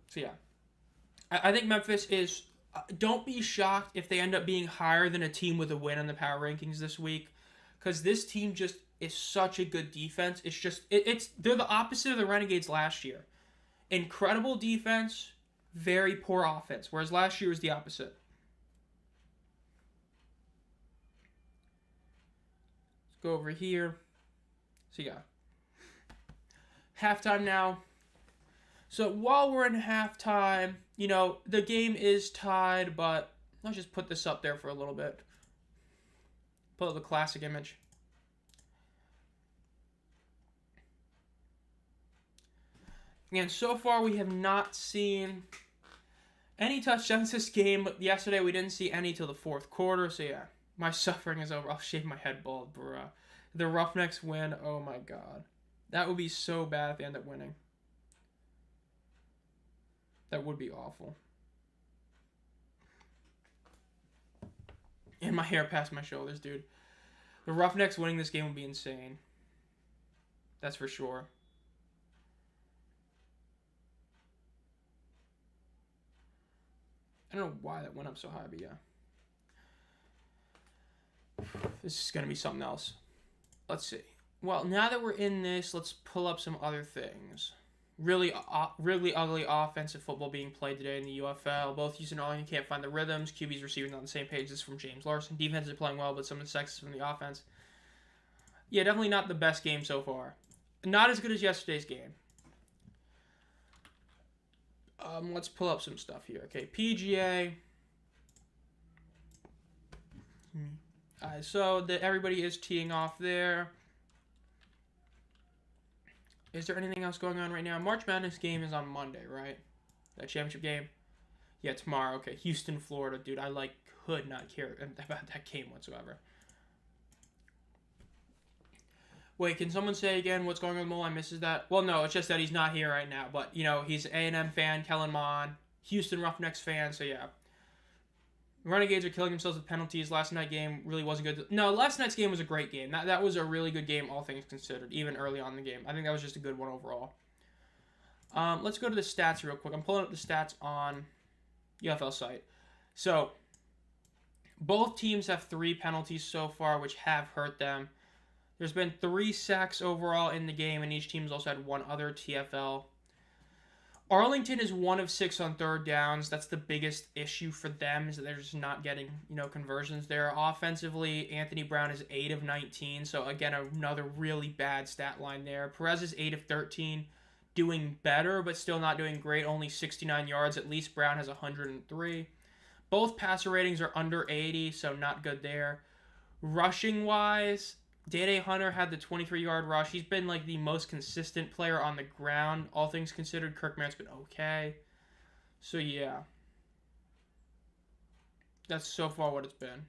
So yeah. I think Memphis is... don't be shocked if they end up being higher than a team with a win on the power rankings this week. Because this team just is such a good defense. It's just... they're the opposite of the Renegades last year. Incredible defense, very poor offense. Whereas last year was the opposite. Let's go over here. So yeah. Halftime now. So while we're in halftime, you know, the game is tied, but let's just put this up there for a little bit. Put up the classic image. Again, so far we have not seen any touchdowns this game, but yesterday we didn't see any till the 4th quarter, so yeah. My suffering is over. I'll shave my head bald, bruh. The Roughnecks win, oh my god. That would be so bad if they end up winning. That would be awful. And my hair past my shoulders, dude. The Roughnecks winning this game would be insane. That's for sure. I don't know why that went up so high, but yeah. This is going to be something else. Let's see. Well, now that we're in this, let's pull up some other things. Really ugly offensive football being played today in the UFL. Both Houston and Arlington can't find the rhythms. QB's receivers not on the same page. This is from James Larson. Defense is playing well, but some of the success from the offense. Yeah, definitely not the best game so far. Not as good as yesterday's game. Let's pull up some stuff here. Okay, PGA. So everybody is teeing off there. Is there anything else going on right now? March Madness game is on Monday, right? That championship game? Yeah, tomorrow. Okay, Houston, Florida. Dude, I could not care about that game whatsoever. Wait, can someone say again what's going on with Mole? I misses that. Well, no, it's just that he's not here right now. But, you know, he's an A&M fan, Kellen Mond, Houston Roughnecks fan, so yeah. Renegades are killing themselves with penalties. Last night's game really wasn't good. No, last night's game was a great game. That was a really good game, all things considered, even early on in the game. I think that was just a good one overall. Let's go to the stats real quick. I'm pulling up the stats on UFL site. So, both teams have 3 penalties so far, which have hurt them. There's been 3 sacks overall in the game, and each team's also had 1 other TFL. Arlington is 1 of 6 on third downs. That's the biggest issue for them, is that they're just not getting, conversions there. Offensively, Anthony Brown is 8 of 19, so again, another really bad stat line there. Perez is 8 of 13, doing better, but still not doing great, only 69 yards. At least Brown has 103. Both passer ratings are under 80, so not good there. Rushing-wise, Day Hunter had the 23-yard rush. He's been the most consistent player on the ground. All things considered, Kirk Merritt's been okay. So yeah. That's so far what it's been.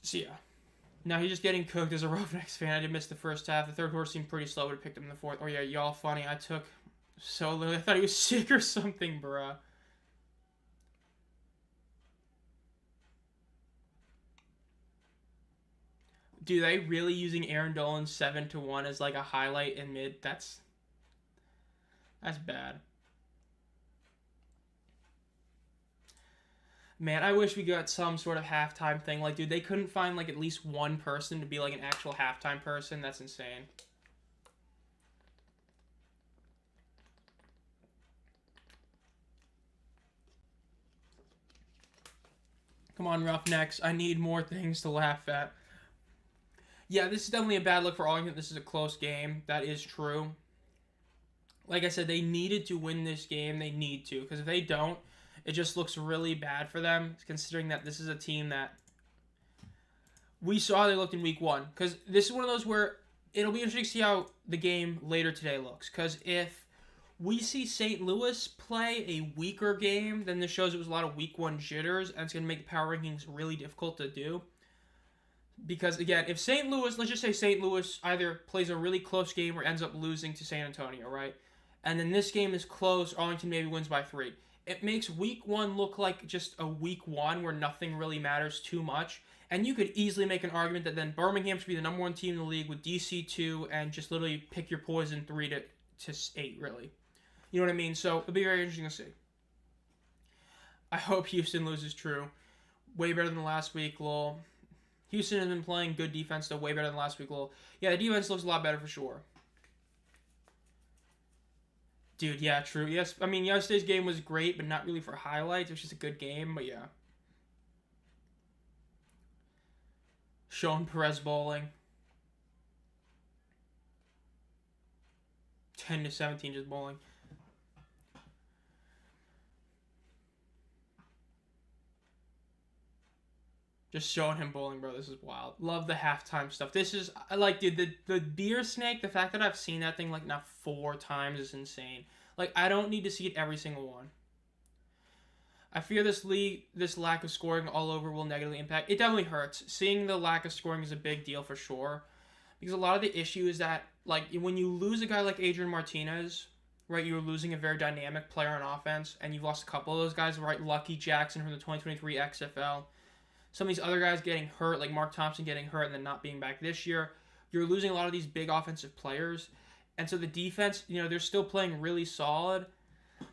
So yeah. Now he's just getting cooked as a Roughnecks fan. I did miss the first half. The third quarter seemed pretty slow, but it picked him in the fourth. Oh yeah, y'all funny. I took so little. I thought he was sick or something, bruh. Dude, they really using Aaron Dolan's 7-1 as a highlight in mid? That's bad. Man, I wish we got some sort of halftime thing. Dude, they couldn't find at least one person to be an actual halftime person. That's insane. Come on, Roughnecks. I need more things to laugh at. Yeah, this is definitely a bad look for Arlington. This is a close game. That is true. Like I said, they needed to win this game. They need to. Because if they don't, it just looks really bad for them. Considering that this is a team that we saw they looked in week 1. Because this is one of those where it'll be interesting to see how the game later today looks. Because if we see St. Louis play a weaker game, then this shows it was a lot of week 1 jitters. And it's going to make the power rankings really difficult to do. Because, again, if St. Louis, let's just say St. Louis either plays a really close game or ends up losing to San Antonio, right? And then this game is close, Arlington maybe wins by 3. It makes week 1 look like just a week 1 where nothing really matters too much. And you could easily make an argument that then Birmingham should be the number 1 team in the league with DC 2 and just literally pick your poison 3 to 8, really. You know what I mean? So it'll be very interesting to see. I hope Houston loses true. Way better than last week, lol. Houston has been playing good defense, though, way better than last week. Well, yeah, the defense looks a lot better for sure. Dude, yeah, true. Yes, I mean, yesterday's game was great, but not really for highlights. It was just a good game, but yeah. Sean Perez bowling. 10-17 just bowling. Just showing him bowling, bro. This is wild. Love the halftime stuff. This is, dude, the beer snake, the fact that I've seen that thing, now 4 times is insane. I don't need to see it every single one. I fear this lack of scoring all over will negatively impact. It definitely hurts. Seeing the lack of scoring is a big deal for sure. Because a lot of the issue is that, when you lose a guy like Adrian Martinez, right, you're losing a very dynamic player on offense, and you've lost a couple of those guys, right? Lucky Jackson from the 2023 XFL. Some of these other guys getting hurt, like Mark Thompson getting hurt and then not being back this year. You're losing a lot of these big offensive players. And so the defense, they're still playing really solid.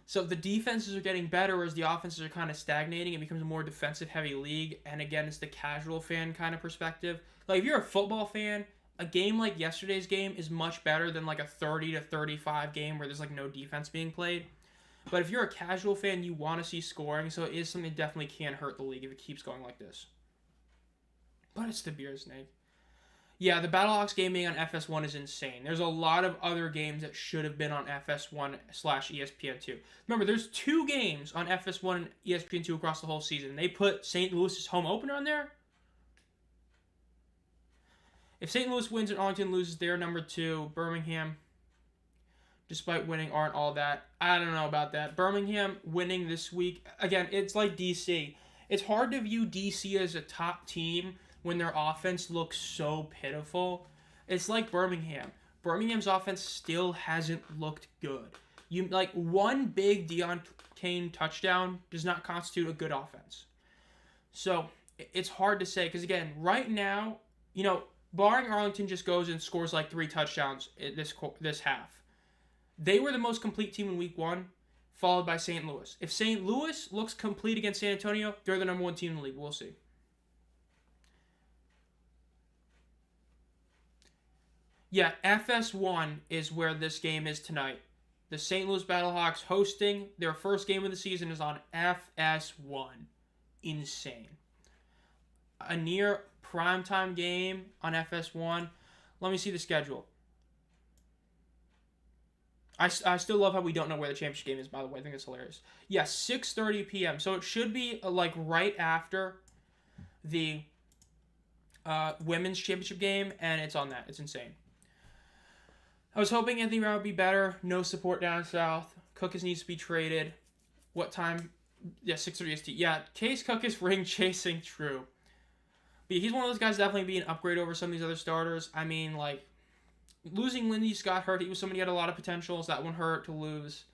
So the defenses are getting better, whereas the offenses are kind of stagnating. It becomes a more defensive-heavy league. And again, it's the casual fan kind of perspective. Like, if you're a football fan, a game like yesterday's game is much better than like a 30 to 35 game where there's like no defense being played. But if you're a casual fan, you want to see scoring, so it is something that definitely can hurt the league if it keeps going like this. But it's the beer snake. Yeah, the Battlehawks game being on FS1 is insane. There's a lot of other games that should have been on FS1/ESPN2. Remember, there's 2 games on FS1 and ESPN2 across the whole season. They put St. Louis's home opener on there. If St. Louis wins and Arlington loses, they're number 2. Birmingham, despite winning, aren't all that. I don't know about that. Birmingham winning this week, again, it's like DC. It's hard to view DC as a top team when their offense looks so pitiful. It's like Birmingham. Birmingham's offense still hasn't looked good. One big Deion Kane touchdown does not constitute a good offense. So it's hard to say because, again, right now, barring Arlington just goes and scores like 3 touchdowns this half, they were the most complete team in week 1, followed by St. Louis. If St. Louis looks complete against San Antonio, they're the number 1 team in the league. We'll see. Yeah, FS1 is where this game is tonight. The St. Louis Battlehawks hosting their first game of the season is on FS1. Insane. A near primetime game on FS1. Let me see the schedule. I still love how we don't know where the championship game is, by the way. I think it's hilarious. Yeah, 6:30 p.m. So it should be like right after the women's championship game, and it's on that. It's insane. I was hoping Anthony Brown would be better. No support down south. Cookis needs to be traded. What time? Yeah, 6:30 ST. Yeah, Case Cookis ring chasing, true. But he's one of those guys definitely be an upgrade over some of these other starters. I mean, like, losing Lindy Scott hurt. He was somebody who had a lot of potentials. That one hurt to lose.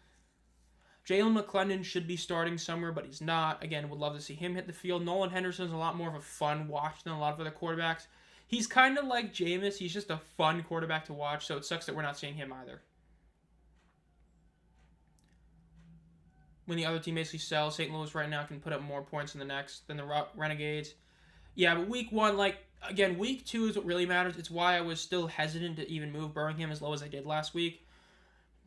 Jalen McClendon should be starting somewhere, but he's not. Again, would love to see him hit the field. Nolan Henderson's a lot more of a fun watch than a lot of other quarterbacks. He's kind of like Jameis. He's just a fun quarterback to watch, so it sucks that we're not seeing him either. When the other team basically sells, St. Louis right now can put up more points than the Renegades. Yeah, but week 1, again, week 2 is what really matters. It's why I was still hesitant to even move Birmingham as low as I did last week.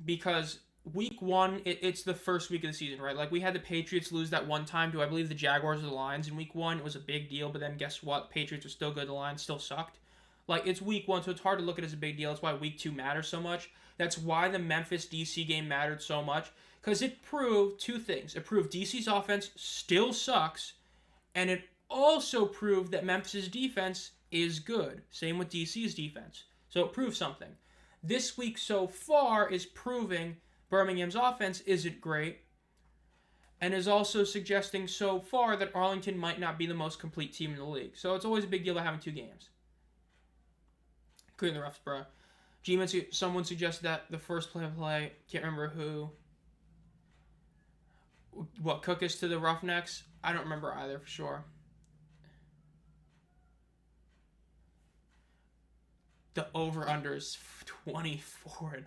Because week 1, it's the first week of the season, right? Like, we had the Patriots lose that one time to, I believe, the Jaguars or the Lions in week 1. It was a big deal, but then guess what? Patriots were still good. The Lions still sucked. Like, it's week 1, so it's hard to look at it as a big deal. That's why week 2 matters so much. That's why the Memphis-DC game mattered so much. Because it proved 2 things. It proved DC's offense still sucks, and it also proved that Memphis' defense is good. Same with DC's defense. So it proved something. This week so far is proving Birmingham's offense isn't great, and is also suggesting so far that Arlington might not be the most complete team in the league. So it's always a big deal about having 2 games. Including the refs, bro. G-Man, someone suggested that the first play, can't remember who. What, Cookis to the Roughnecks? I don't remember either for sure. The over-under is 24.5.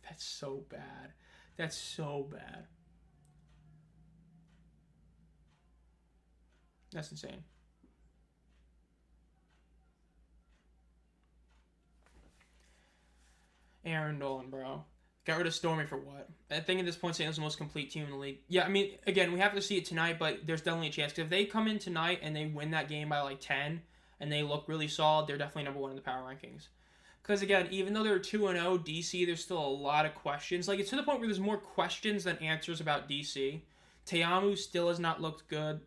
That's so bad. That's so bad. That's insane. Aaron Nolan, bro. Got rid of Stormy for what? I think at this point, St. Louis is the most complete team in the league. Yeah, I mean, again, we have to see it tonight, but there's definitely a chance. Because if they come in tonight and they win that game by like 10, and they look really solid, they're definitely number 1 in the power rankings. Because, again, even though they're 2-0, DC, there's still a lot of questions. Like, it's to the point where there's more questions than answers about DC. Teamu still has not looked good.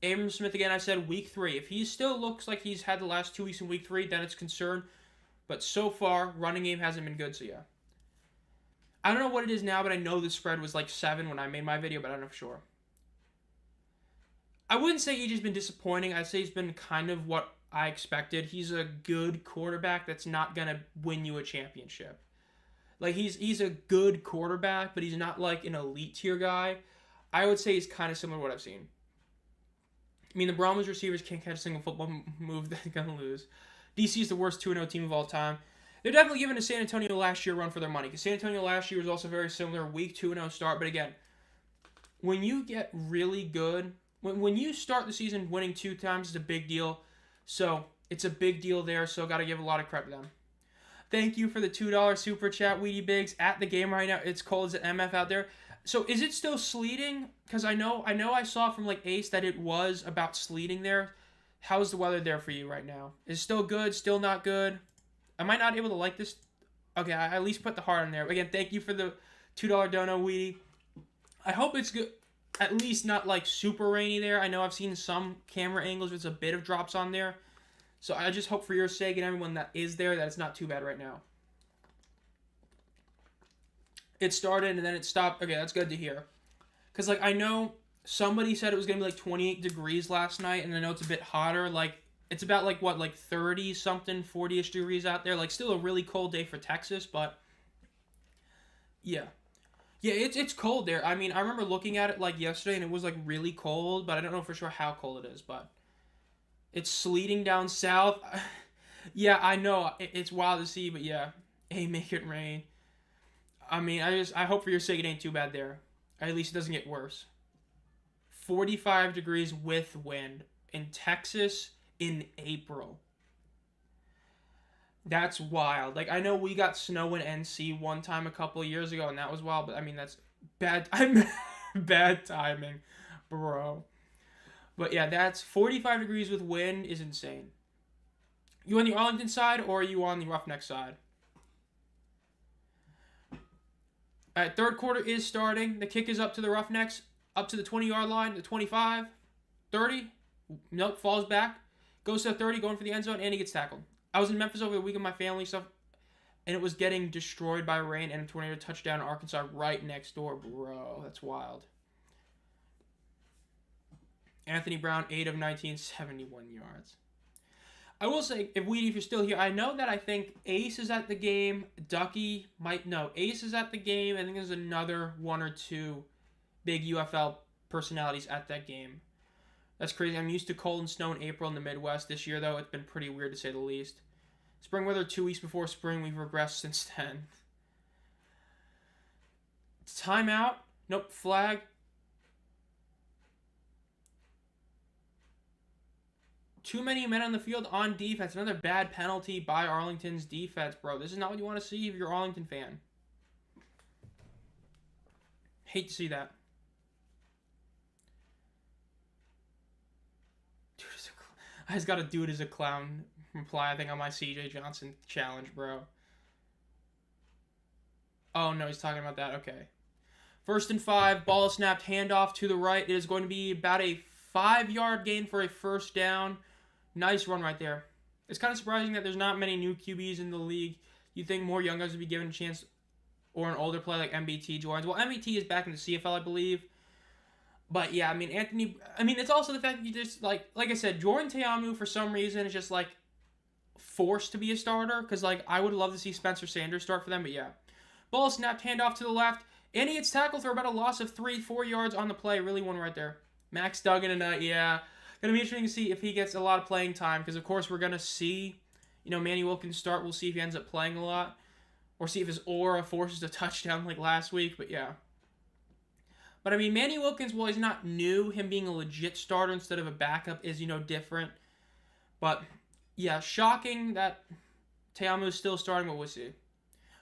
Abram Smith, again, I said week 3. If he still looks like he's had the last 2 weeks in week 3, then it's concern. But so far, running game hasn't been good, so yeah. I don't know what it is now, but I know the spread was like 7 when I made my video, but I don't know for sure. I wouldn't say EJ's been disappointing. I'd say he's been kind of what I expected. He's a good quarterback that's not going to win you a championship. Like, he's a good quarterback, but he's not like an elite tier guy. I would say he's kind of similar to what I've seen. I mean, the Brahmas receivers can't catch a single football move. They're going to lose. DC is the worst 2-0 team of all time. They're definitely giving to San Antonio last year a run for their money. Because San Antonio last year was also very similar. Week 2-0 start. But again, when you get really good, when you start the season winning 2 times is a big deal. So it's a big deal there. So got to give a lot of credit to them. Thank you for the $2 super chat, Weedy Biggs. At the game right now, it's cold as an MF out there. So is it still sleeting? Because I know I saw from like Ace that it was about sleeting there. How's the weather there for you right now? Is it still good? Still not good? Am I not able to like this? Okay, I at least put the heart on there. Again, thank you for the $2 dono, Weedy. I hope it's good. At least not like super rainy there. I know I've seen some camera angles with a bit of drops on there. So I just hope for your sake and everyone that is there that it's not too bad right now. It started and then it stopped. Okay, that's good to hear. Because, like, I know somebody said it was going to be, like, 28 degrees last night, and I know it's a bit hotter. Like, it's about, like, what, like 30-something, 40-ish degrees out there. Like, still a really cold day for Texas, but, yeah. Yeah, it's cold there. I mean, I remember looking at it, like, yesterday, and it was, like, really cold, but I don't know for sure how cold it is, but it's sleeting down south. Yeah, I know. It's wild to see, but, yeah. Hey, make it rain. I mean, I hope for your sake it ain't too bad there. At least it doesn't get worse. 45 degrees with wind in Texas in April. That's wild. Like, I know we got snow in NC one time a couple of years ago, and that was wild, but I mean, that's bad. Bad timing, bro. But yeah, that's 45 degrees with wind is insane. You on the Arlington side, or are you on the Roughnecks side? Alright, third quarter is starting. The kick is up to the Roughnecks, up to the 20-yard line, the 25, 30. Nope, falls back. Goes to the 30, going for the end zone, and he gets tackled. I was in Memphis over the weekend with my family stuff, and it was getting destroyed by rain and a tornado touchdown in Arkansas right next door. Bro, that's wild. Anthony Brown, 8 of 19, 71 yards. I will say, if you're still here, I know that I think Ace is at the game. Ducky might know. Ace is at the game. I think there's another 1 or 2 big UFL personalities at that game. That's crazy. I'm used to cold and snow in April in the Midwest. This year, though, it's been pretty weird to say the least. Spring weather 2 weeks before spring. We've regressed since then. Timeout. Nope. Flag. Too many men on the field on defense. Another bad penalty by Arlington's defense, bro. This is not what you want to see if you're an Arlington fan. Hate to see that. I just got to do it as a clown reply, I think, on my CJ Johnson challenge, bro. Oh, no, he's talking about that. Okay. 1st and 5. Ball is snapped. Handoff to the right. It is going to be about a 5-yard gain for a first down. Nice run right there. It's kind of surprising that there's not many new QBs in the league. You think more young guys would be given a chance, or an older player like MBT joins. Well, MBT is back in the CFL, I believe. But yeah, I mean, it's also the fact that you just, like I said, Jordan Teamu, for some reason, is just, like, forced to be a starter. Because, like, I would love to see Spencer Sanders start for them, but yeah. Ball snapped, handoff to the left. And he gets tackled for about a loss of 3-4 yards on the play. Really one right there. Max Duggan, and yeah. Going to be interesting to see if he gets a lot of playing time. Because, of course, we're going to see, Manny Wilkins start. We'll see if he ends up playing a lot. Or see if his aura forces a touchdown like last week. But, yeah. But, I mean, Manny Wilkins, while he's not new, him being a legit starter instead of a backup is, different. But, yeah, shocking that Teamu is still starting, but we'll see.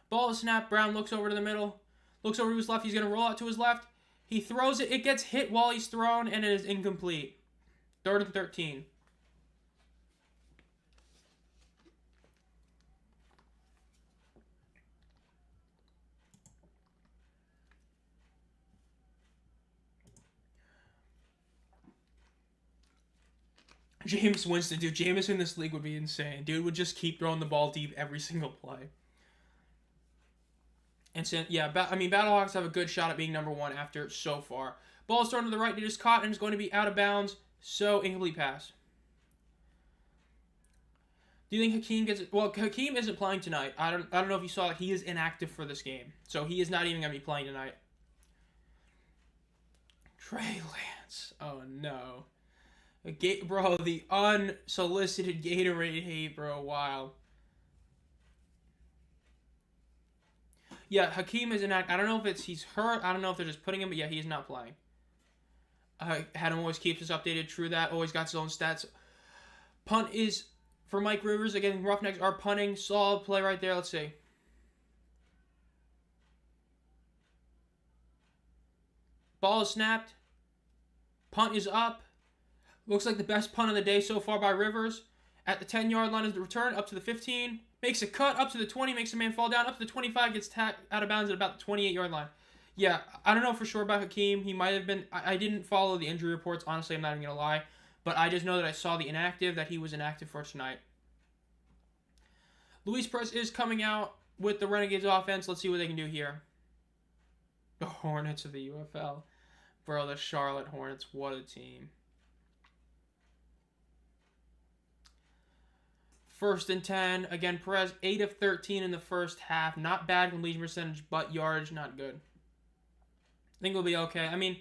Ball is snapped. Brown looks over to the middle. Looks over to his left. He's going to roll out to his left. He throws it. It gets hit while he's thrown, and it is incomplete. 3rd and 13. Jameis Winston, dude. Jameis in this league would be insane. Dude would just keep throwing the ball deep every single play. And so, yeah, Battlehawks have a good shot at being number 1 after so far. Ball is thrown to the right. It is caught and is going to be out of bounds. So, incomplete pass. Do you think Hakeem gets it? Well, Hakeem isn't playing tonight. I don't know if you saw that. He is inactive for this game. So, he is not even going to be playing tonight. Trey Lance. Oh, no. Bro, the unsolicited Gatorade hate, bro. Wow. Yeah, Hakeem is inactive. I don't know if he's hurt. I don't know if they're just putting him, but yeah, he's not playing. Adam always keeps us updated. True that. Always got his own stats. Punt is for Mike Rivers. Again, Roughnecks are punting. Solid play right there. Let's see. Ball is snapped. Punt is up. Looks like the best punt of the day so far by Rivers. At the 10-yard line is the return, up to the 15. Makes a cut, up to the 20, makes a man fall down, up to the 25, gets tacked out of bounds at about the 28-yard line. Yeah, I don't know for sure about Hakeem. He might have been... I didn't follow the injury reports, honestly, I'm not even going to lie. But I just know that I saw the inactive, that he was inactive for tonight. Luis Perez is coming out with the Renegades offense. Let's see what they can do here. The Hornets of the UFL. Bro, the Charlotte Hornets, what a team. 1st and 10. Again, Perez, 8 of 13 in the first half. Not bad completion percentage, but yardage, not good. I think we'll be okay. I mean,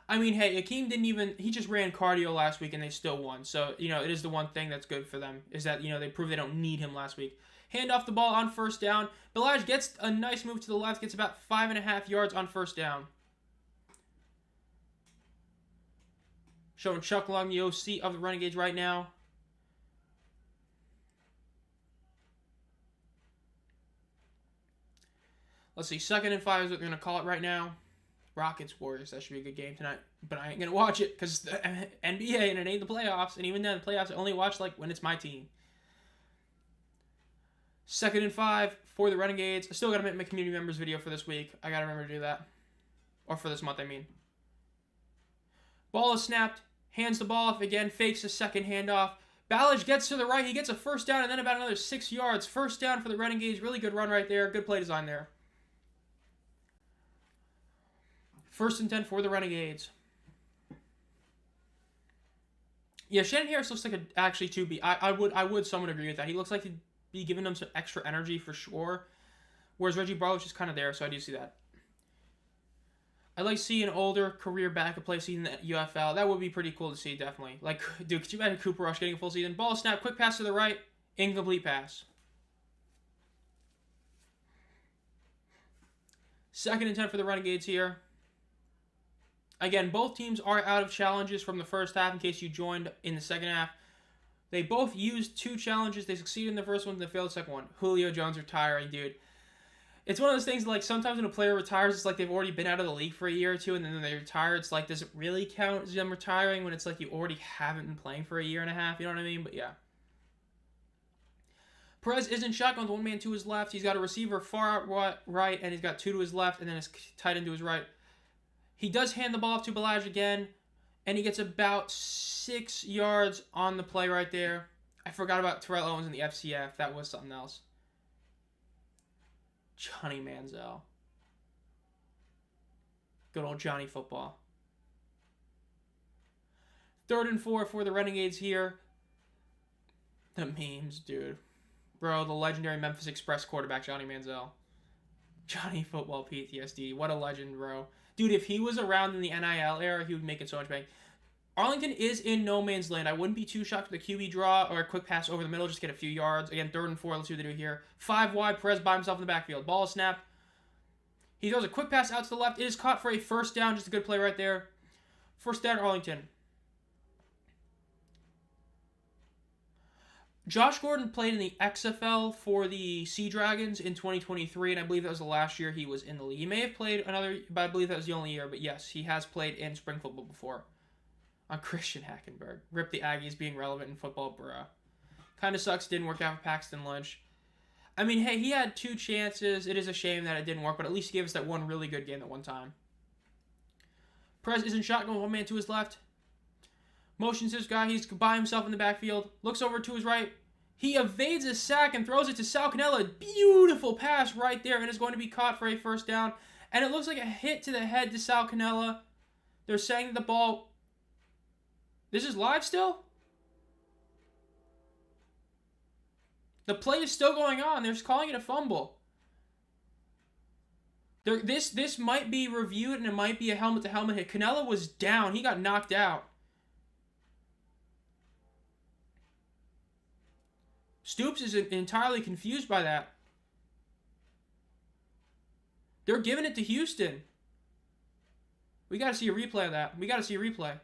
hey, Hakeem didn't even... He just ran cardio last week, and they still won. So, it is the one thing that's good for them, is that, they proved they don't need him last week. Hand off the ball on 1st down. Belage gets a nice move to the left, gets about 5.5 yards on 1st down. Showing Chuck Long, the OC of the Renegades right now. Let's see, 2nd and 5 is what we're going to call it right now. Rockets, Warriors, that should be a good game tonight. But I ain't going to watch it because the NBA and it ain't the playoffs. And even then, the playoffs I only watch when it's my team. 2nd and 5 for the Renegades. I still got to make my community members video for this week. I got to remember to do that. Or for this month, I mean. Ball is snapped. Hands the ball off again. Fakes a second handoff. Ballage gets to the right. He gets a 1st down and then about another 6 yards. 1st down for the Renegades. Really good run right there. Good play design there. 1st and 10 for the Renegades. Yeah, Shannon Harris looks like actually 2B. I would somewhat agree with that. He looks like he'd be giving them some extra energy for sure. Whereas Reggie Barlow's just kind of there, so I do see that. I'd like to see an older career backup play season at UFL. That would be pretty cool to see, definitely. Dude, could you imagine Cooper Rush getting a full season? Ball snap, quick pass to the right, incomplete pass. 2nd and 10 for the Renegades here. Again, both teams are out of challenges from the first half in case you joined in the second half. They both used 2 challenges. They succeeded in the first one, they failed the second one. Julio Jones retiring, dude. It's one of those things, sometimes when a player retires, it's like they've already been out of the league for a year or 2, and then they retire. It's does it really count as them retiring when it's like you already haven't been playing for a year and a half? You know what I mean? But yeah. Perez is in shotgun with 1 man to his left. He's got a receiver far out right, and he's got 2 to his left, and then his tight end to his right. He does hand the ball off to Belage again, and he gets about 6 yards on the play right there. I forgot about Terrell Owens in the FCF. That was something else. Johnny Manziel. Good old Johnny football. 3rd and 4 for the Renegades here. The memes, dude. Bro, the legendary Memphis Express quarterback, Johnny Manziel. Johnny football PTSD. What a legend, bro. Dude, if he was around in the NIL era, he would make it so much bank. Arlington is in no man's land. I wouldn't be too shocked with a QB draw or a quick pass over the middle, just get a few yards. Again, 3rd and 4. Let's see what they do here. 5 wide. Perez by himself in the backfield. Ball is snapped. He throws a quick pass out to the left. It is caught for a 1st down. Just a good play right there. 1st down, Arlington. Josh Gordon played in the XFL for the Sea Dragons in 2023, and I believe that was the last year he was in the league. He may have played another, but I believe that was the only year. But yes, he has played in spring football before. On Christian Hackenberg. Rip the Aggies being relevant in football, bruh. Kind of sucks, didn't work out for Paxton Lynch. I mean, hey, he had 2 chances. It is a shame that it didn't work, but at least he gave us that one really good game at one time. Perez is in shotgun, 1 man to his left. Motions his guy. He's by himself in the backfield. Looks over to his right. He evades a sack and throws it to Sal Cannella. Beautiful pass right there, and is going to be caught for a 1st down. And it looks like a hit to the head to Sal Cannella. They're saying that the ball... This is live still? The play is still going on. They're calling it a fumble. This might be reviewed, and it might be a helmet-to-helmet hit. Cannella was down. He got knocked out. Stoops is entirely confused by that. They're giving it to Houston. We got to see a replay of that. We got to see a replay.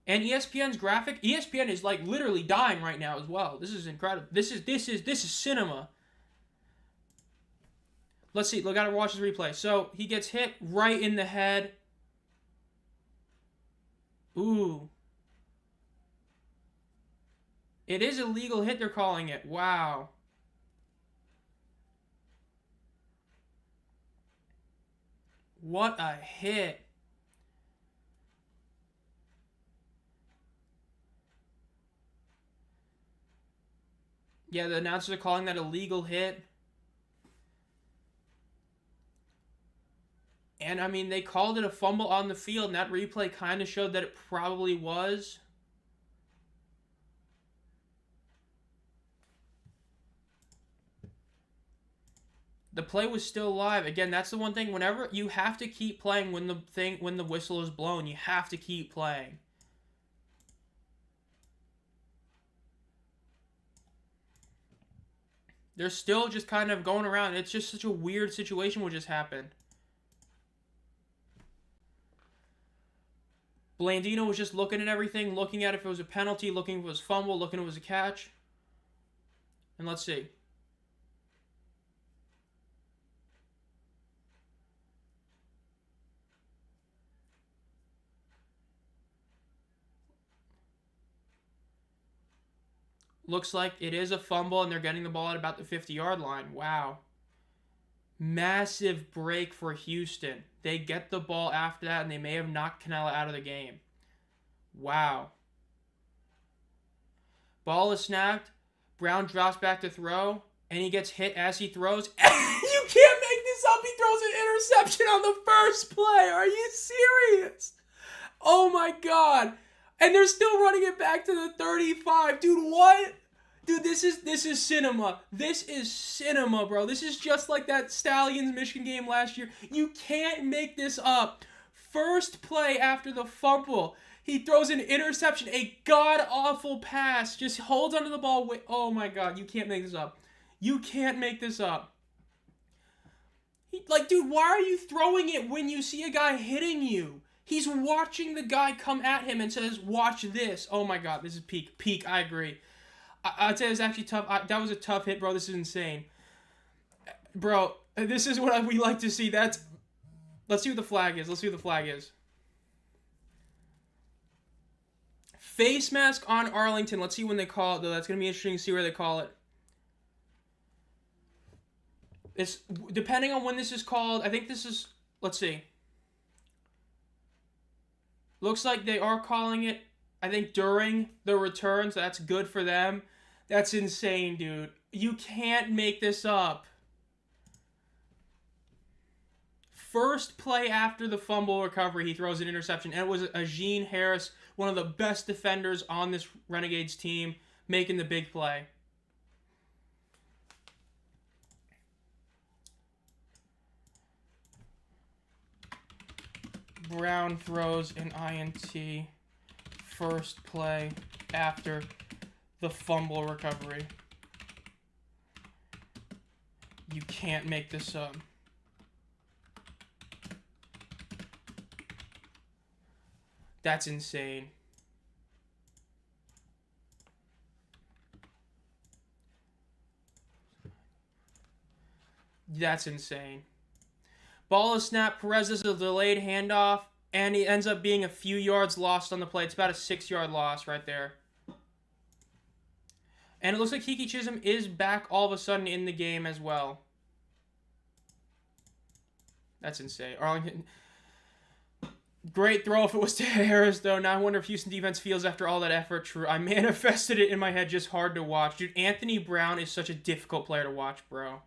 And ESPN's graphic, ESPN is like literally dying right now as well. This is incredible. This is cinema. Let's see. Look, gotta watch his replay. So he gets hit right in the head. Ooh. It is a legal hit, they're calling it. Wow. What a hit. Yeah, the announcers are calling that a legal hit. And, I mean, they called it a fumble on the field, and that replay kind of showed that it probably was. The play was still live. Again, that's the one thing. Whenever you have to keep playing when the whistle is blown, you have to keep playing. They're still just kind of going around. It's just such a weird situation what just happened. Blandino was just looking at everything, looking at if it was a penalty, looking if it was fumble, looking if it was a catch. And let's see. Looks like it is a fumble, and they're getting the ball at about the 50-yard line. Wow. Massive break for Houston. They get the ball after that, and they may have knocked Canella out of the game. Wow. Ball is snapped. Brown drops back to throw, and he gets hit as he throws. You can't make this up. He throws an interception on the first play. Are you serious? Oh, my God. And they're still running it back to the 35. Dude, what? Dude, this is cinema. This is cinema, bro. This is just like that Stallions-Michigan game last year. You can't make this up. First play after the fumble. He throws an interception, a god-awful pass. Just holds onto the ball. Oh, my God. You can't make this up. You can't make this up. Dude, why are you throwing it when you see a guy hitting you? He's watching the guy come at him and says, watch this. Oh, my God. This is peak. Peak, I agree. I'd say it was actually tough. That was a tough hit, bro. This is insane. Bro, this is what we like to see. Let's see what the flag is. Let's see what the flag is. Face mask on Arlington. Let's see when they call it, though. That's going to be interesting to see where they call it. It's depending on when this is called. I think this is... Let's see. Looks like they are calling it, I think, during the return, so that's good for them. That's insane, dude. You can't make this up. First play after the fumble recovery, he throws an interception. And it was Ajeen Harris, one of the best defenders on this Renegades team, making the big play. Brown throws an INT first play after the fumble recovery. You can't make this up. That's insane. That's insane. Ball is snapped. Perez is a delayed handoff, and it ends up being a few yards lost on the play. It's about a 6-yard loss right there. And it looks like Kiki Chisholm is back all of a sudden in the game as well. That's insane. Arlington. Great throw if it was to Harris, though. Now I wonder if Houston defense feels after all that effort. True. I manifested it in my head, just hard to watch. Dude, Anthony Brown is such a difficult player to watch, bro.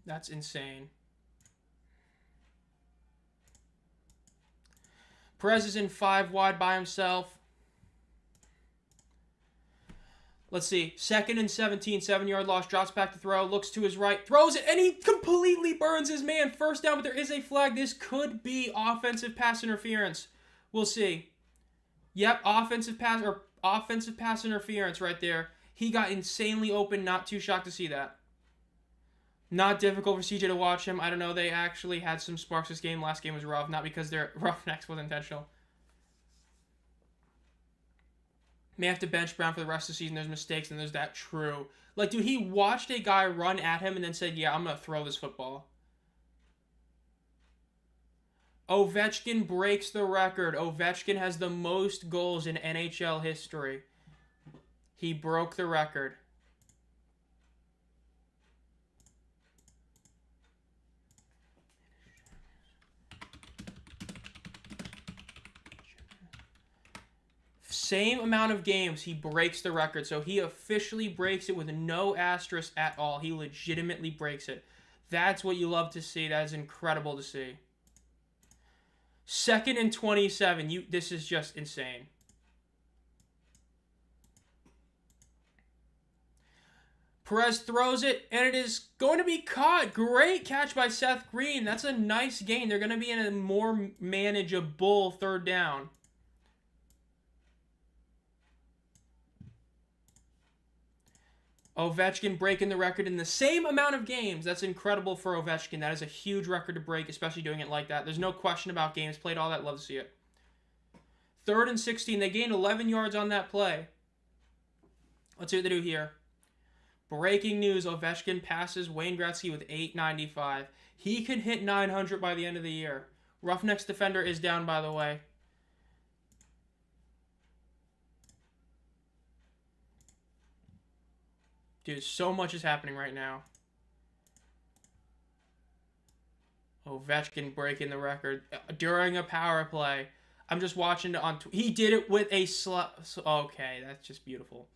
That's insane. Perez is in 5 wide by himself. Let's see. 2nd and 17, 7-yard loss. Drops back to throw. Looks to his right. Throws it, and he completely burns his man. First down, but there is a flag. This could be offensive pass interference. We'll see. Yep, offensive pass interference right there. He got insanely open. Not too shocked to see that. Not difficult for CJ to watch him. I don't know. They actually had some sparks this game. Last game was rough. Not because their Roughnecks was intentional. May have to bench Brown for the rest of the season. There's mistakes, and there's that true. Like, dude, he watched a guy run at him and then said, yeah, I'm going to throw this football. Ovechkin breaks the record. Ovechkin has the most goals in NHL history. He broke the record. Same amount of games, he breaks the record. So he officially breaks it with no asterisk at all. He legitimately breaks it. That's what you love to see. That is incredible to see. 2nd and 27. This is just insane. Perez throws it, and it is going to be caught. Great catch by Seth Green. That's a nice gain. They're going to be in a more manageable 3rd down. Ovechkin breaking the record in the same amount of games. That's incredible for Ovechkin. That is a huge record to break, especially doing it like that. There's no question about games played, all that. Love to see it. 3rd and 16. They gained 11 yards on that play. Let's see what they do here. Breaking news. Ovechkin passes Wayne Gretzky with 895. He could hit 900 by the end of the year. Roughnecks defender is down, by the way. Dude, so much is happening right now. Ovechkin breaking the record during a power play. I'm just watching it on... He did it with a... Okay, that's just beautiful.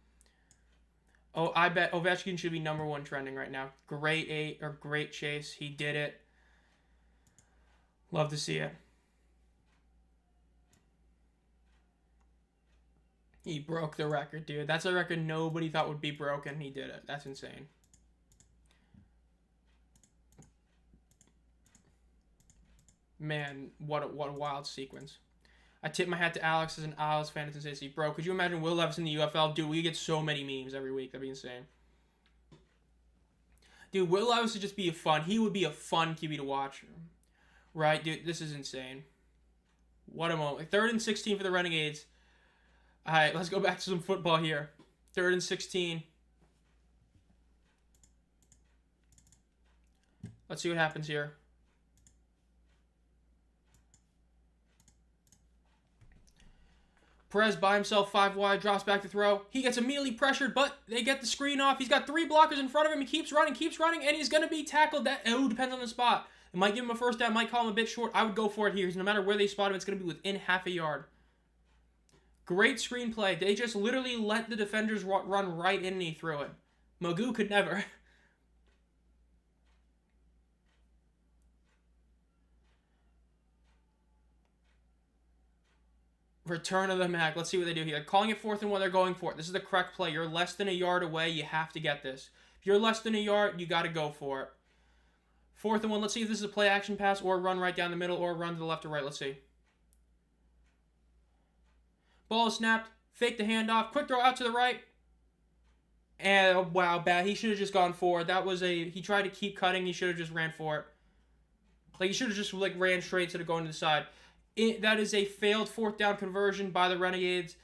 Oh, I bet Ovechkin should be #1 trending right now. Great chase. He did it. Love to see it. He broke the record, dude. That's a record nobody thought would be broken. He did it. That's insane. Man, what a wild sequence. I tip my hat to Alex as an Isles fan and say, bro, could you imagine Will Levis in the UFL? Dude, we get so many memes every week. That'd be insane. Dude, Will Levis would just be he would be a fun QB to watch. Right, dude, this is insane. What a moment. 3rd and 16 for the Renegades. All right, let's go back to some football here. 3rd and 16. Let's see what happens here. Perez by himself, 5 wide, drops back to throw. He gets immediately pressured, but they get the screen off. He's got 3 blockers in front of him. He keeps running, and he's going to be tackled. That depends on the spot. It might give him a 1st down, might call him a bit short. I would go for it here, because no matter where they spot him, it's going to be within half a yard. Great screenplay. They just literally let the defenders run right in and he threw it. Magoo could never. Return of the Mac. Let's see what they do here. Calling it 4th and 1. They're going for it. This is the correct play. You're less than a yard away. You have to get this. If you're less than a yard, you got to go for it. 4th and 1. Let's see if this is a play action pass or run right down the middle or run to the left or right. Let's see. Ball is snapped. Fake the handoff. Quick throw out to the right. And wow, bad. He should have just gone for it. That was he tried to keep cutting. He should have just ran for it. Like, he should have just ran straight instead of going to the side. That is a failed 4th down conversion by the Renegades.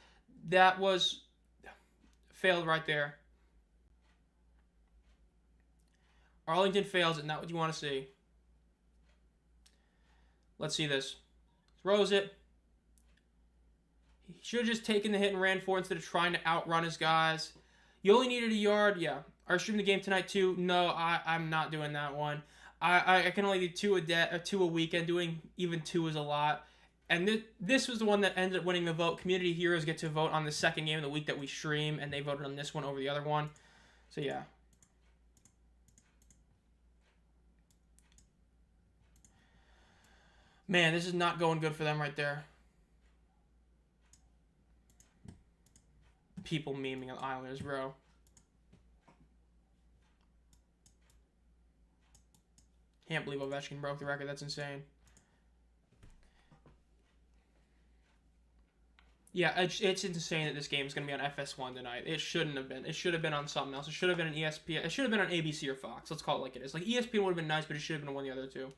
That was failed right there. Arlington fails it. Not what you want to see. Let's see this. Throws it. He should have just taken the hit and ran for it instead of trying to outrun his guys. You only needed a yard. Yeah. Are you streaming the game tonight too? No, I'm not doing that one. I can only do 2 a weekend. Doing even 2 is a lot. And this was the one that ended up winning the vote. Community Heroes get to vote on the 2nd game of the week that we stream, and they voted on this one over the other one. So, yeah. Man, this is not going good for them right there. People memeing on Islanders, bro. Can't believe Ovechkin broke the record. That's insane. Yeah, it's insane that this game is going to be on FS1 tonight. It shouldn't have been. It should have been on something else. It should have been an ESPN. It should have been on ABC or Fox. Let's call it like it is. Like, ESPN would have been nice, but it should have been one of the other two.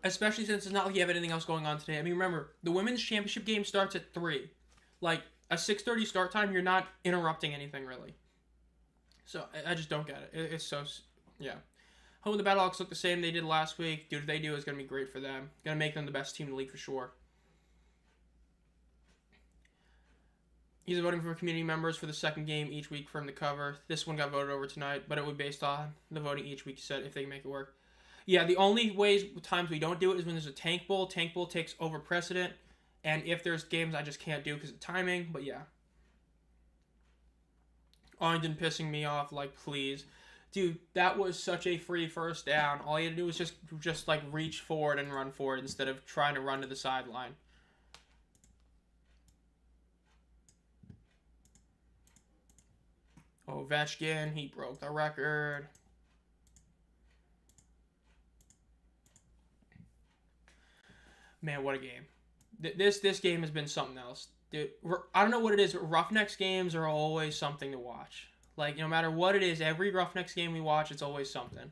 Especially since it's not like you have anything else going on today. I mean, remember, the women's championship game starts at 3. Like, a 6:30 start time, you're not interrupting anything, really. So, I just don't get it. It's so... Yeah. Hoping the Battlehawks look the same they did last week. Dude, if they do, it's going to be great for them. Going to make them the best team in the league for sure. He's voting for community members for the second game each week for him to cover. This one got voted over tonight, but it would be based on the voting each week, he said, if they can make it work. Yeah, the only times we don't do it is when there's a tank bowl. Tank bowl takes over precedent. And if there's games I just can't do because of timing, but yeah. Arlington pissing me off, like, please. Dude, that was such a free first down. All you had to do was just like reach forward and run forward instead of trying to run to the sideline. Ovechkin, he broke the record. Man, what a game. This game has been something else. Dude, I don't know what it is, but Roughnecks games are always something to watch. Like, no matter what it is, every Roughnecks game we watch, it's always something.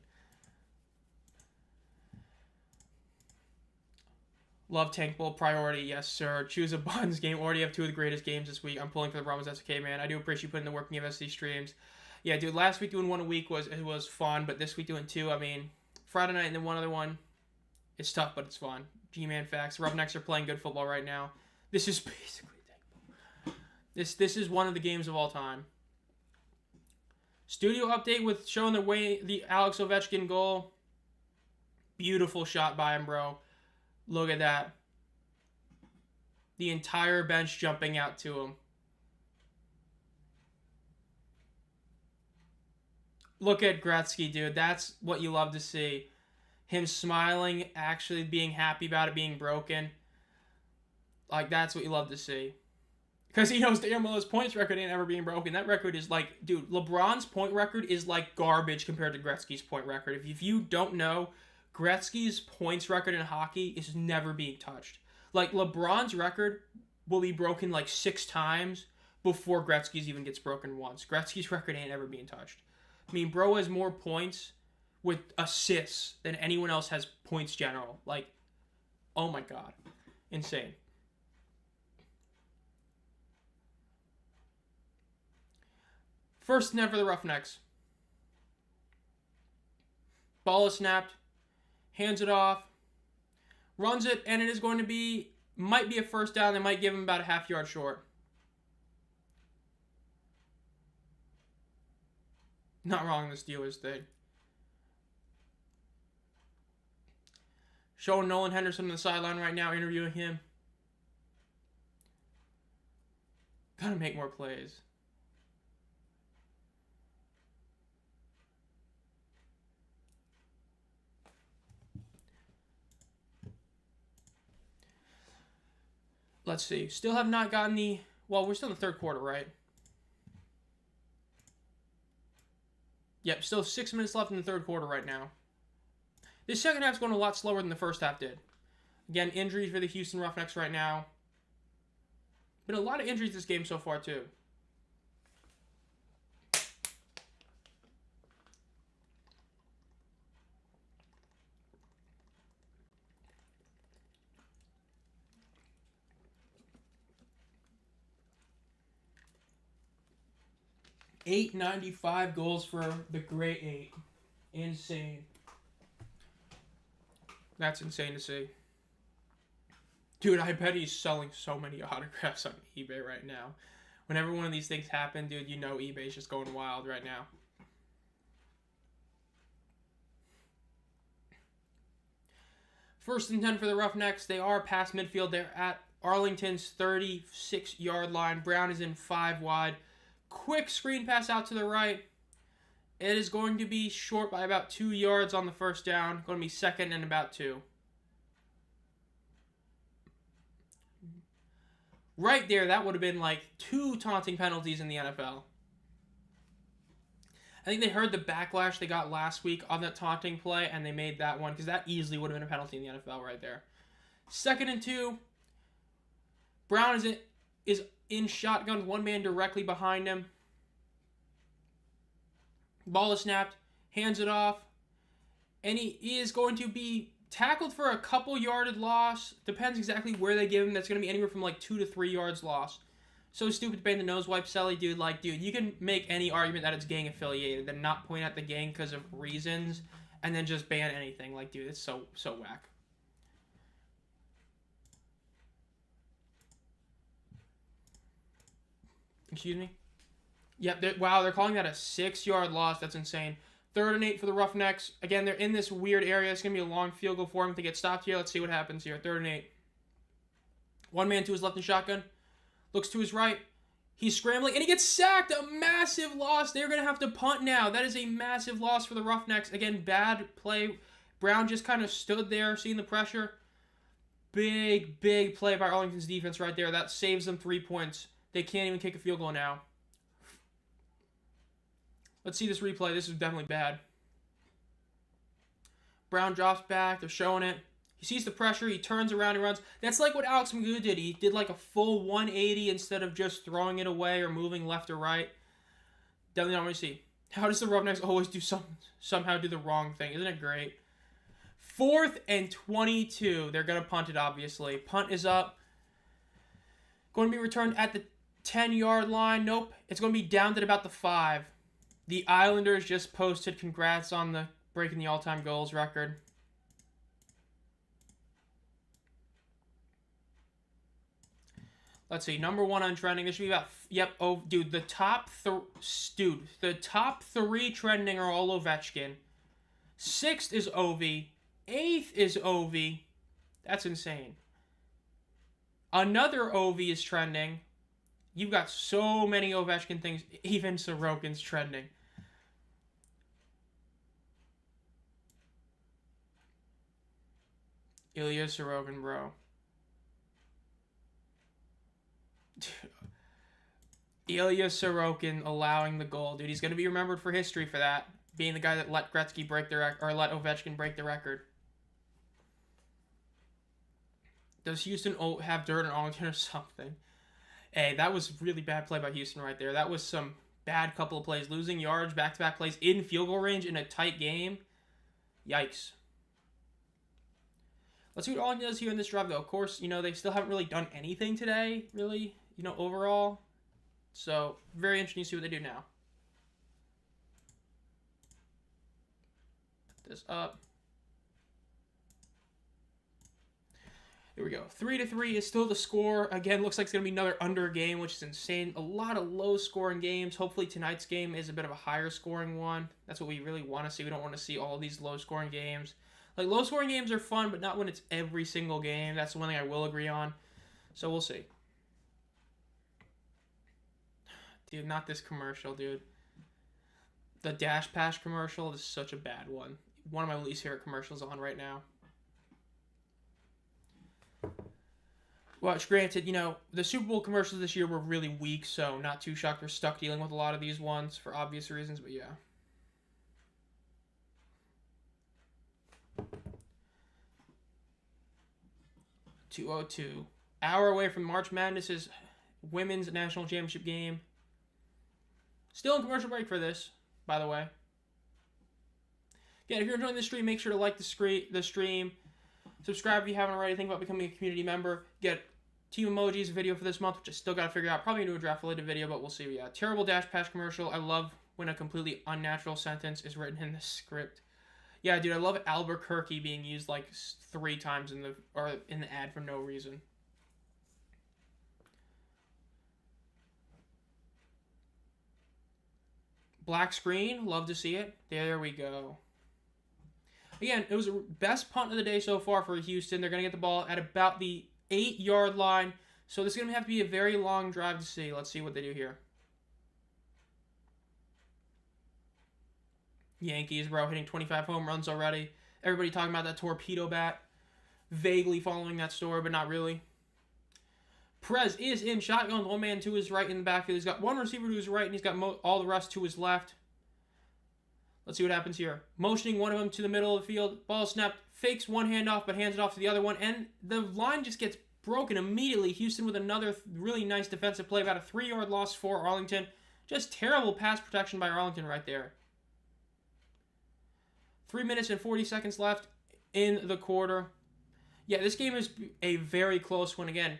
Love Tank Bowl priority, yes, sir. Choose a Buns game. Already have 2 of the greatest games this week. I'm pulling for the Brahmas. That's okay, man. I do appreciate you putting the work in the MSC streams. Yeah, dude, last week doing 1 a week was fun, but this week doing 2, I mean, Friday night and then one other one, it's tough, but it's fun. G-Man facts. Roughnecks are playing good football right now. This is basically Tank Bowl. This is one of the games of all time. Studio update with showing the Alex Ovechkin goal. Beautiful shot by him, bro. Look at that. The entire bench jumping out to him. Look at Gretzky, dude. That's what you love to see. Him smiling, actually being happy about it being broken. Like, that's what you love to see. Because he knows damn well his points record ain't ever being broken. That record is like, dude, LeBron's point record is like garbage compared to Gretzky's point record. If you don't know, Gretzky's points record in hockey is never being touched. Like, LeBron's record will be broken like 6 times before Gretzky's even gets broken once. Gretzky's record ain't ever being touched. I mean, bro has more points with assists than anyone else has points general. Like, oh my god. Insane. First snap for the Roughnecks. Ball is snapped. Hands it off. Runs it, and it is going to be, might be a first down. They might give him about a half yard short. Not wrong in the Steelers thing. Showing Nolan Henderson on the sideline right now, interviewing him. Gotta make more plays. Let's see. Still have not gotten the... Well, we're still in the third quarter, right? Yep, still 6 minutes left in the third quarter right now. This second half's going a lot slower than the first half did. Again, injuries for the Houston Roughnecks right now. Been a lot of injuries this game so far, too. $895 goals for the Great 8. Insane. That's insane to see. Dude, I bet he's selling so many autographs on eBay right now. Whenever one of these things happen, dude, you know eBay's just going wild right now. First and 10 for the Roughnecks. They are past midfield. They're at Arlington's 36-yard line. Brown is in 5 wide. Quick screen pass out to the right. It is going to be short by about 2 yards on the first down. Going to be second and about 2. Right there, that would have been like 2 taunting penalties in the NFL. I think they heard the backlash they got last week on that taunting play, and they made that one, because that easily would have been a penalty in the NFL right there. 2nd and 2. Brown is in shotgun, one man directly behind him. Ball is snapped, hands it off, and he is going to be tackled for a couple yarded loss. Depends exactly where they give him. That's going to be anywhere from like 2 to 3 yards loss. So stupid to ban the nose wipe, Selly, dude. Like, dude, you can make any argument that it's gang affiliated, then not point at the gang because of reasons, and then just ban anything. Like, dude, it's so whack. Excuse me? Yep, wow, they're calling that a 6-yard loss. That's insane. 3rd and 8 for the Roughnecks. Again, they're in this weird area. It's going to be a long field goal for them to get stopped here. Let's see what happens here. 3rd and 8. One man to his left in shotgun. Looks to his right. He's scrambling, and he gets sacked. A massive loss. They're going to have to punt now. That is a massive loss for the Roughnecks. Again, bad play. Brown just kind of stood there, seeing the pressure. Big play by Arlington's defense right there. That saves them 3 points. They can't even kick a field goal now. Let's see this replay. This is definitely bad. Brown drops back. They're showing it. He sees the pressure. He turns around and runs. That's like what Alex Magoo did. He did like a full 180 instead of just throwing it away or moving left or right. Definitely not what you see. How does the Roughnecks always do somehow do the wrong thing? Isn't it great? 4th and 22. They're going to punt it, obviously. Punt is up. Going to be returned at the 10-yard line. Nope. It's going to be down at about the 5. The Islanders just posted congrats on the breaking the all-time goals record. Let's see. Number 1 on trending. This should be about... Yep. Oh, dude. The top 3 trending are all Ovechkin. 6th is Ovi. 8th is Ovi. That's insane. Another Ovi is trending. You've got so many Ovechkin things. Even Sorokin's trending. Ilya Sorokin, bro. Ilya Sorokin allowing the goal, dude. He's gonna be remembered for history for that, being the guy that let Gretzky break the record, or let Ovechkin break the record. Does Houston have dirt in Arlington or something? Hey, that was really bad play by Houston right there. That was some bad couple of plays, losing yards, back-to-back plays in field goal range in a tight game. Yikes. Let's see what Arlington does here in this drive, though. Of course, they still haven't really done anything today, really, overall. So, very interesting to see what they do now. Put this up. Here we go. 3-3 is still the score. Again, looks like it's going to be another under game, which is insane. A lot of low-scoring games. Hopefully tonight's game is a bit of a higher-scoring one. That's what we really want to see. We don't want to see all these low-scoring games. Like, low-scoring games are fun, but not when it's every single game. That's the one thing I will agree on. So we'll see. Dude, not this commercial, dude. The Dash Pass commercial is such a bad one. One of my least favorite commercials on right now. Well, granted, the Super Bowl commercials this year were really weak, so not too shocked we're stuck dealing with a lot of these ones for obvious reasons, but yeah. .202. Hour away from March Madness's women's national championship game. Still in commercial break for this, by the way. Yeah, if you're enjoying this stream, make sure to like the stream. Subscribe if you haven't already. Think about becoming a community member. Get team emojis video for this month, which I still got to figure out. Probably do a draft-related video, but we'll see. Yeah, terrible Dash Pass commercial. I love when a completely unnatural sentence is written in the script. Yeah, dude, I love Albuquerque being used like 3 times in the ad for no reason. Black screen, love to see it. There we go. Again, it was the best punt of the day so far for Houston. They're going to get the ball at about the 8-yard line. So this is going to have to be a very long drive to see. Let's see what they do here. Yankees, bro, hitting 25 home runs already. Everybody talking about that torpedo bat. Vaguely following that story, but not really. Perez is in shotgun. One man to his right in the backfield. He's got one receiver to his right, and he's got all the rest to his left. Let's see what happens here. Motioning one of them to the middle of the field. Ball snapped. Fakes one handoff, but hands it off to the other one. And the line just gets broken immediately. Houston with another really nice defensive play. About a 3-yard loss for Arlington. Just terrible pass protection by Arlington right there. 3 minutes and 40 seconds left in the quarter. Yeah, this game is a very close one again.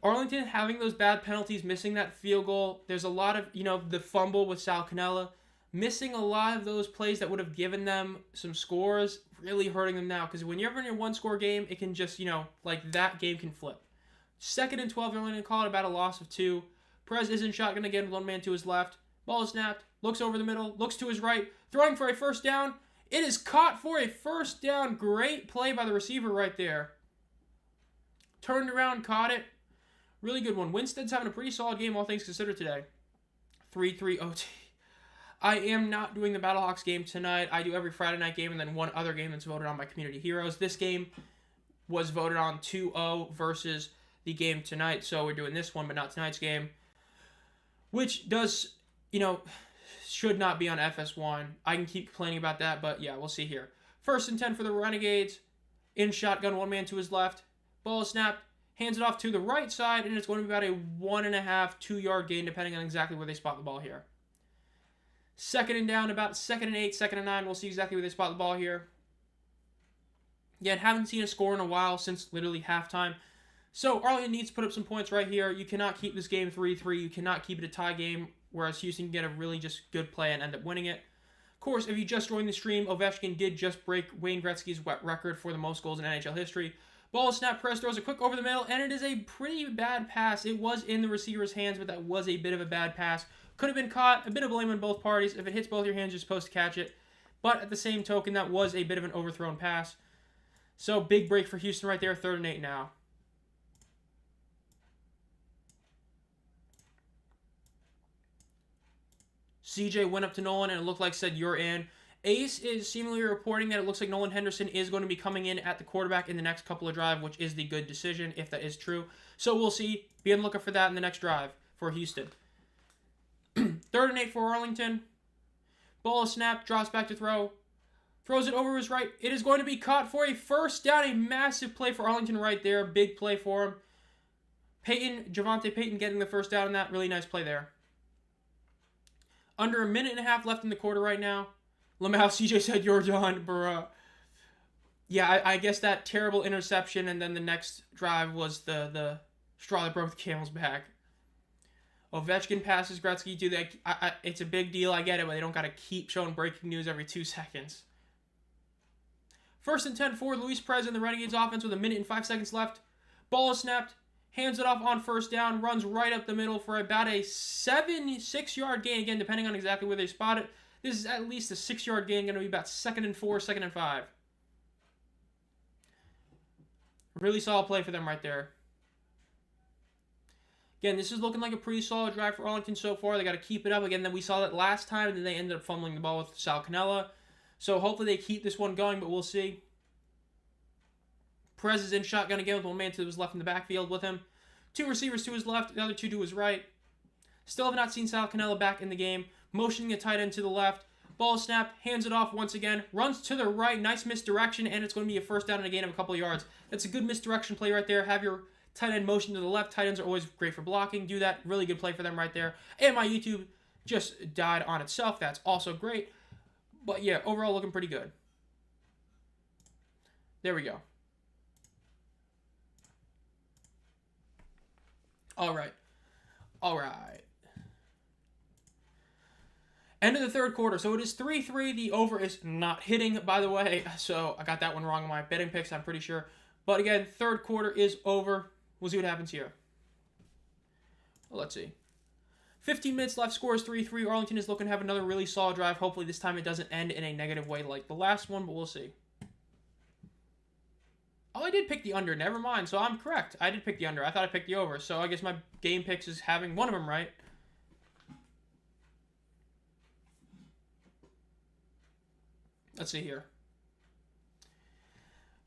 Arlington having those bad penalties, missing that field goal. There's a lot of, the fumble with Sal Cannella. Missing a lot of those plays that would have given them some scores, really hurting them now. Because when you're ever in a one-score game, it can just, that game can flip. 2nd and 12, Arlington called about a loss of 2. Perez is in shotgun again with one man to his left. Ball is snapped, looks over the middle, looks to his right, throwing for a first down. It is caught for a first down. Great play by the receiver right there. Turned around, caught it. Really good one. Winstead's having a pretty solid game, all things considered, today. 3-3 OT. I am not doing the Battlehawks game tonight. I do every Friday night game and then one other game that's voted on by Community Heroes. This game was voted on 2-0 versus the game tonight. So we're doing this one, but not tonight's game. Which does, should not be on FS1. I can keep complaining about that, but yeah, we'll see here. 1st and 10 for the Renegades. In shotgun, one man to his left. Ball is snapped. Hands it off to the right side, and it's going to be about a 1.5, 2-yard gain, depending on exactly where they spot the ball here. 2nd and down, about 2nd and 8, 2nd and 9. We'll see exactly where they spot the ball here. Yeah, haven't seen a score in a while since literally halftime. So Arlington needs to put up some points right here. You cannot keep this game 3-3. You cannot keep it a tie game, whereas Houston can get a really just good play and end up winning it. Of course, if you just joined the stream, Ovechkin did just break Wayne Gretzky's record for the most goals in NHL history. Ball is snapped, Perez throws it quick over the middle, and it is a pretty bad pass. It was in the receiver's hands, but that was a bit of a bad pass. Could have been caught. A bit of blame on both parties. If it hits both your hands, you're supposed to catch it. But at the same token, that was a bit of an overthrown pass. So big break for Houston right there. 3rd and 8 now. CJ went up to Nolan, and it looked like said, "You're in." Ace is seemingly reporting that it looks like Nolan Henderson is going to be coming in at the quarterback in the next couple of drives, which is the good decision, if that is true. So we'll see. Be on the lookout for that in the next drive for Houston. 3rd and 8 for Arlington. Ball is snapped, drops back to throw. Throws it over his right. It is going to be caught for a first down. A massive play for Arlington right there. Big play for him. Javante Payton getting the first down in that. Really nice play there. Under a minute and a half left in the quarter right now. Lamau, CJ said, "You're done, bruh." Yeah, I guess that terrible interception and then the next drive was the straw that broke the camel's back. Ovechkin passes Gretzky. Dude, it's a big deal. I get it, but they don't got to keep showing breaking news every 2 seconds. 1st and 10 for Luis Perez in the Renegades offense with a minute and 5 seconds left. Ball is snapped. Hands it off on first down. Runs right up the middle for about a 6-yard gain. Again, depending on exactly where they spot it. This is at least a 6-yard gain. Going to be about 2nd and 4, 2nd and 5. Really solid play for them right there. Again, this is looking like a pretty solid drive for Arlington so far. They got to keep it up. Again, then we saw that last time, and then they ended up fumbling the ball with Sal Cannella. So hopefully they keep this one going, but we'll see. Perez is in shotgun again with one man to his left in the backfield with him. 2 receivers to his left, the other 2 to his right. Still have not seen Sal Cannella back in the game. Motioning a tight end to the left. Ball snapped, hands it off once again. Runs to the right, nice misdirection, and it's going to be a first down and a gain of a couple of yards. That's a good misdirection play right there. Have your tight end motion to the left. Tight ends are always great for blocking. Do that. Really good play for them right there. And my YouTube just died on itself. That's also great. But yeah, overall looking pretty good. There we go. All right. End of the 3rd quarter. So it is 3-3. The over is not hitting, by the way. So I got that one wrong on my betting picks, I'm pretty sure. But again, 3rd quarter is over. We'll see what happens here. Well, let's see. 15 minutes left. Score is 3-3. Arlington is looking to have another really solid drive. Hopefully this time it doesn't end in a negative way like the last one, but we'll see. Oh, I did pick the under. Never mind. So I'm correct. I did pick the under. I thought I picked the over. So I guess my game picks is having one of them right. Let's see here.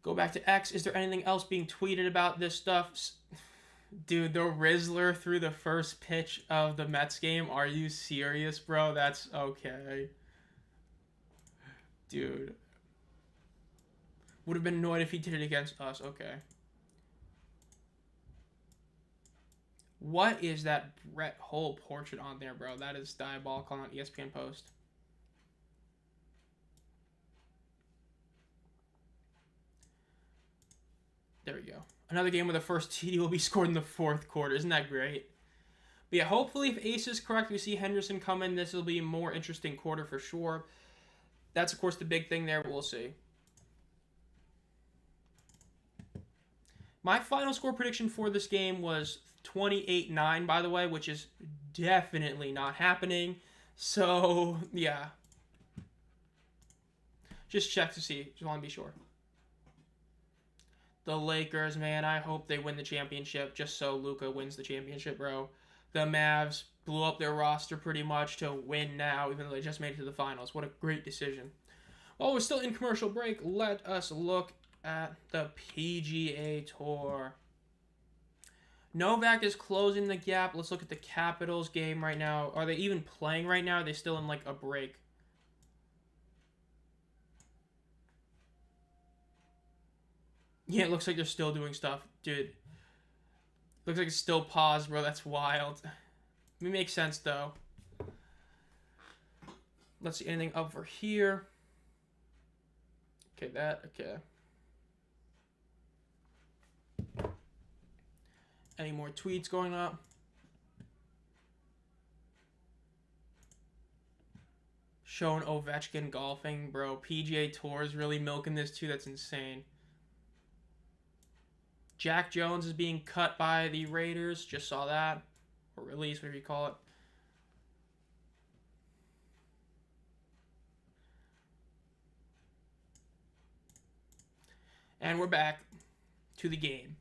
Go back to X. Is there anything else being tweeted about this stuff? Dude, the Rizzler threw the first pitch of the Mets game. Are you serious, bro? That's okay. Dude. Would have been annoyed if he did it against us. Okay. What is that Brett Hull portrait on there, bro? That is diabolical on ESPN Post. There we go. Another game where the first TD will be scored in the fourth quarter. Isn't that great? But yeah, hopefully if Ace is correct, we see Henderson come in. This will be a more interesting quarter for sure. That's, of course, the big thing there, but we'll see. My final score prediction for this game was 28-9, by the way, which is definitely not happening. So, yeah. Just check to see. Just want to be sure. The Lakers, man, I hope they win the championship just so Luka wins the championship, bro. The Mavs blew up their roster pretty much to win now, even though they just made it to the finals. What a great decision. While we're still in commercial break, let us look at the PGA Tour. Novak is closing the gap. Let's look at the Capitals game right now. Are they even playing right now? Are they still in, like, a break? Yeah, it looks like they're still doing stuff. Dude. Looks like it's still paused, bro. That's wild. It makes sense, though. Let's see anything over here. Okay, that. Okay. Any more tweets going up? Showing Ovechkin golfing, bro. PGA Tour is really milking this, too. That's insane. Jack Jones is being cut by the Raiders. Just saw that. Or released, whatever you call it. And we're back to the game.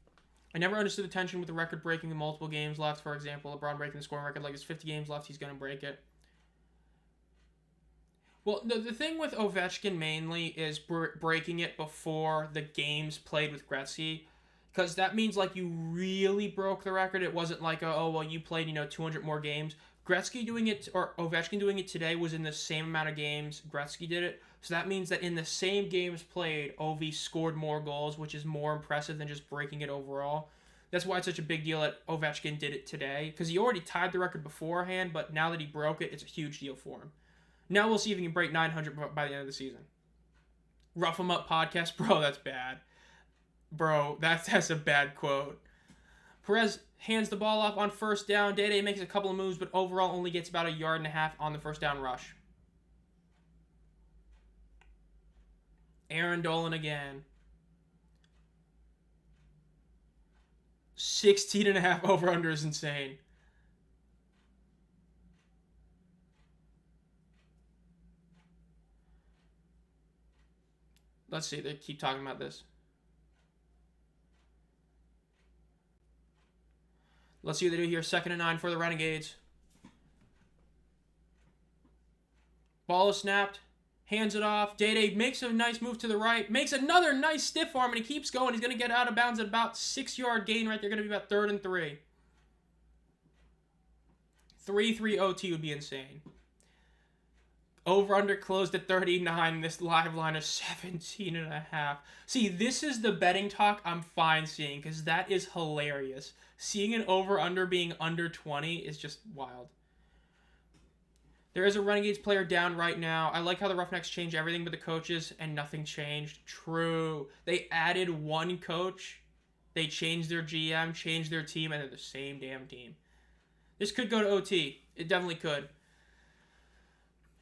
I never understood the tension with the record breaking the multiple games left. For example, LeBron breaking the scoring record. Like, it's 50 games left. He's going to break it. Well, the thing with Ovechkin mainly is breaking it before the games played with Gretzky. Because that means, like, you really broke the record. It wasn't like, oh, well, you played, 200 more games. Gretzky doing it, or Ovechkin doing it today was in the same amount of games Gretzky did it. So that means that in the same games played, Ovi scored more goals, which is more impressive than just breaking it overall. That's why it's such a big deal that Ovechkin did it today. Because he already tied the record beforehand, but now that he broke it, it's a huge deal for him. Now we'll see if he can break 900 by the end of the season. Rough him up podcast, bro, that's bad. Bro, that's a bad quote. Perez hands the ball off on first down. Day makes a couple of moves, but overall only gets about 1.5 yards on the first down rush. Aaron Dolan again. 16.5 over-under is insane. Let's see, they keep talking about this. Let's see what they do here. 2nd and 9 for the Renegades. Ball is snapped. Hands it off. Day makes a nice move to the right. Makes another nice stiff arm, and he keeps going. He's going to get out of bounds at about 6-yard gain right there. Going to be about 3rd and 3. 3-3 OT would be insane. Over-under closed at 39. This live line is 17.5. See, this is the betting talk I'm fine seeing, because that is hilarious. Seeing an over-under being under 20 is just wild. There is a Renegades player down right now. I like how the Roughnecks changed everything but the coaches, and nothing changed. True. They added one coach. They changed their GM, changed their team, and they're the same damn team. This could go to OT. It definitely could.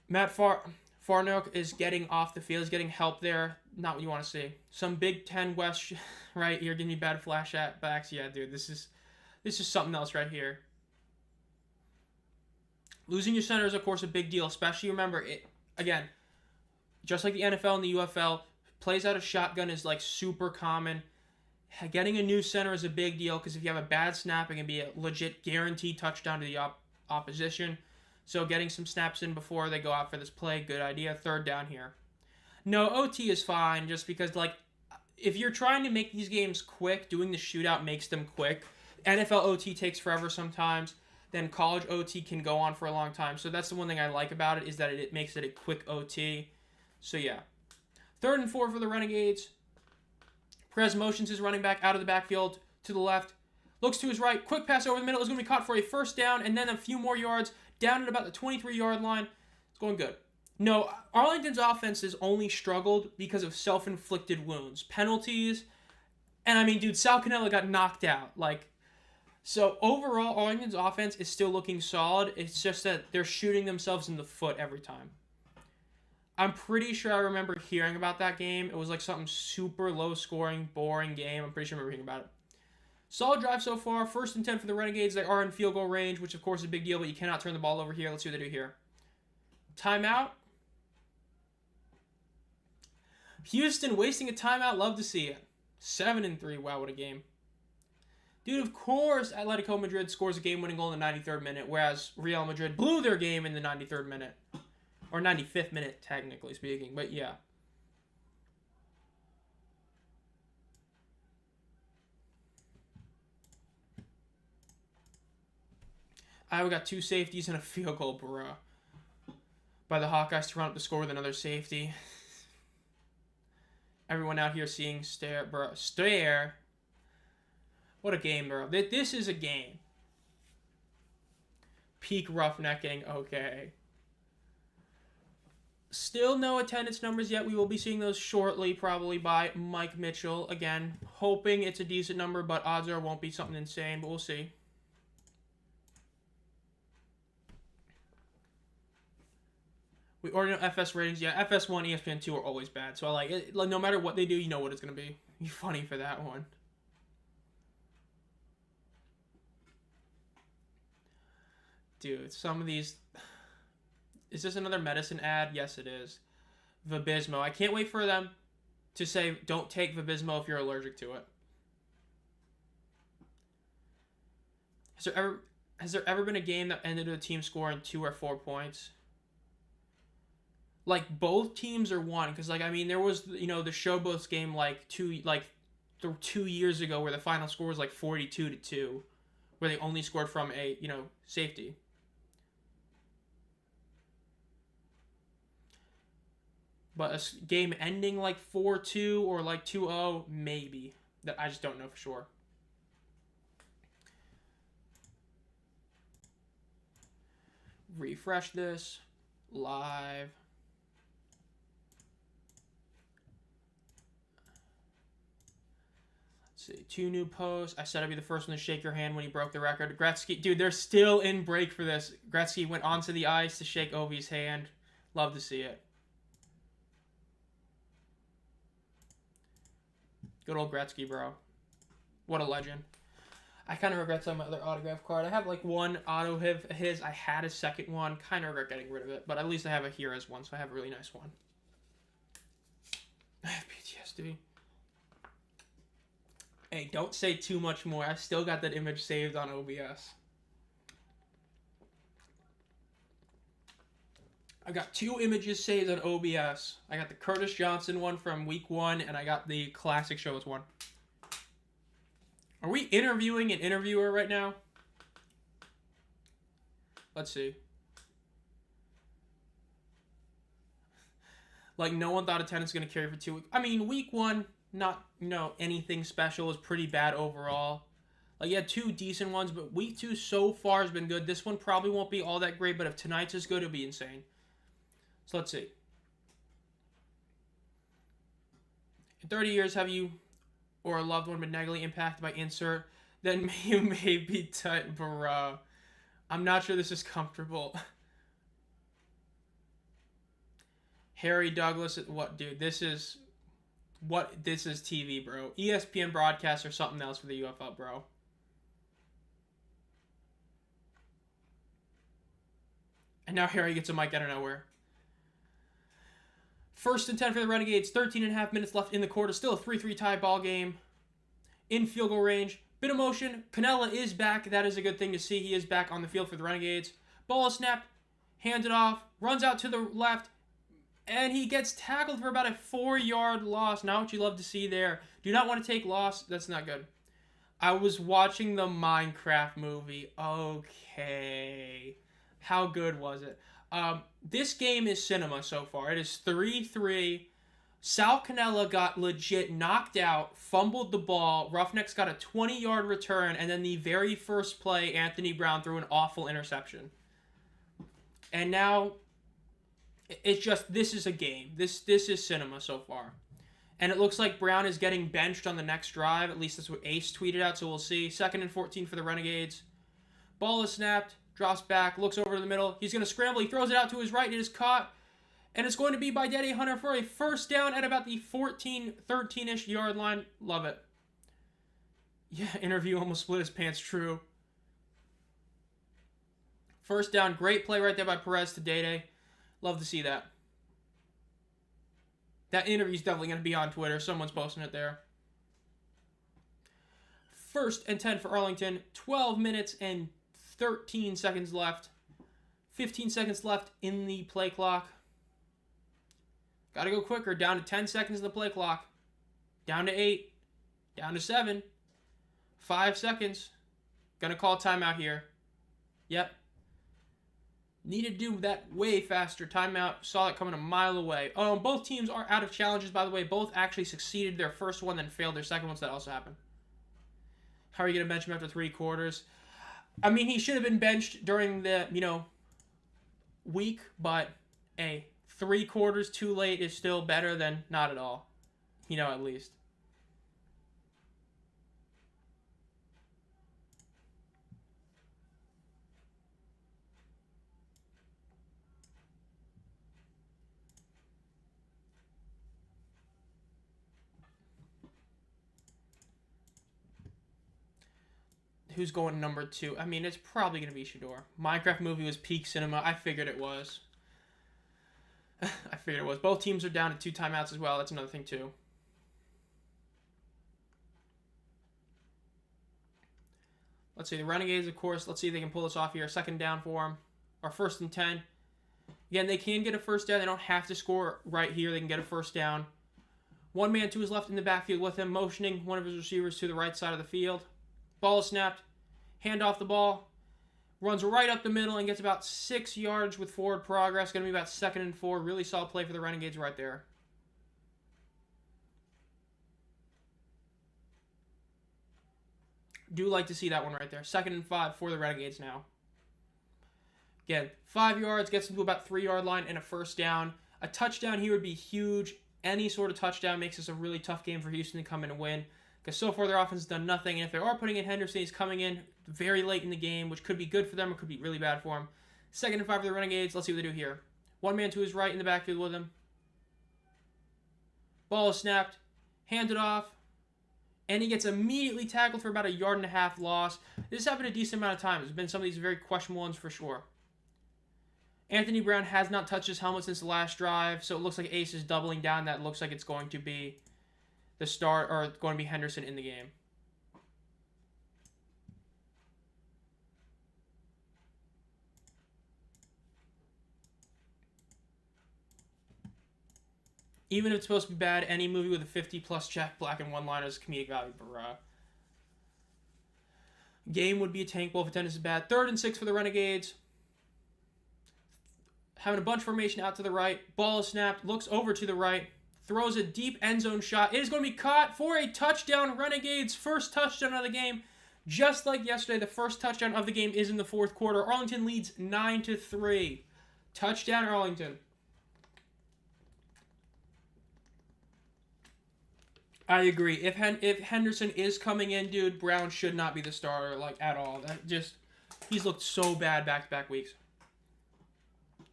Matt Farnock is getting off the field. He's getting help there. Not what you want to see. Some Big Ten West right here. Giving me bad flashbacks. Yeah, dude. This is something else right here. Losing your center is, of course, a big deal. Especially, remember, it again, just like the NFL and the UFL, plays out of shotgun is, like, super common. Getting a new center is a big deal because if you have a bad snap, it can be a legit guaranteed touchdown to the opposition. So getting some snaps in before they go out for this play, good idea. 3rd down here. No, OT is fine just because, like, if you're trying to make these games quick, doing the shootout makes them quick. NFL OT takes forever sometimes. Then college OT can go on for a long time. So that's the one thing I like about it is that it makes it a quick OT. So, yeah. 3rd and 4 for the Renegades. Perez motions his running back out of the backfield to the left. Looks to his right. Quick pass over the middle is going to be caught for a first down and then a few more yards down at about the 23-yard line. It's going good. No, Arlington's offense has only struggled because of self-inflicted wounds. Penalties. And, I mean, dude, Sal Cannella got knocked out. So, overall, Arlington's offense is still looking solid. It's just that they're shooting themselves in the foot every time. I'm pretty sure I remember hearing about that game. It was like something super low-scoring, boring game. I'm pretty sure I remember hearing about it. Solid drive so far. 1st and 10 for the Renegades. They are in field goal range, which, of course, is a big deal, but you cannot turn the ball over here. Let's see what they do here. Timeout. Houston wasting a timeout. Love to see it. 7-3. Wow, what a game. Dude, of course, Atletico Madrid scores a game-winning goal in the 93rd minute, whereas Real Madrid blew their game in the 93rd minute. Or 95th minute, technically speaking, but yeah. Iowa got 2 safeties and a field goal, bruh. By the Hawkeyes to run up the score with another safety. Everyone out here seeing stare, bro. Stare. What a game, bro. This is a game. Peak roughnecking. Okay. Still no attendance numbers yet. We will be seeing those shortly, probably by Mike Mitchell. Again, hoping it's a decent number, but odds are it won't be something insane, but we'll see. We already know FS ratings. Yeah, FS1, ESPN 2 are always bad. So I like it. Like, no matter what they do, you know what it's going to be. You're funny for that one. Dude, some of these... Is this another medicine ad? Yes, it is. Vabismo. I can't wait for them to say, don't take Vabismo if you're allergic to it. Has there ever been a game that ended with a team scoring 2 or 4 points? Like, both teams are one. Because, like, I mean, there was, you know, the Showboats game, like, 2 years ago where the final score was, like, 42-2. Where they only scored from a, you know, safety. But a game ending like 4-2 or like 2-0, maybe. That I just don't know for sure. Refresh this. Live. Let's see. 2 new posts. I said I'd be the first one to shake your hand when he broke the record. Gretzky, dude, they're still in break for this. Gretzky went onto the ice to shake Ovi's hand. Love to see it. Good old Gretzky, bro. What a legend. I kind of regret some of my other autograph card. I have like one auto of his. I had a second one. Kind of regret getting rid of it. But at least I have a Heroes one, so I have a really nice one. I have PTSD. Hey, don't say too much more. I still got that image saved on OBS. I got 2 images saved on OBS. I got the Curtis Johnson one from week 1, and I got the Classic Shows one. Are we interviewing an interviewer right now? Let's see. Like, no one thought attendance was going to carry for 2 weeks. I mean, week 1, not, you know, anything special. It was pretty bad overall. Like, you had 2 decent ones, but week 2 so far has been good. This one probably won't be all that great, but if tonight's is good, it'll be insane. So let's see. In 30 years, have you or a loved one been negatively impacted by insert? Then you may be tight, bro. I'm not sure this is comfortable. Harry Douglas, what, dude? This is TV, bro. ESPN broadcast or something else for the UFL, bro. And now Harry gets a mic out of nowhere. 1st and 10 for the Renegades. 13.5 minutes left in the quarter. Still a 3-3 tie ball game. In field goal range. Bit of motion. Cannella is back. That is a good thing to see. He is back on the field for the Renegades. Ball is snapped. Hands it off. Runs out to the left. And he gets tackled for about a 4-yard loss. Not what you love to see there. Do not want to take loss. That's not good. I was watching the Minecraft movie. Okay. How good was it? This game is cinema so far. It is 3-3. Sal Cannella got legit knocked out, fumbled the ball. Roughnecks got a 20-yard return, and then the very first play, Anthony Brown threw an awful interception. And now, it's just, this is a game. This is cinema so far. And it looks like Brown is getting benched on the next drive. At least that's what Ace tweeted out, so we'll see. 2nd and 14 for the Renegades. Ball is snapped, drops back, looks over to the middle. He's going to scramble. He throws it out to his right. It is caught. And it's going to be by Daddy Hunter for a first down at about the 14, 13-ish yard line. Love it. Yeah, interview almost split his pants. True. First down. Great play right there by Perez to Day. Love to see that. That interview's definitely going to be on Twitter. Someone's posting it there. 1st and 10 for Arlington. 12 minutes and 13 seconds left. 15 seconds left in the play clock. Got to go quicker. Down to 10 seconds in the play clock. Down to 8. Down to 7. 5 seconds. Gonna call timeout here. Yep. Need to do that way faster. Timeout. Saw it coming a mile away. Both teams are out of challenges, by the way. Both actually succeeded their first one, then failed their second one, so that also happened. How are you going to bench him after 3 quarters? I mean, he should have been benched during the, week, but, hey, 3 quarters too late is still better than not at all. At least. Who's going number 2? I mean, it's probably going to be Shador. Minecraft movie was peak cinema. I figured it was. Both teams are down to 2 timeouts as well. That's another thing, too. Let's see. The Renegades, of course. Let's see if they can pull this off here. 2nd down for them. Or 1st and 10. Again, they can get a first down. They don't have to score right here. They can get a first down. One man to his left in the backfield with him, motioning one of his receivers to the right side of the field. Ball is snapped. Hand off the ball. Runs right up the middle and gets about 6 yards with forward progress. Going to be about 2nd and 4. Really solid play for the Renegades right there. Do like to see that one right there. 2nd and 5 for the Renegades now. Again, 5 yards. Gets them to about 3-yard line and a first down. A touchdown here would be huge. Any sort of touchdown makes this a really tough game for Houston to come in and win. Because so far their offense has done nothing. And if they are putting in Henderson, he's coming in very late in the game, which could be good for them or could be really bad for them. 2nd and 5 for the Renegades. Let's see what they do here. One man to his right in the backfield with him. Ball is snapped. Handed off. And he gets immediately tackled for about 1.5 yard loss. This happened a decent amount of times. There's been some of these very questionable ones for sure. Anthony Brown has not touched his helmet since the last drive, so it looks like Ace is doubling down. That looks like it's going to be the start, or going to be Henderson in the game. Even if it's supposed to be bad, any movie with a 50-plus check, black and one-liners, comedic value, bruh. Game would be a tank ball if attendance is bad. 3rd and 6 for the Renegades. Having a bunch formation out to the right. Ball is snapped. Looks over to the right. Throws a deep end zone shot. It is going to be caught for a touchdown. Renegades' first touchdown of the game. Just like yesterday, the first touchdown of the game is in the 4th quarter. Arlington leads 9-3. Touchdown, Arlington. I agree. If Henderson is coming in, dude, Brown should not be the starter, at all. He's looked so bad back-to-back weeks.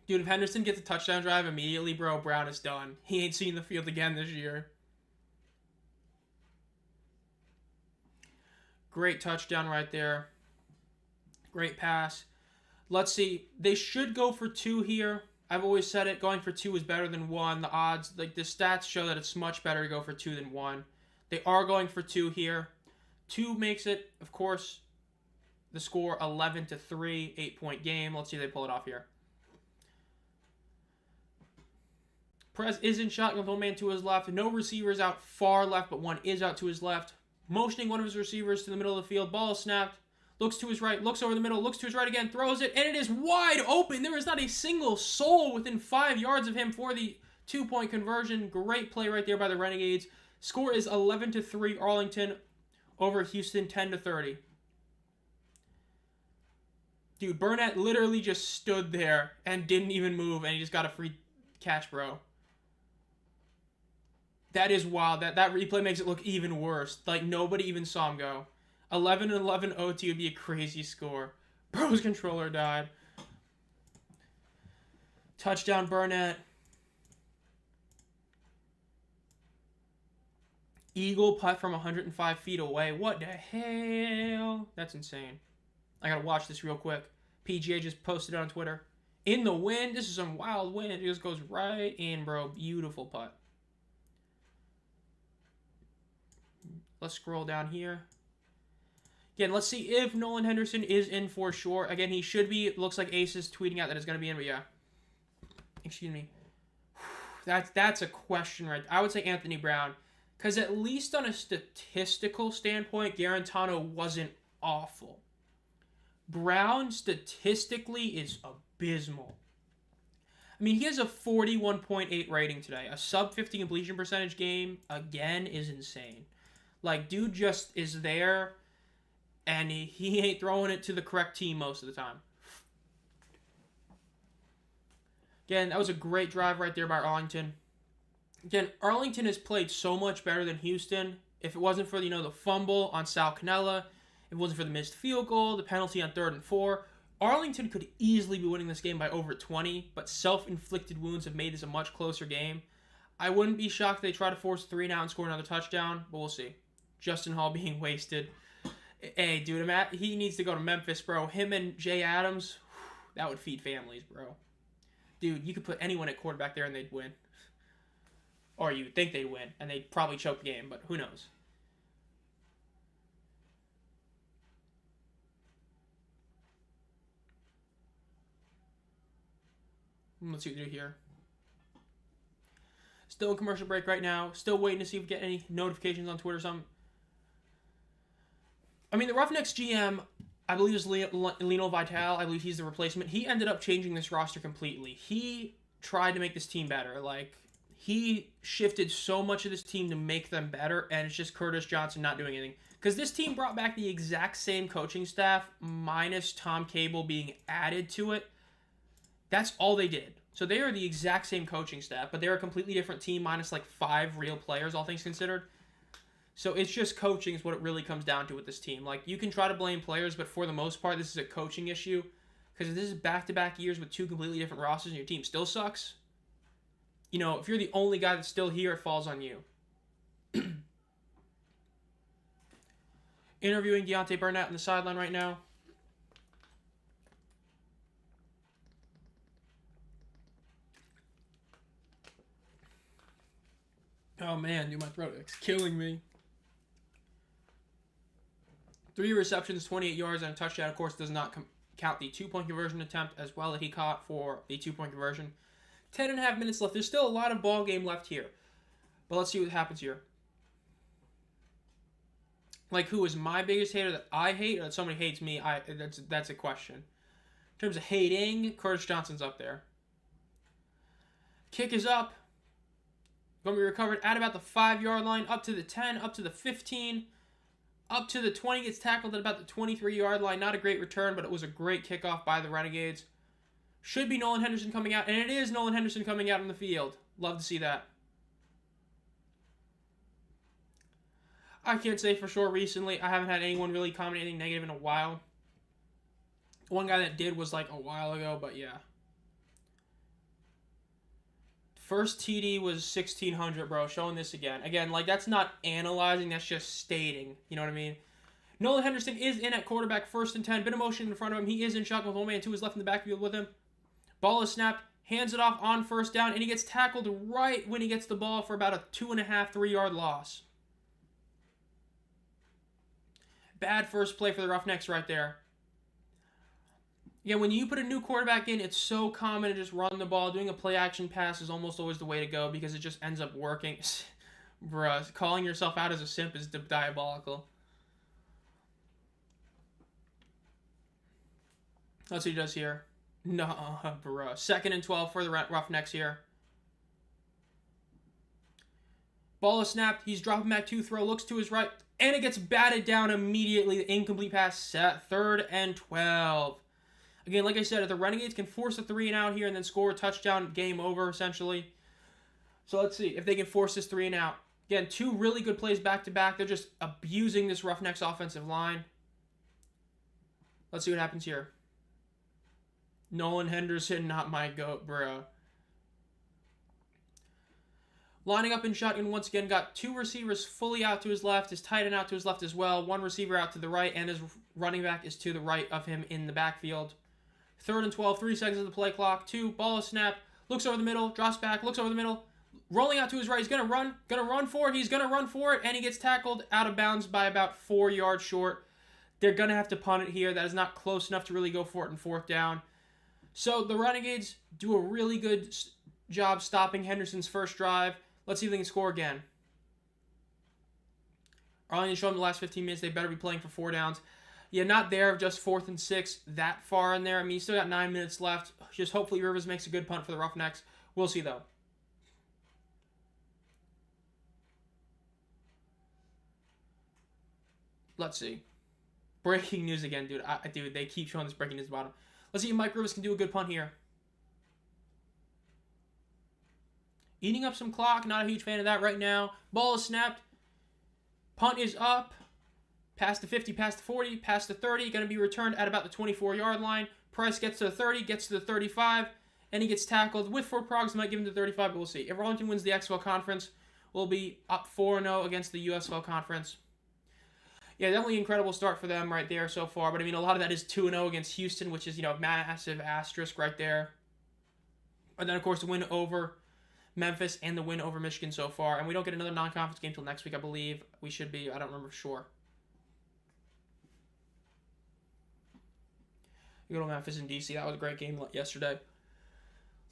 Dude, if Henderson gets a touchdown drive immediately, bro, Brown is done. He ain't seen the field again this year. Great touchdown right there. Great pass. Let's see. They should go for 2 here. I've always said it. Going for 2 is better than 1. The odds, the stats show that it's much better to go for 2 than 1. They are going for 2 here. 2 makes it, of course, the score 11-3, 8-point game. Let's see if they pull it off here. Perez is in shotgun with one man to his left. No receivers out far left, but one is out to his left. Motioning one of his receivers to the middle of the field. Ball is snapped. Looks to his right. Looks over the middle. Looks to his right again. Throws it. And it is wide open. There is not a single soul within 5 yards of him for the 2-point conversion. Great play right there by the Renegades. Score is 11-3 Arlington over Houston 10-30. Dude, Burnett literally just stood there and didn't even move, and he just got a free catch, bro. That is wild. That replay makes it look even worse. Like, nobody even saw him go. 11-11 OT would be a crazy score. Bro's controller died. Touchdown, Burnett. Eagle putt from 105 feet away. What the hell? That's insane. I gotta watch this real quick. PGA just posted it on Twitter. In the wind. This is some wild wind. It just goes right in, bro. Beautiful putt. Let's scroll down here. Again, let's see if Nolan Henderson is in for sure. Again, he should be. It looks like Ace is tweeting out that it's going to be in, but yeah. Excuse me. That's a question, right? I would say Anthony Brown. Because at least on a statistical standpoint, Garantano wasn't awful. Brown, statistically, is abysmal. I mean, he has a 41.8 rating today. A sub-50 completion percentage game, again, is insane. Like, dude just is there, and he ain't throwing it to the correct team most of the time. Again, that was a great drive right there by Arlington. Again, Arlington has played so much better than Houston. If it wasn't for, the fumble on Sal Cannella, if it wasn't for the missed field goal, the penalty on 3rd and 4, Arlington could easily be winning this game by over 20, but self-inflicted wounds have made this a much closer game. I wouldn't be shocked if they try to force 3 now and score another touchdown, but we'll see. Justin Hall being wasted. Hey, dude, he needs to go to Memphis, bro. Him and Jay Adams, that would feed families, bro. Dude, you could put anyone at quarterback there and they'd win. Or you'd think they'd win, and they'd probably choke the game, but who knows. Let's see what we do here. Still in commercial break right now. Still waiting to see if we get any notifications on Twitter or something. I mean, the Roughnecks GM, I believe is Lino Vital. I believe he's the replacement. He ended up changing this roster completely. He tried to make this team better. Like, he shifted so much of this team to make them better, and it's just Curtis Johnson not doing anything. Because this team brought back the exact same coaching staff, minus Tom Cable being added to it. That's all they did. So they are the exact same coaching staff, but they're a completely different team, minus like 5 real players, all things considered. So it's just coaching is what it really comes down to with this team. Like, you can try to blame players, but for the most part, this is a coaching issue. Because if this is back-to-back years with 2 completely different rosters and your team still sucks, if you're the only guy that's still here, it falls on you. Interviewing Deontay Burnett on the sideline right now. Oh man, dude, my throat is killing me. 3 receptions, 28 yards, and a touchdown. Of course, does not count the 2-point conversion attempt as well that he caught for the 2-point conversion. 10.5 minutes left. There's still a lot of ball game left here. But let's see what happens here. Like, who is my biggest hater that I hate or that somebody hates me? That's a question. In terms of hating, Curtis Johnson's up there. Kick is up. Going to be recovered at about the 5-yard line, up to the 10, up to the 15, up to the 20. Gets tackled at about the 23-yard line. Not a great return, but it was a great kickoff by the Renegades. Should be Nolan Henderson coming out, and it is Nolan Henderson coming out on the field. Love to see that. I can't say for sure recently. I haven't had anyone really comment anything negative in a while. One guy that did was like a while ago, but yeah. First TD was 1,600, bro. Showing this again. Again, like, that's not analyzing. That's just stating. You know what I mean? Nolan Henderson is in at quarterback, 1st and 10. Bit of motion in front of him. He is in shotgun with 1 man, 2 is left in the backfield with him. Ball is snapped. Hands it off on 1st down. And he gets tackled right when he gets the ball for about a 2.5, 3-yard loss. Bad first play for the Roughnecks right there. Yeah, when you put a new quarterback in, it's so common to just run the ball. Doing a play-action pass is almost always the way to go because it just ends up working. Bruh, calling yourself out as a simp is diabolical. Let's see what he does here. No, bruh. 2nd and 12 for the Roughnecks here. Ball is snapped. He's dropping back to throw. Looks to his right. And it gets batted down immediately. The incomplete pass set. 3rd and 12. Again, like I said, if the Renegades can force a 3 and out here and then score a touchdown, game over, essentially. So let's see if they can force this 3 and out. Again, 2 really good plays back-to-back. They're just abusing this Roughnecks offensive line. Let's see what happens here. Nolan Henderson, not my goat, bro. Lining up in shotgun once again, got 2 receivers fully out to his left, his tight end out to his left as well, 1 receiver out to the right, and his running back is to the right of him in the backfield. 3rd and 12, 3 seconds of the play clock. 2, ball is snapped, looks over the middle, drops back, looks over the middle, rolling out to his right. He's going to run for it. He's going to run for it, and he gets tackled out of bounds by about 4 yards short. They're going to have to punt it here. That is not close enough to really go for it in 4th down. So the Renegades do a really good job stopping Henderson's first drive. Let's see if they can score again. Arlington showed them the last 15 minutes. They better be playing for 4 downs. Yeah, not there, just 4th and 6 that far in there. I mean, you still got 9 minutes left. Just hopefully Rivers makes a good punt for the Roughnecks. We'll see, though. Let's see. Breaking news again, dude. Dude, they keep showing this breaking news at the bottom. Let's see if Mike Rivers can do a good punt here. Eating up some clock. Not a huge fan of that right now. Ball is snapped. Punt is up. Past the 50, past the 40, past the 30. Going to be returned at about the 24-yard line. Price gets to the 30, gets to the 35, and he gets tackled. With 4 progs, might give him the 35, but we'll see. If Arlington wins the XFL Conference, we'll be up 4-0 against the USFL Conference. Yeah, definitely incredible start for them right there so far. But, I mean, a lot of that is 2-0 against Houston, which is, massive asterisk right there. And then, of course, the win over Memphis and the win over Michigan so far. And we don't get another non-conference game until next week, I believe. We should be. I don't remember for sure. You go to Memphis and DC. That was a great game yesterday.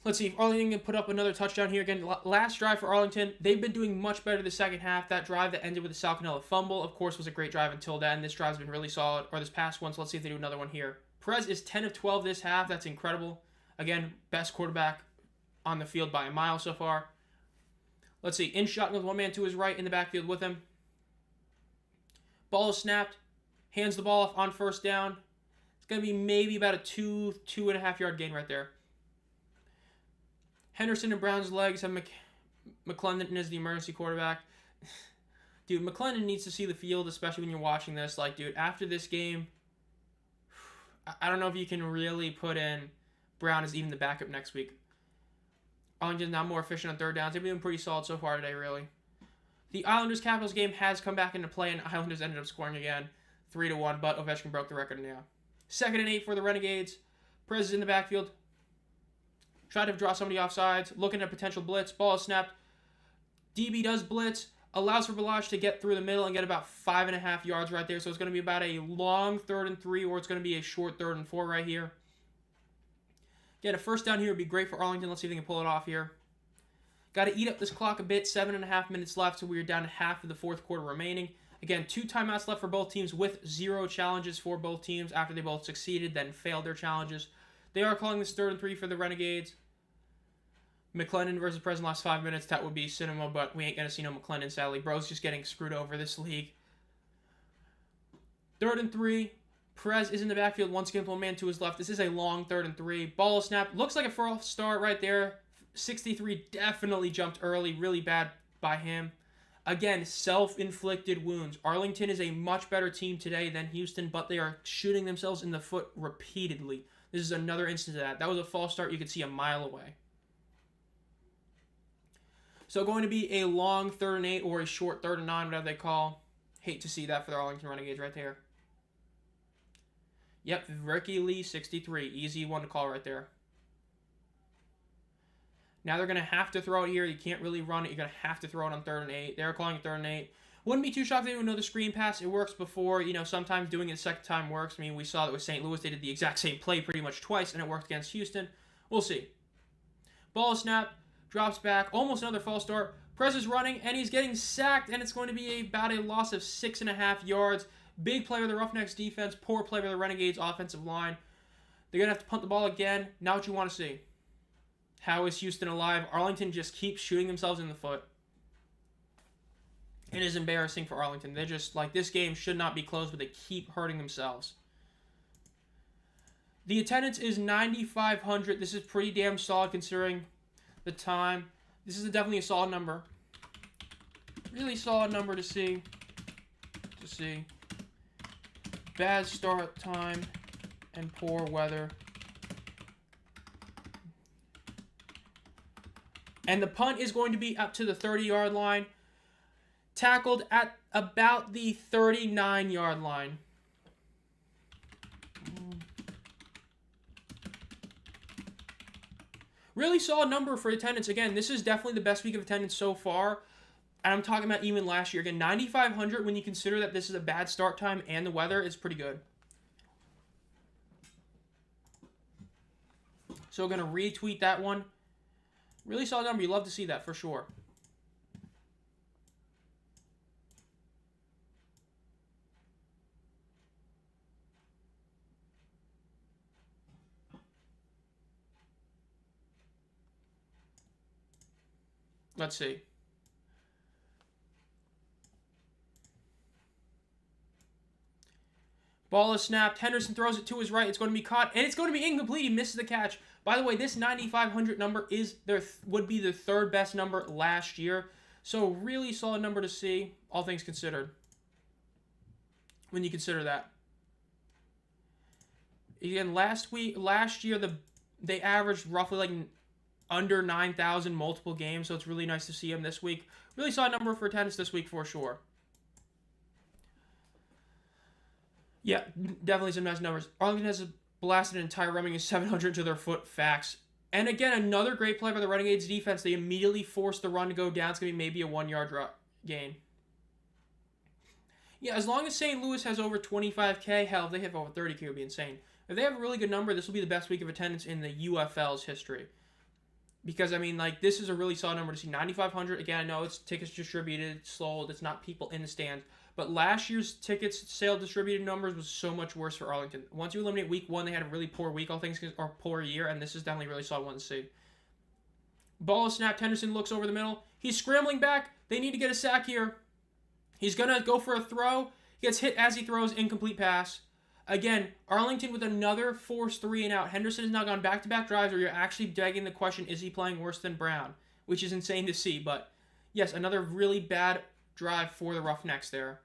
Let's see if Arlington can put up another touchdown here. Again, last drive for Arlington. They've been doing much better the second half. That drive that ended with a Sal Cannella fumble, of course, was a great drive until then. This drive's been really solid, or this past one, so let's see if they do another one here. Perez is 10 of 12 this half. That's incredible. Again, best quarterback on the field by a mile so far. Let's see. In shotgun with 1 man to his right in the backfield with him. Ball is snapped. Hands the ball off on 1st down. It's going to be maybe about a 2.5 yard gain right there. Henderson and Brown's legs have McClendon as the emergency quarterback. Dude, McClendon needs to see the field, especially when you're watching this. Like, dude, after this game, I don't know if you can really put in Brown as even the backup next week. Arlington's now more efficient on 3rd downs. They've been doing pretty solid so far today, really. The Islanders-Capitals game has come back into play, and Islanders ended up scoring again, 3-1, but Ovechkin broke the record now. 2nd and 8 for the Renegades. Perez is in the backfield. Try to draw somebody off sides. Looking at potential blitz. Ball is snapped. DB does blitz. Allows for Balazs to get through the middle and get about 5.5 yards right there. So it's going to be about a long 3rd and 3, or it's going to be a short 3rd and 4 right here. Get a 1st down here would be great for Arlington. Let's see if they can pull it off here. Got to eat up this clock a bit. 7.5 minutes left, so we are down to half of the 4th quarter remaining. Again, 2 timeouts left for both teams with 0 challenges for both teams after they both succeeded, then failed their challenges. They are calling this 3rd and 3 for the Renegades. McClendon versus Perez in the last 5 minutes. That would be cinema, but we ain't going to see no McClendon, sadly. Bro's just getting screwed over this league. 3rd and 3. Perez is in the backfield once again with 1 man to his left. This is a long 3rd and 3. Ball is snapped. Looks like a false start right there. 63 definitely jumped early. Really bad by him. Again, self-inflicted wounds. Arlington is a much better team today than Houston, but they are shooting themselves in the foot repeatedly. This is another instance of that. That was a false start you could see a mile away. So going to be a long 3rd and 8 or a short 3rd and 9, whatever they call. Hate to see that for the Arlington Renegades right there. Yep, Ricky Lee, 63. Easy one to call right there. Now they're going to have to throw it here. You can't really run it. You're going to have to throw it on 3rd and 8. They're calling it 3rd and 8. Wouldn't be too shocked if they would know the screen pass. It works before. Sometimes doing it a second time works. I mean, we saw that with St. Louis. They did the exact same play pretty much twice, and it worked against Houston. We'll see. Ball is snapped. Drops back. Almost another false start. Perez is running, and he's getting sacked, and it's going to be about a loss of 6.5 yards. Big play by the Roughnecks defense. Poor play by the Renegades offensive line. They're going to have to punt the ball again. Not what you want to see. How is Houston alive? Arlington just keeps shooting themselves in the foot. It is embarrassing for Arlington. They're just like, this game should not be close, but they keep hurting themselves. The attendance is 9,500. This is pretty damn solid considering the time. This is definitely a solid number. Really solid number to see. Bad start time and poor weather. And the punt is going to be up to the 30-yard line. Tackled at about the 39-yard line. Really solid number for attendance. Again, this is definitely the best week of attendance so far. And I'm talking about even last year. Again, 9,500 when you consider that this is a bad start time and the weather is pretty good. So we're going to retweet that one. Really solid number. You love to see that for sure. Let's see. Ball is snapped. Henderson throws it to his right. It's going to be caught, and it's going to be incomplete. He misses the catch. By the way, this 9,500 number would be the third best number last year. So really solid number to see, all things considered. When you consider that. Again, last year, they averaged roughly like under 9,000 multiple games, so it's really nice to see him this week. Really solid number for attendance this week for sure. Yeah, definitely some nice numbers. Arlington has blasted an entire Remington 700 to their foot. Facts. And again, another great play by the Renegades defense. They immediately forced the run to go down. It's going to be maybe a 1-yard gain. Yeah, as long as St. Louis has over 25K, hell, if they have over 30K, it would be insane. If they have a really good number, this will be the best week of attendance in the UFL's history. Because, I mean, like, this is a really solid number to see. 9,500, again, I know it's tickets distributed, sold. It's not people in the stands. But last year's tickets sale distributed numbers was so much worse for Arlington. Once you eliminate week 1, they had a really poor week, all things, or poor year, and this is definitely a really solid one to see. Ball is snapped. Henderson looks over the middle. He's scrambling back. They need to get a sack here. He's going to go for a throw. He gets hit as he throws. Incomplete pass. Again, Arlington with another forced 3-and-out. Henderson has now gone back-to-back drives where you're actually begging the question, is he playing worse than Brown? Which is insane to see. But, yes, another really bad drive for the Roughnecks there.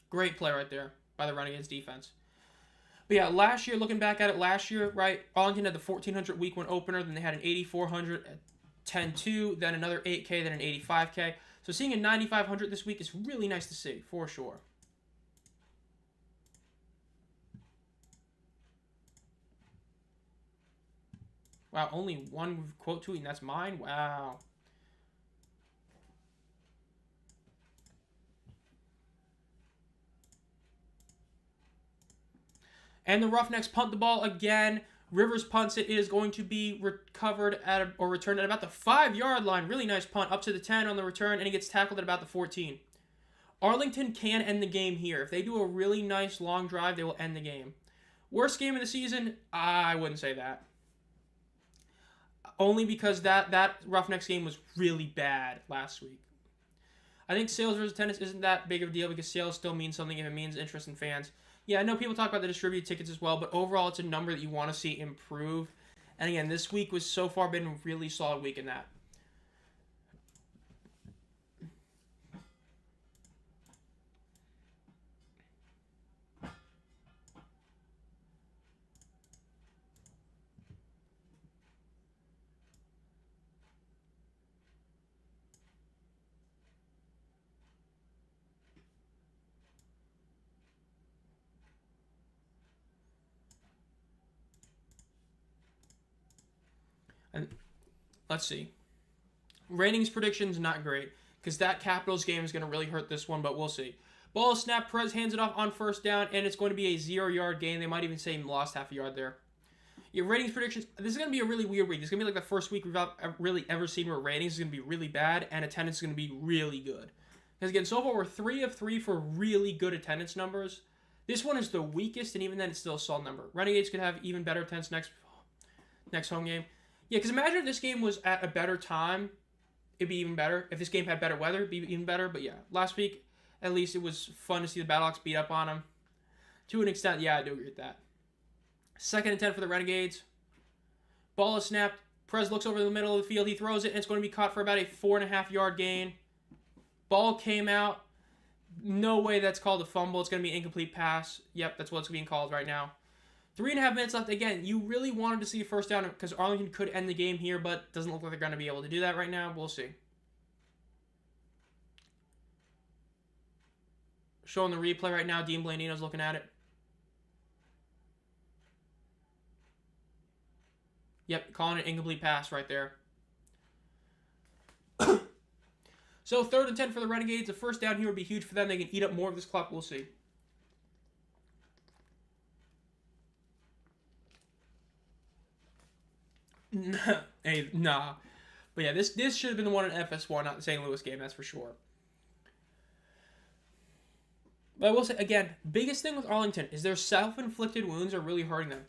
Great play right there by the Renegades defense. But yeah, last year, looking back at it, right, Arlington had the 1,400 week 1 opener, then they had an 8,400 at 10-2, then another 8K, then an 85K. So seeing a 9,500 this week is really nice to see, for sure. Wow, only one quote tweet, and that's mine? Wow. And the Roughnecks punt the ball again. Rivers punts it. It is going to be recovered or returned at about the 5-yard line. Really nice punt up to the 10 on the return, and he gets tackled at about the 14. Arlington can end the game here. If they do a really nice long drive, they will end the game. Worst game of the season? I wouldn't say that. Only because that Roughnecks game was really bad last week. I think sales versus attendance isn't that big of a deal because sales still means something if it means interest in fans. Yeah, I know people talk about the distributed tickets as well, but overall it's a number that you want to see improve. And again, this week was so far been a really solid week in that. And let's see. Ratings predictions, not great. Because that Capitals game is going to really hurt this one, but we'll see. Ball is snapped. Perez hands it off on first down, and it's going to be a 0-yard gain. They might even say he lost half a yard there. Your ratings predictions, this is going to be a really weird week. This is going to be like the first week we've really ever seen where ratings is going to be really bad, and attendance is going to be really good. Because again, so far we're 3 of 3 for really good attendance numbers. This one is the weakest, and even then it's still a solid number. Renegades could have even better attendance next home game. Yeah, because imagine if this game was at a better time it'd be even better. If this game had better weather, it'd be even better. But yeah, last week, at least it was fun to see the Battlehawks beat up on them. To an extent, yeah, I do agree with that. 2nd and 10 for the Renegades. Ball is snapped. Perez looks over the middle of the field. He throws it, and it's going to be caught for about a 4.5-yard gain. Ball came out. No way that's called a fumble. It's going to be an incomplete pass. Yep, that's what's being called right now. 3.5 minutes left. Again, you really wanted to see a first down because Arlington could end the game here, but doesn't look like they're going to be able to do that right now. We'll see. Showing the replay right now. Dean Blandino's looking at it. Yep, calling it incomplete pass right there. So 3rd and 10 for the Renegades. A first down here would be huge for them. They can eat up more of this clock. We'll see. Hey, nah. But yeah, this should have been the one in FS1, not the St. Louis game, that's for sure. But I will say, again, biggest thing with Arlington is their self-inflicted wounds are really hurting them.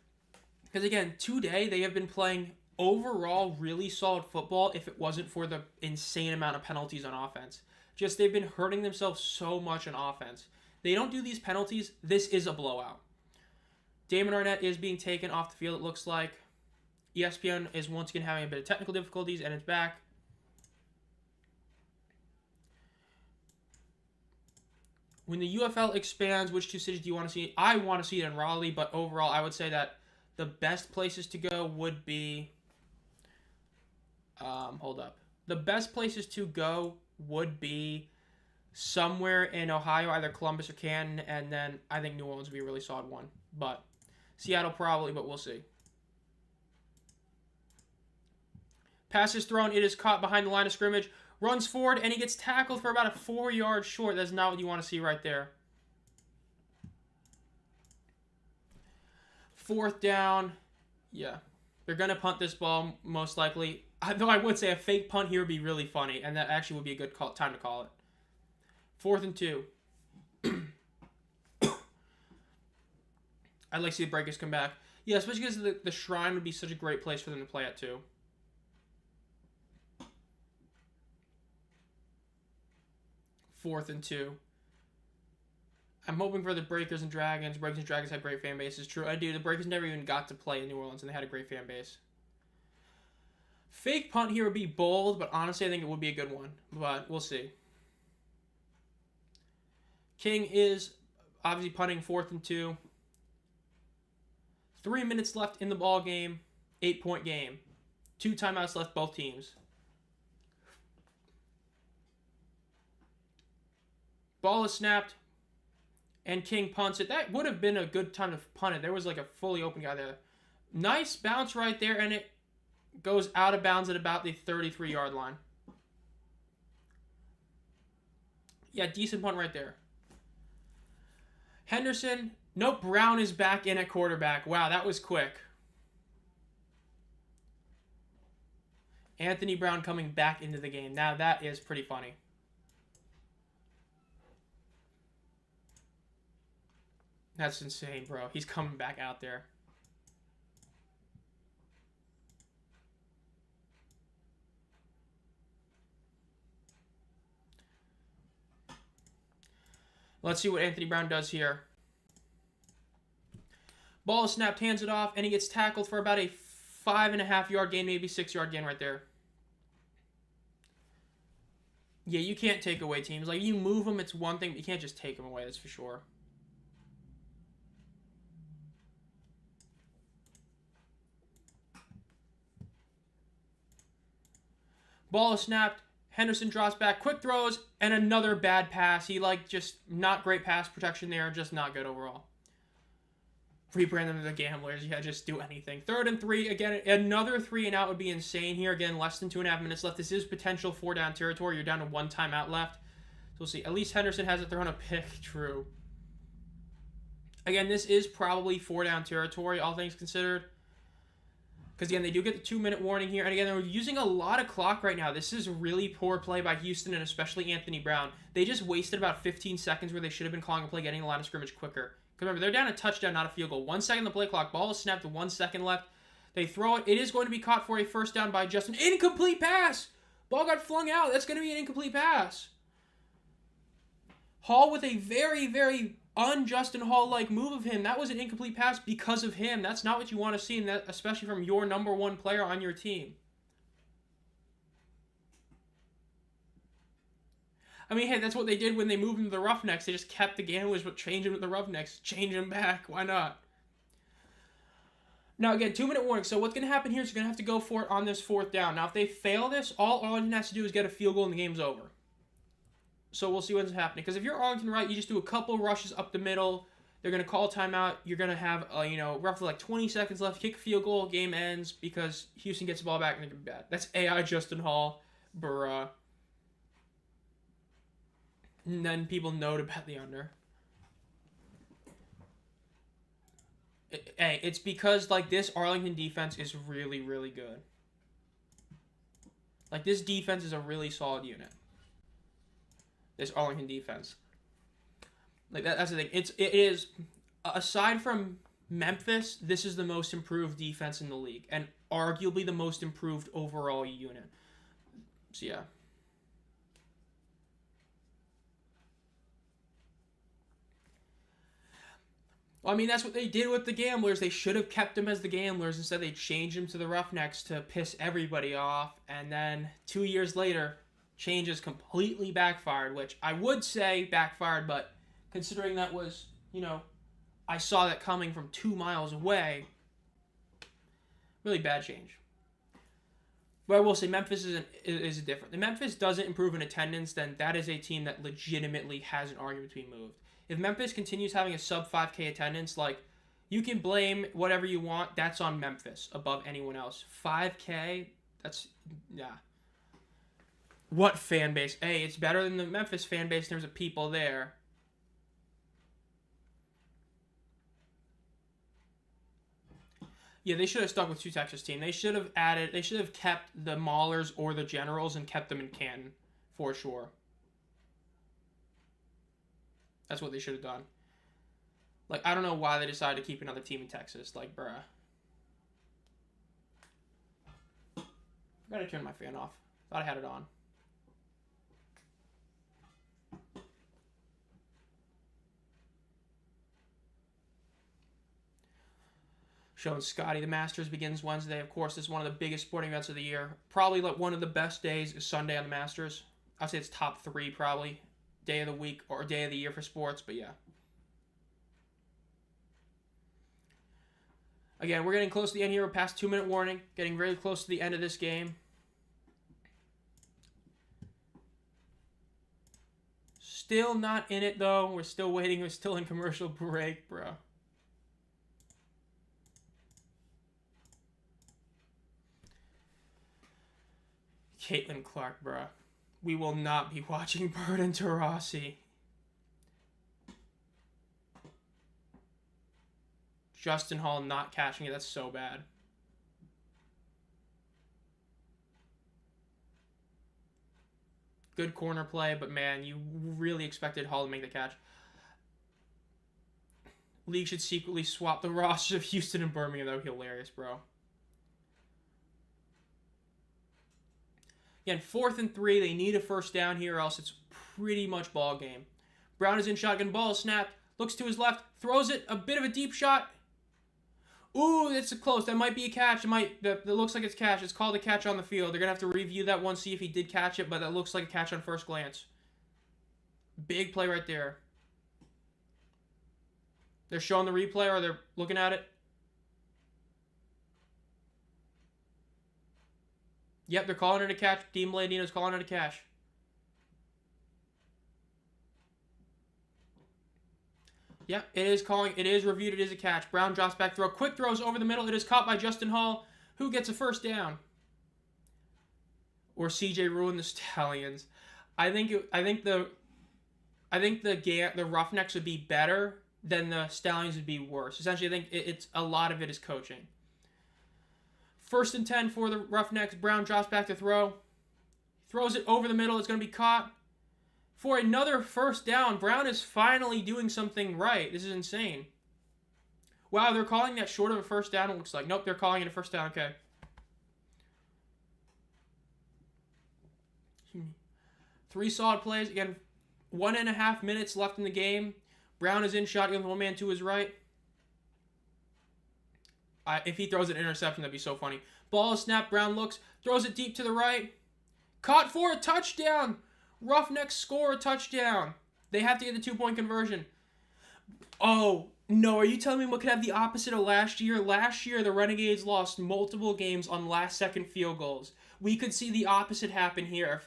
Because again, today they have been playing overall really solid football if it wasn't for the insane amount of penalties on offense. Just they've been hurting themselves so much on offense. They don't do these penalties, this is a blowout. Damon Arnett is being taken off the field, it looks like. ESPN is once again having a bit of technical difficulties, and it's back. When the UFL expands, which 2 cities do you want to see? I want to see it in Raleigh, but overall, I would say that the best places to go would be... hold up. The best places to go would be somewhere in Ohio, either Columbus or Canton, and then I think New Orleans would be a really solid one. But Seattle probably, but we'll see. Pass is thrown. It is caught behind the line of scrimmage. Runs forward, and he gets tackled for about a 4-yard short. That's not what you want to see right there. 4th down. Yeah. They're going to punt this ball, most likely. Though I would say a fake punt here would be really funny, and that actually would be a good time to call it. 4th and 2. I'd like to see the Breakers come back. Yeah, especially because the Shrine would be such a great place for them to play at, too. 4th and 2. I'm hoping for the Breakers and Dragons. Breakers and Dragons have great fan bases. True, I do. The Breakers never even got to play in New Orleans, and they had a great fan base. Fake punt here would be bold, but honestly, I think it would be a good one. But we'll see. King is obviously punting 4th and 2. 3 minutes left in the ball game. 8-point game. 2 timeouts left, both teams. Ball is snapped, and King punts it. That would have been a good time to punt it. There was like a fully open guy there. Nice bounce right there, and it goes out of bounds at about the 33-yard line. Yeah, decent punt right there. Henderson. Nope, Brown is back in at quarterback. Wow, that was quick. Anthony Brown coming back into the game. Now that is pretty funny. That's insane, bro. He's coming back out there. Let's see what Anthony Brown does here. Ball is snapped, hands it off, and he gets tackled for about a 5.5-yard gain, maybe 6-yard gain right there. Yeah, you can't take away teams. Like, you move them, it's one thing, but you can't just take them away, that's for sure. Ball is snapped. Henderson drops back. Quick throws. And another bad pass. He, just not great pass protection there. Just not good overall. Rebrand them to the Gamblers. Yeah, just do anything. 3rd and 3. Again, another 3 and out would be insane here. Again, less than 2.5 minutes left. This is potential 4-down territory. You're down to 1 timeout left. So we'll see. At least Henderson hasn't thrown a pick. True. Again, this is probably 4-down territory, all things considered. Because, again, they do get the 2-minute warning here. And, again, they're using a lot of clock right now. This is really poor play by Houston and especially Anthony Brown. They just wasted about 15 seconds where they should have been calling a play, getting the line of scrimmage quicker. Because, remember, they're down a touchdown, not a field goal. 1 second on the play clock. Ball is snapped with 1 second left. They throw it. It is going to be caught for a first down by Justin. Incomplete pass! Ball got flung out. That's going to be an incomplete pass. Hall with a very, very un-Justin Hall-like move of him. That was an incomplete pass because of him. That's not what you want to see, and that, especially from your number one player on your team. I mean, hey, that's what they did when they moved him to the Roughnecks. They just kept the Gamblers, but changed him to the Roughnecks. Change him back. Why not? Now, again, 2-minute warning. So what's going to happen here is you're going to have to go for it on this 4th down. Now, if they fail this, all Arlington has to do is get a field goal and the game's over. So we'll see what's happening. Because if you're Arlington, right, you just do a couple rushes up the middle. They're going to call a timeout. You're going to have, roughly like 20 seconds left. Kick a field goal. Game ends because Houston gets the ball back and they're bad. That's AI Justin Hall. Bruh. And then people know to bet the under. Hey, it's because, like, this Arlington defense is really, really good. Like, this defense is a really solid unit. This Arlington defense. Like, that's the thing. It is, aside from Memphis, this is the most improved defense in the league. And arguably the most improved overall unit. So, yeah. Well, I mean, that's what they did with the Gamblers. They should have kept them as the Gamblers. Instead, they changed them to the Roughnecks to piss everybody off. And then 2 years later, changes completely backfired, which I would say backfired, but considering that was, I saw that coming from 2 miles away, really bad change. But I will say Memphis is different. If Memphis doesn't improve in attendance, then that is a team that legitimately has an argument to be moved. If Memphis continues having a sub 5K attendance, like, you can blame whatever you want. That's on Memphis above anyone else. 5K, that's, yeah. What fan base? Hey, it's better than the Memphis fan base in terms of people there. Yeah, they should have stuck with 2 Texas team. They should have kept the Maulers or the Generals and kept them in Canton, for sure. That's what they should have done. Like, I don't know why they decided to keep another team in Texas. Like, bruh. I gotta turn my fan off. Thought I had it on. Showing Scotty, the Masters begins Wednesday. Of course, this is one of the biggest sporting events of the year. Probably like one of the best days is Sunday on the Masters. I'd say it's top 3 probably. Day of the week or day of the year for sports, but yeah. Again, we're getting close to the end here. We're past 2-minute warning. Getting really close to the end of this game. Still not in it, though. We're still waiting. We're still in commercial break, bro. Caitlin Clark, bro. We will not be watching Bird and Taurasi. Justin Hall not catching it. That's so bad. Good corner play, but man, you really expected Hall to make the catch. League should secretly swap the rosters of Houston and Birmingham. That would be hilarious, bro. Again, 4th and 3. They need a first down here, or else it's pretty much ball game. Brown is in shotgun. Ball is snapped. Looks to his left. Throws it. A bit of a deep shot. Ooh, that's close. That might be a catch. That looks like it's catch. It's called a catch on the field. They're going to have to review that one, see if he did catch it, but that looks like a catch on first glance. Big play right there. They're showing the replay, or they're looking at it. Yep, they're calling it a catch. Dean Blandino's calling it a catch. Yep, it is reviewed. It is a catch. Brown drops back throw. Quick throws over the middle. It is caught by Justin Hall, who gets a first down. Or CJ ruined the Stallions. I think the Roughnecks would be better than the Stallions would be worse. Essentially, I think it's a lot of it is coaching. 1st and 10 for the Roughnecks. Brown drops back to throw. Throws it over the middle. It's going to be caught. For another first down. Brown is finally doing something right. This is insane. Wow, they're calling that short of a first down, it looks like. Nope, they're calling it a first down. Okay. 3 solid plays. Again, 1.5 minutes left in the game. Brown is in shotgun with one man to his right. If he throws an interception, that'd be so funny. Ball is snapped. Brown looks, throws it deep to the right. Caught for a touchdown. Roughnecks score a touchdown. They have to get the 2-point conversion. Oh, no. Are you telling me what could have the opposite of last year? Last year, the Renegades lost multiple games on last-second field goals. We could see the opposite happen here.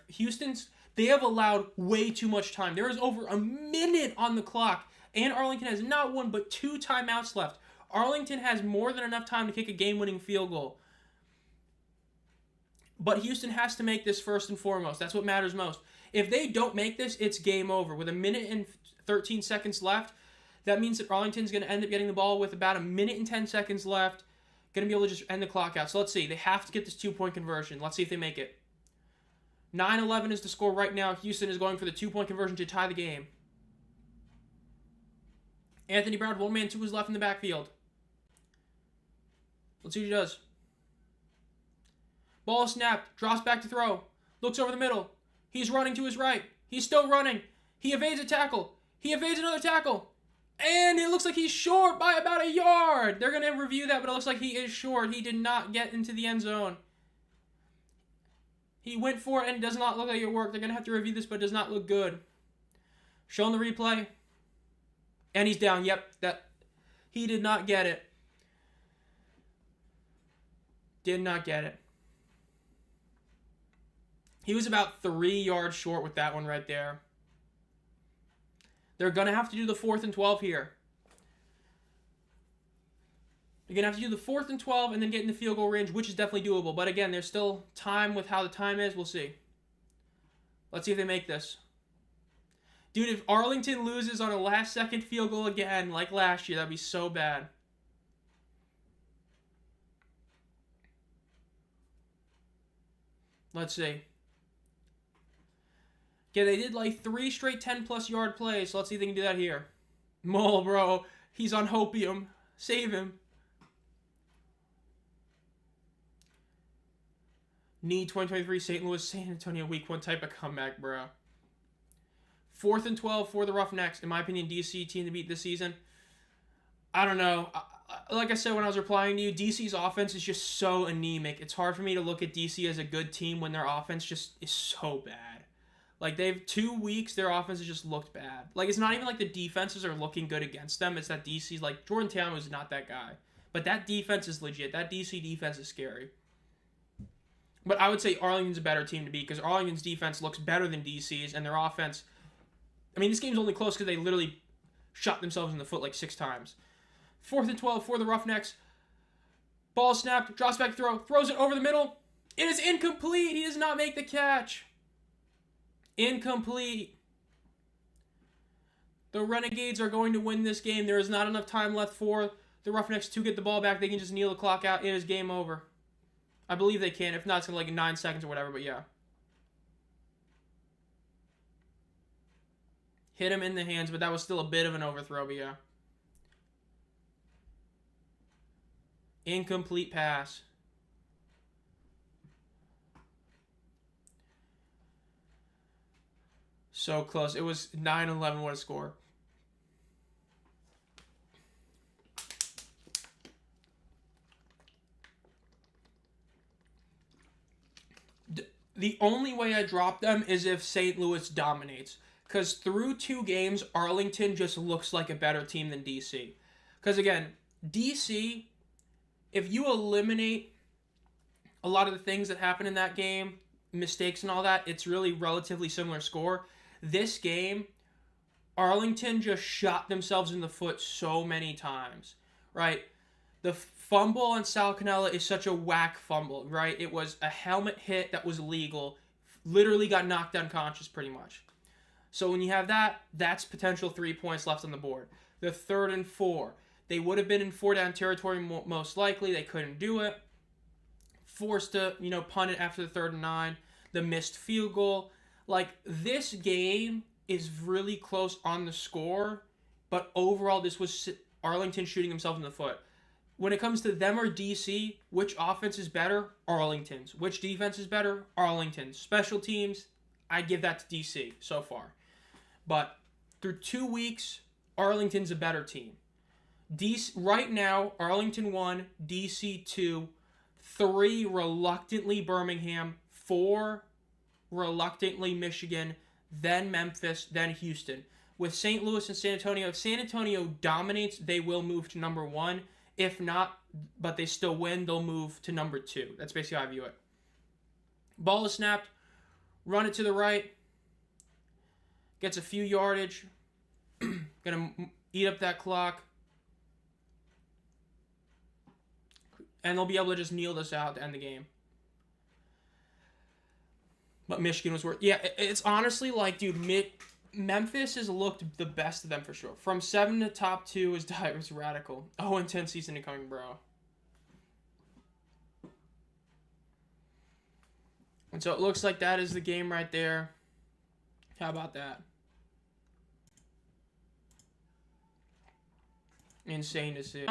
They have allowed way too much time. There is over a minute on the clock, and Arlington has not 1 but 2 timeouts left. Arlington has more than enough time to kick a game-winning field goal. But Houston has to make this first and foremost. That's what matters most. If they don't make this, it's game over. With 1 minute and 13 seconds left, that means that Arlington's going to end up getting the ball with about 1 minute and 10 seconds left. Going to be able to just end the clock out. So let's see. They have to get this 2-point conversion. Let's see if they make it. 9-11 is the score right now. Houston is going for the 2-point conversion to tie the game. Anthony Brown, 1 man, 2 is left in the backfield. Let's see what he does. Ball snapped. Drops back to throw. Looks over the middle. He's running to his right. He's still running. He evades a tackle. He evades another tackle. And it looks like he's short by about 1 yard. They're going to review that, but it looks like he is short. He did not get into the end zone. He went for it and it does not look like it worked. They're going to have to review this, but it does not look good. Showing the replay. And he's down. Yep, he did not get it. Did not get it. He was about 3 yards short with that one right there. They're going to have to do the 4th and 12 here. You're going to have to do the 4th and 12 and then get in the field goal range, which is definitely doable. But again, there's still time with how the time is. We'll see. Let's see if they make this. Dude, if Arlington loses on a last-second field goal again, like last year, that'd be so bad. Let's see. Yeah, they did like 3 straight 10-plus yard plays, so let's see if they can do that here. Mole, bro. He's on hopium. Save him. Need 2023 St. Louis, San Antonio Week 1 type of comeback, bro. 4th and 12 for the Roughnecks. In my opinion, DC team to beat this season. I don't know. Like I said when I was replying to you, DC's offense is just so anemic. It's hard for me to look at DC as a good team when their offense just is so bad. Like, they've 2 weeks, their offense has just looked bad. Like, it's not even like the defenses are looking good against them. It's that DC's, like, Jordan Town is not that guy. But that defense is legit. That DC defense is scary. But I would say Arlington's a better team to beat because Arlington's defense looks better than DC's, and their offense... I mean, this game's only close because they literally shot themselves in the foot like 6 times. 4th and 12 for the Roughnecks. Ball snapped, drops back throw, throws it over the middle. It is incomplete. He does not make the catch. Incomplete. The Renegades are going to win this game. There is not enough time left for the Roughnecks to get the ball back. They can just kneel the clock out. It is game over. I believe they can. If not, it's going to like 9 seconds or whatever, but yeah. Hit him in the hands, but that was still a bit of an overthrow, but yeah. Incomplete pass. So close. It was 9-11. What a score. The only way I drop them is if St. Louis dominates. Because through 2 games, Arlington just looks like a better team than DC. Because again, DC, if you eliminate a lot of the things that happen in that game, mistakes and all that, it's really relatively similar score. This game, Arlington just shot themselves in the foot so many times, right? The fumble on Sal Cannella is such a whack fumble, right? It was a helmet hit that was legal, literally got knocked unconscious pretty much. So when you have that, that's potential 3 points left on the board. The 3rd and 4. They would have been in 4-down territory most likely. They couldn't do it. Forced to, punt it after the 3rd and 9. The missed field goal. Like, this game is really close on the score, but overall this was Arlington shooting themselves in the foot. When it comes to them or DC, which offense is better? Arlington's. Which defense is better? Arlington's. Special teams, I'd give that to DC so far. But through 2 weeks, Arlington's a better team. DC, right now, Arlington 1, DC 2, 3 reluctantly Birmingham, 4 reluctantly Michigan, then Memphis, then Houston. With St. Louis and San Antonio, if San Antonio dominates, they will move to number 1. If not, but they still win, they'll move to number 2. That's basically how I view it. Ball is snapped. Run it to the right. Gets a few yardage. Gonna eat up that clock. And they'll be able to just kneel this out to end the game. But Michigan was worth... Yeah, it's honestly like, dude, Memphis has looked the best of them for sure. From 7 to top 2 is radical. 0-10 season incoming, bro. And so it looks like that is the game right there. How about that? Insane to see.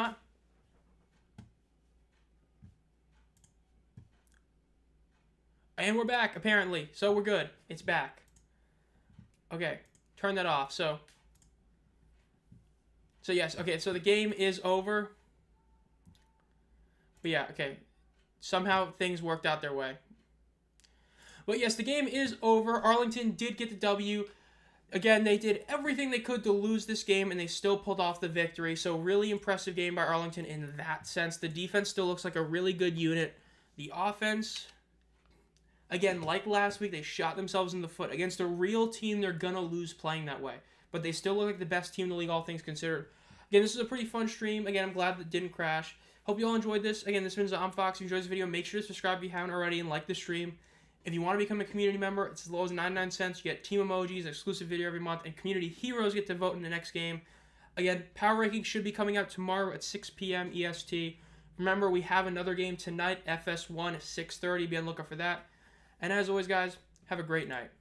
And we're back, apparently. So we're good. It's back. Okay. Turn that off. So yes. Okay, so the game is over. But yeah, okay. Somehow things worked out their way. But yes, the game is over. Arlington did get the W. Again, they did everything they could to lose this game, and they still pulled off the victory. So really impressive game by Arlington in that sense. The defense still looks like a really good unit. The offense, again, like last week, they shot themselves in the foot. Against a real team, they're going to lose playing that way. But they still look like the best team in the league, all things considered. Again, this is a pretty fun stream. Again, I'm glad that it didn't crash. Hope you all enjoyed this. Again, this has been Zomb Phox. If you enjoyed this video, make sure to subscribe if you haven't already and like the stream. If you want to become a community member, it's as low as 99 cents. You get team emojis, exclusive video every month, and community heroes get to vote in the next game. Again, Power Rankings should be coming out tomorrow at 6 p.m. EST. Remember, we have another game tonight, FS1 at 6:30. Be on the lookout for that. And as always, guys, have a great night.